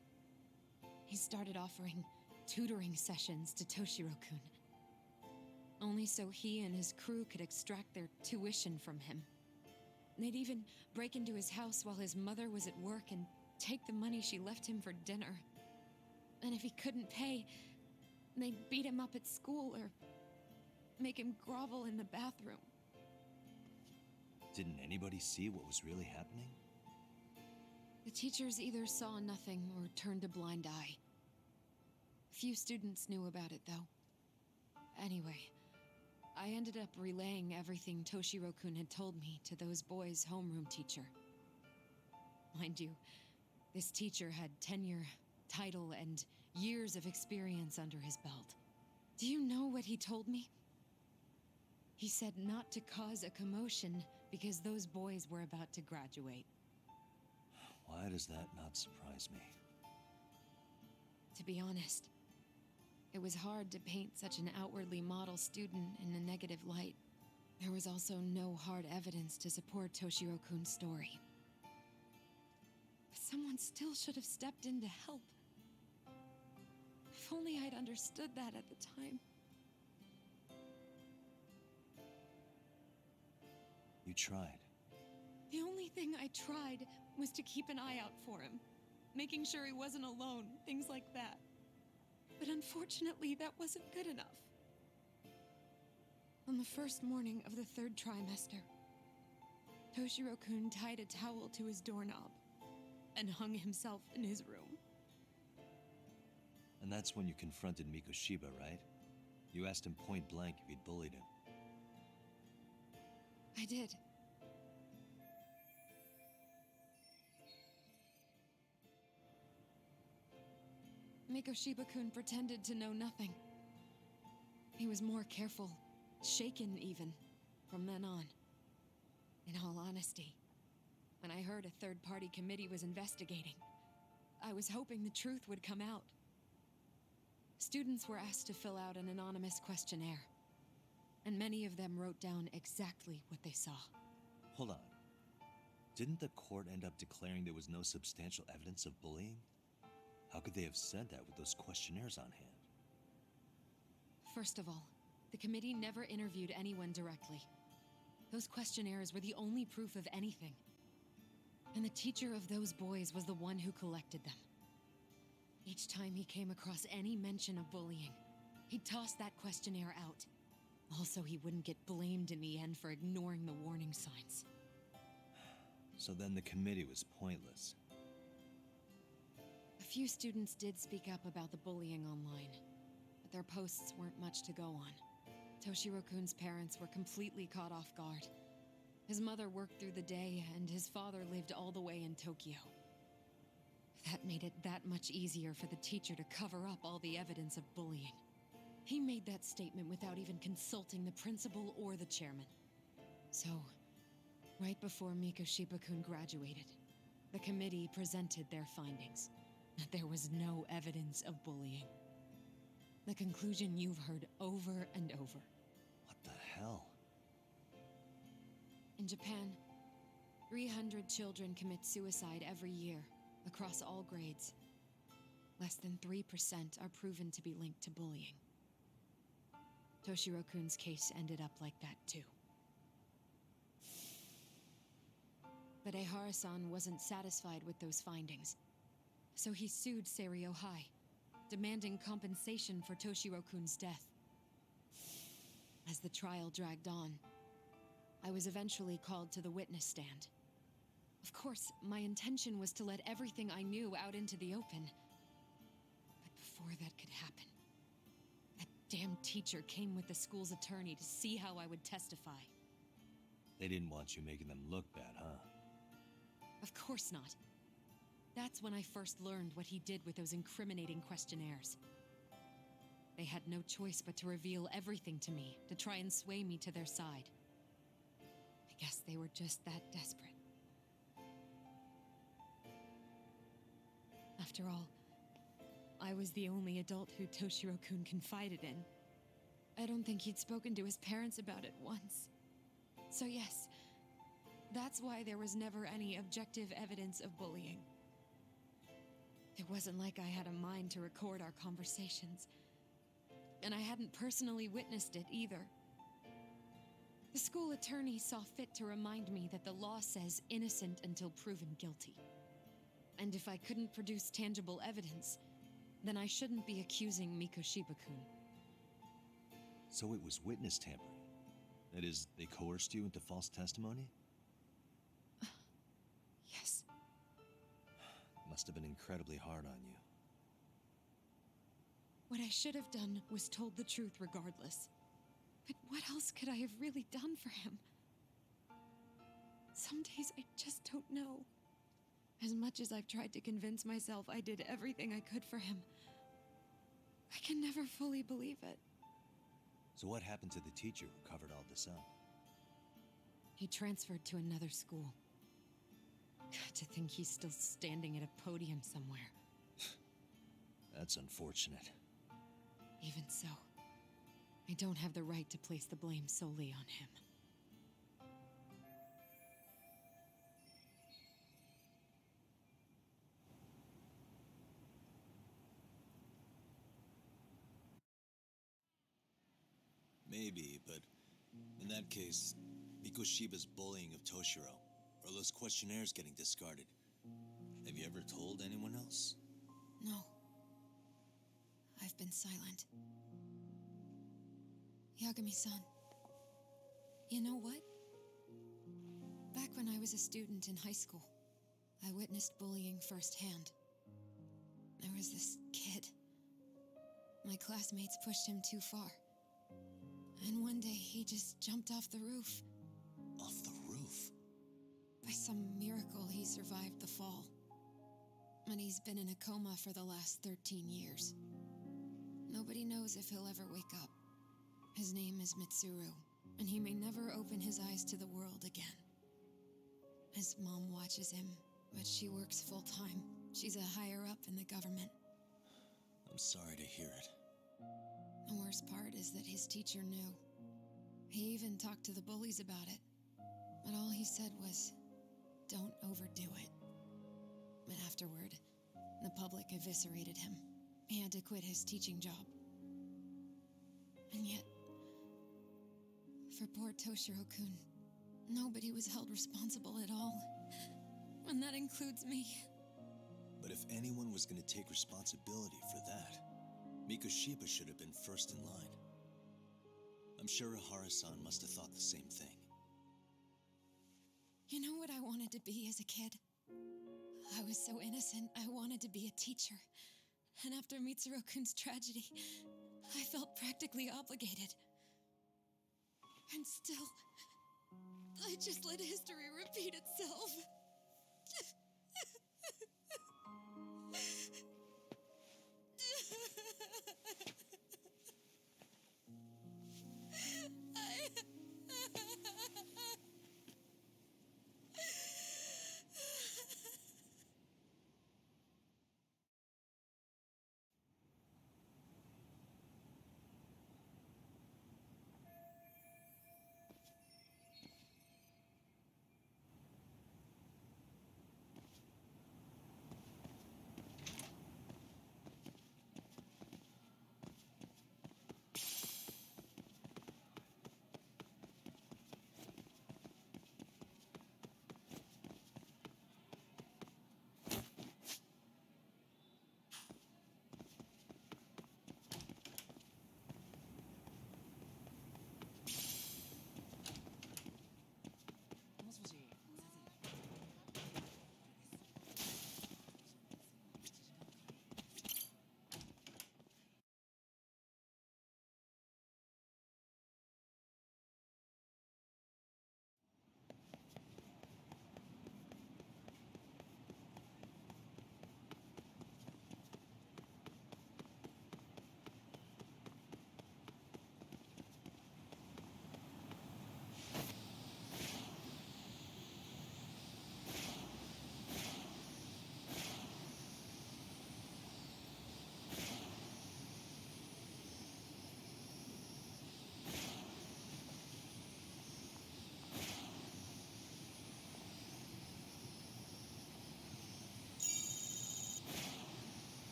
He started offering tutoring sessions to Toshiro-kun, only so he and his crew could extract their tuition from him. They'd even break into his house while his mother was at work and take the money she left him for dinner. And if he couldn't pay, they'd beat him up at school or make him grovel in the bathroom. Didn't anybody see what was really happening? The teachers either saw nothing or turned a blind eye. Few students knew about it, though. Anyway, I ended up relaying everything Toshiro-kun had told me to those boys' homeroom teacher. Mind you, this teacher had tenure, title, and years of experience under his belt. Do you know what he told me? He said not to cause a commotion because those boys were about to graduate. Why does that not surprise me? To be honest, it was hard to paint such an outwardly model student in a negative light. There was also no hard evidence to support Toshiro-kun's story. But someone still should have stepped in to help. If only I'd understood that at the time. You tried. The only thing I tried was to keep an eye out for him, making sure he wasn't alone, things like that. But unfortunately, that wasn't good enough. On the first morning of the 3rd trimester, Toshiro-kun tied a towel to his doorknob and hung himself in his room. And that's when you confronted Mikoshiba, right? You asked him point blank if he'd bullied him. I did. Mikoshiba-kun pretended to know nothing. He was more careful, shaken even, from then on. In all honesty, when I heard a third-party committee was investigating, I was hoping the truth would come out. Students were asked to fill out an anonymous questionnaire, and many of them wrote down exactly what they saw. Hold on. Didn't the court end up declaring there was no substantial evidence of bullying? How could they have said that with those questionnaires on hand? First of all, the committee never interviewed anyone directly. Those questionnaires were the only proof of anything. And the teacher of those boys was the one who collected them. Each time he came across any mention of bullying, he'd toss that questionnaire out. Also, he wouldn't get blamed in the end for ignoring the warning signs. So then the committee was pointless. A few students did speak up about the bullying online, but their posts weren't much to go on. Toshiro-kun's parents were completely caught off guard. His mother worked through the day, and his father lived all the way in Tokyo. That made it that much easier for the teacher to cover up all the evidence of bullying. He made that statement without even consulting the principal or the chairman. So, right before Mikoshiba-kun graduated, the committee presented their findings, that there was no evidence of bullying. The conclusion you've heard over and over. What the hell? In Japan, 300 children commit suicide every year, across all grades. Less than 3% are proven to be linked to bullying. Toshiro-kun's case ended up like that too. But Ehara-san wasn't satisfied with those findings, so he sued Seiryo High, demanding compensation for Toshiro-kun's death. As the trial dragged on, I was eventually called to the witness stand. Of course, my intention was to let everything I knew out into the open. But before that could happen, that damn teacher came with the school's attorney to see how I would testify. They didn't want you making them look bad, huh? Of course not. That's when I first learned what he did with those incriminating questionnaires. They had no choice but to reveal everything to me, to try and sway me to their side. I guess they were just that desperate. After all, I was the only adult who Toshiro-kun confided in. I don't think he'd spoken to his parents about it once. So yes, that's why there was never any objective evidence of bullying. It wasn't like I had a mind to record our conversations, and I hadn't personally witnessed it either. The school attorney saw fit to remind me that the law says innocent until proven guilty. And if I couldn't produce tangible evidence, then I shouldn't be accusing Mikoshiba-kun. So it was witness tampering. That is, they coerced you into false testimony? Yes. Must have been incredibly hard on you. What I should have done was told the truth regardless. But what else could I have really done for him? Some days I just don't know. As much as I've tried to convince myself I did everything I could for him, I can never fully believe it. So what happened to the teacher who covered all this up? He transferred to another school. To think he's still standing at a podium somewhere. That's unfortunate. Even so, I don't have the right to place the blame solely on him. Maybe, but in that case, Mikoshiba's bullying of Toshiro, or those questionnaires getting discarded. Have you ever told anyone else? No. I've been silent. Yagami-san, you know what? Back when I was a student in high school, I witnessed bullying firsthand. There was this kid. My classmates pushed him too far. And one day he just jumped off the roof. Off the roof? By some miracle, he survived the fall. And he's been in a coma for the last 13 years. Nobody knows if he'll ever wake up. His name is Mitsuru, and he may never open his eyes to the world again. His mom watches him, but she works full-time. She's a higher-up in the government. I'm sorry to hear it. The worst part is that his teacher knew. He even talked to the bullies about it. But all he said was, "Don't overdo it." But afterward, the public eviscerated him. He had to quit his teaching job. And yet, for poor Toshiro-kun, nobody was held responsible at all. And that includes me. But if anyone was going to take responsibility for that, Mikoshiba should have been first in line. I'm sure Ihara-san must have thought the same thing. You know what I wanted to be as a kid? I was so innocent, I wanted to be a teacher. And after Mitsuru-kun's tragedy, I felt practically obligated. And still, I just let history repeat itself.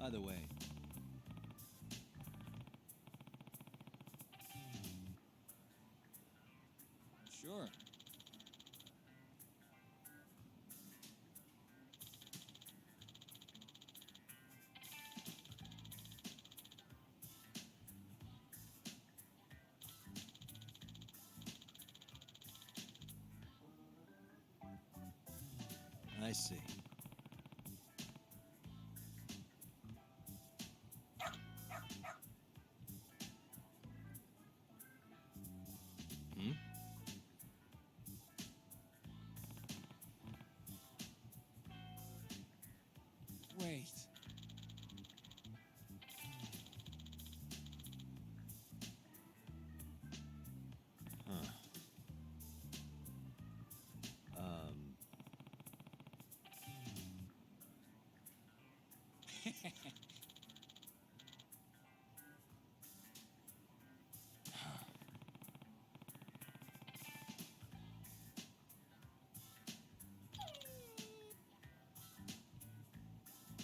By the way, Sure. I see. Hmm? Wait. Huh.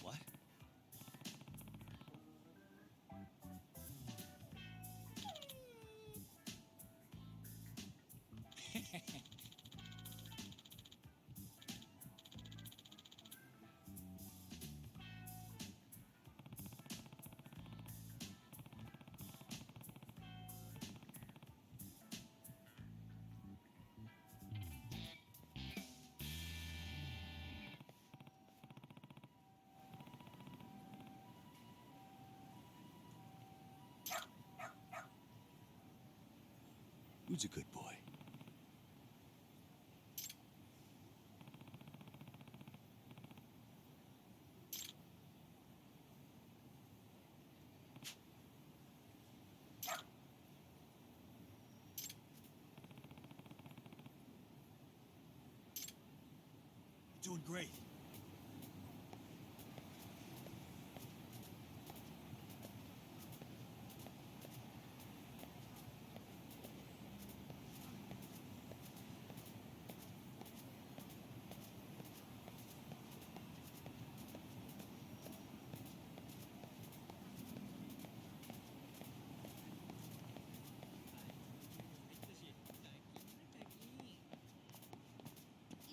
What? Who's a good boy? Doing great.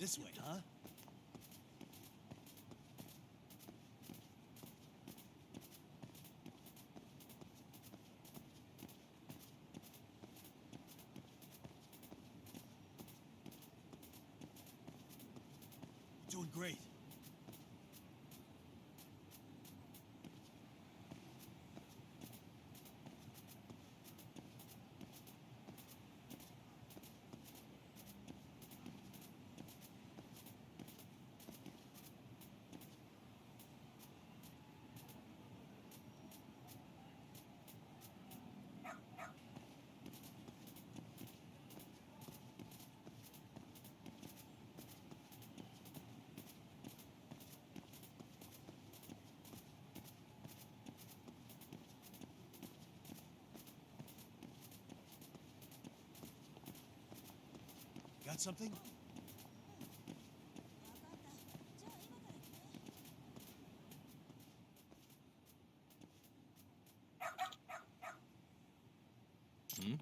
This way, huh? Doing great. Got something? Hmm?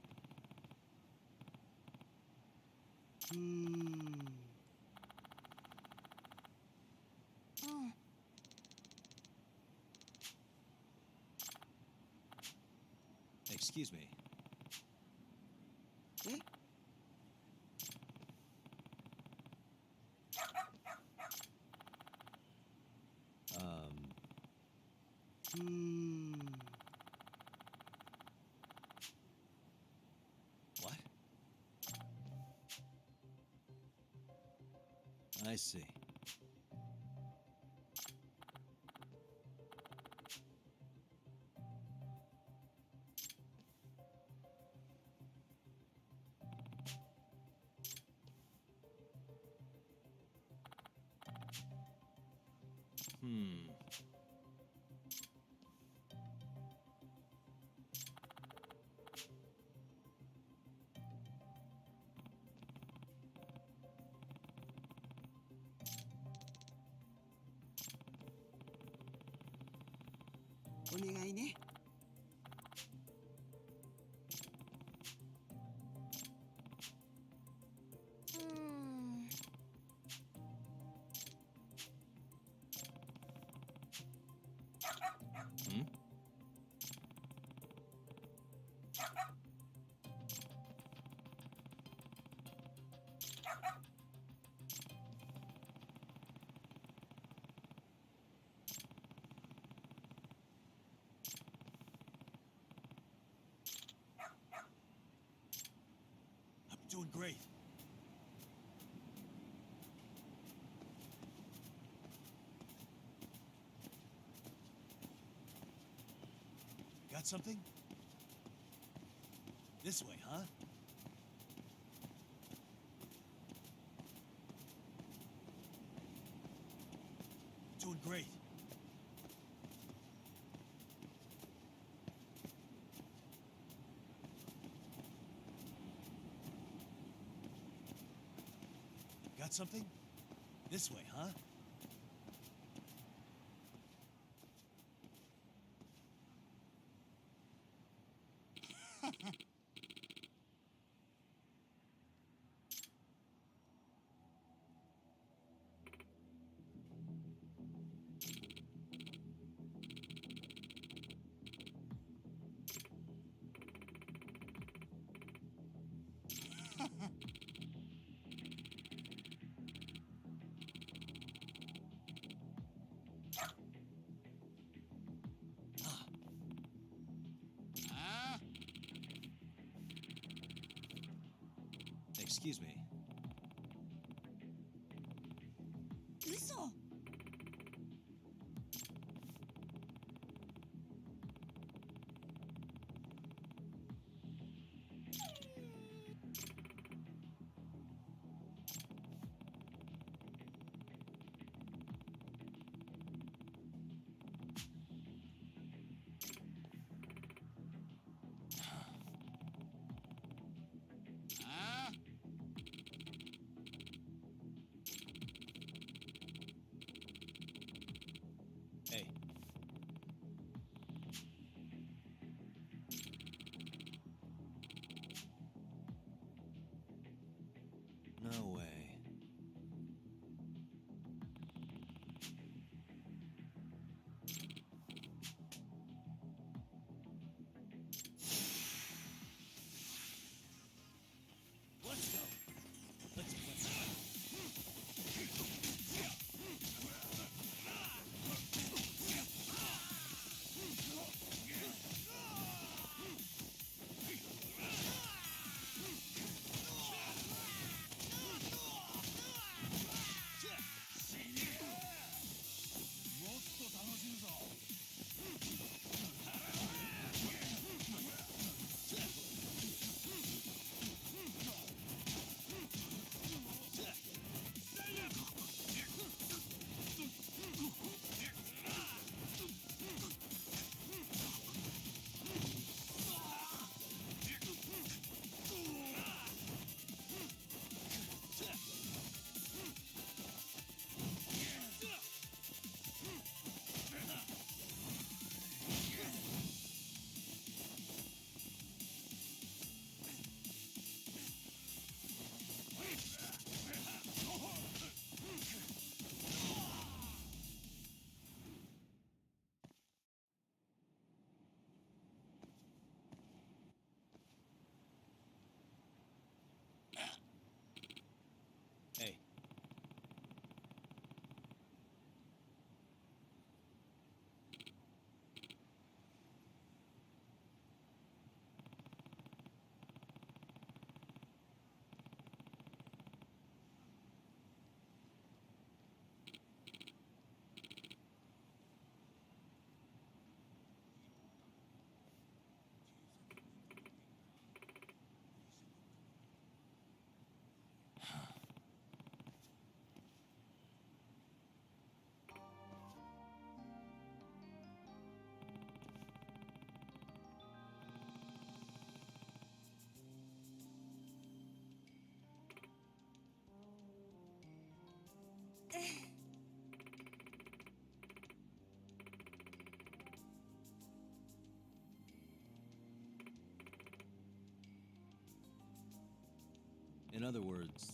Excuse me. What? I see. Hmm. お願いね。Doing great. Got something? This way, huh? Doing great. Got something? This way, huh? Excuse me. 嘘。In other words,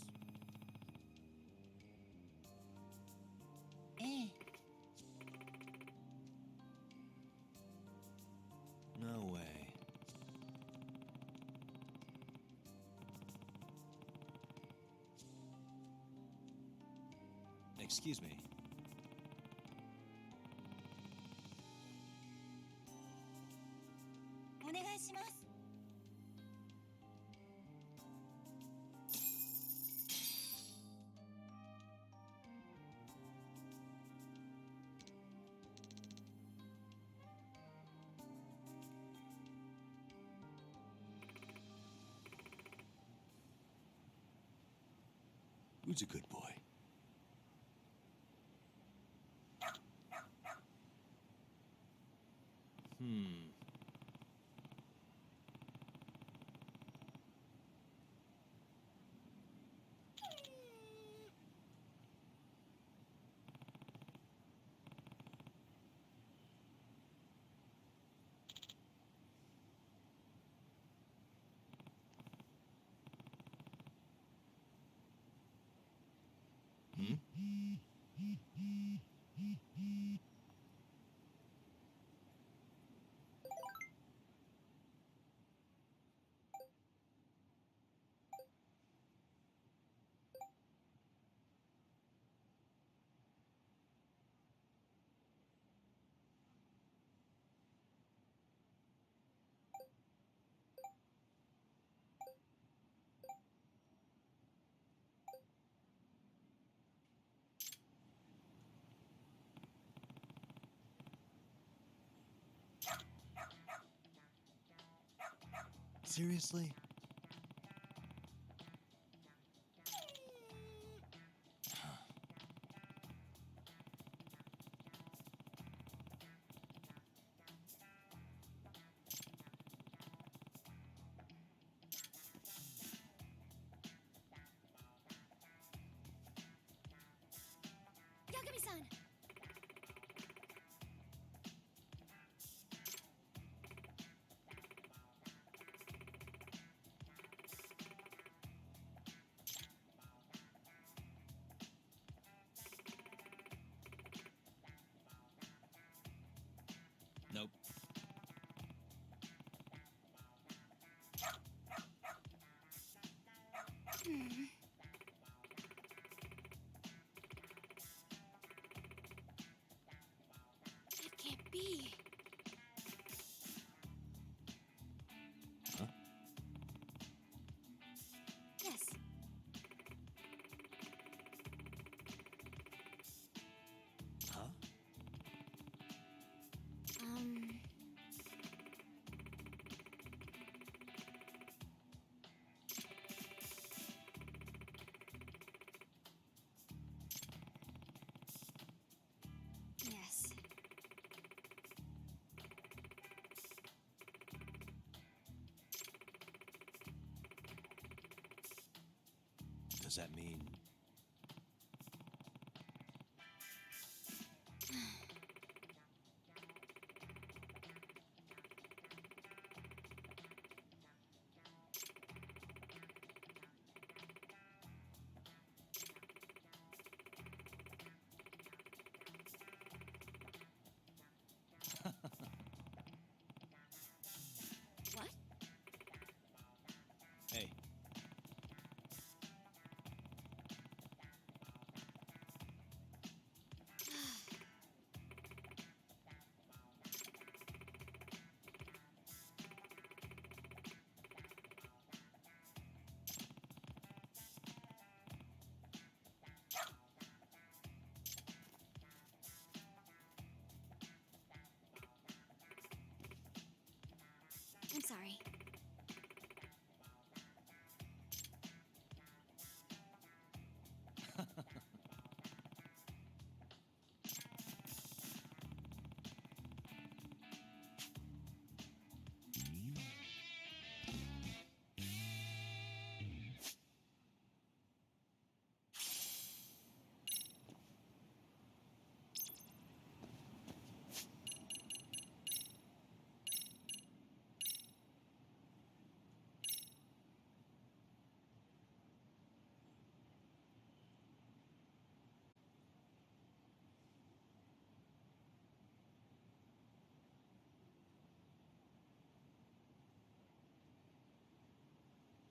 no way. Excuse me. Who's a good boy? Seriously? Yagami-san! Nope. It can't be. Huh? Yes. Huh? Yes. Does that mean What? Hey. I'm sorry.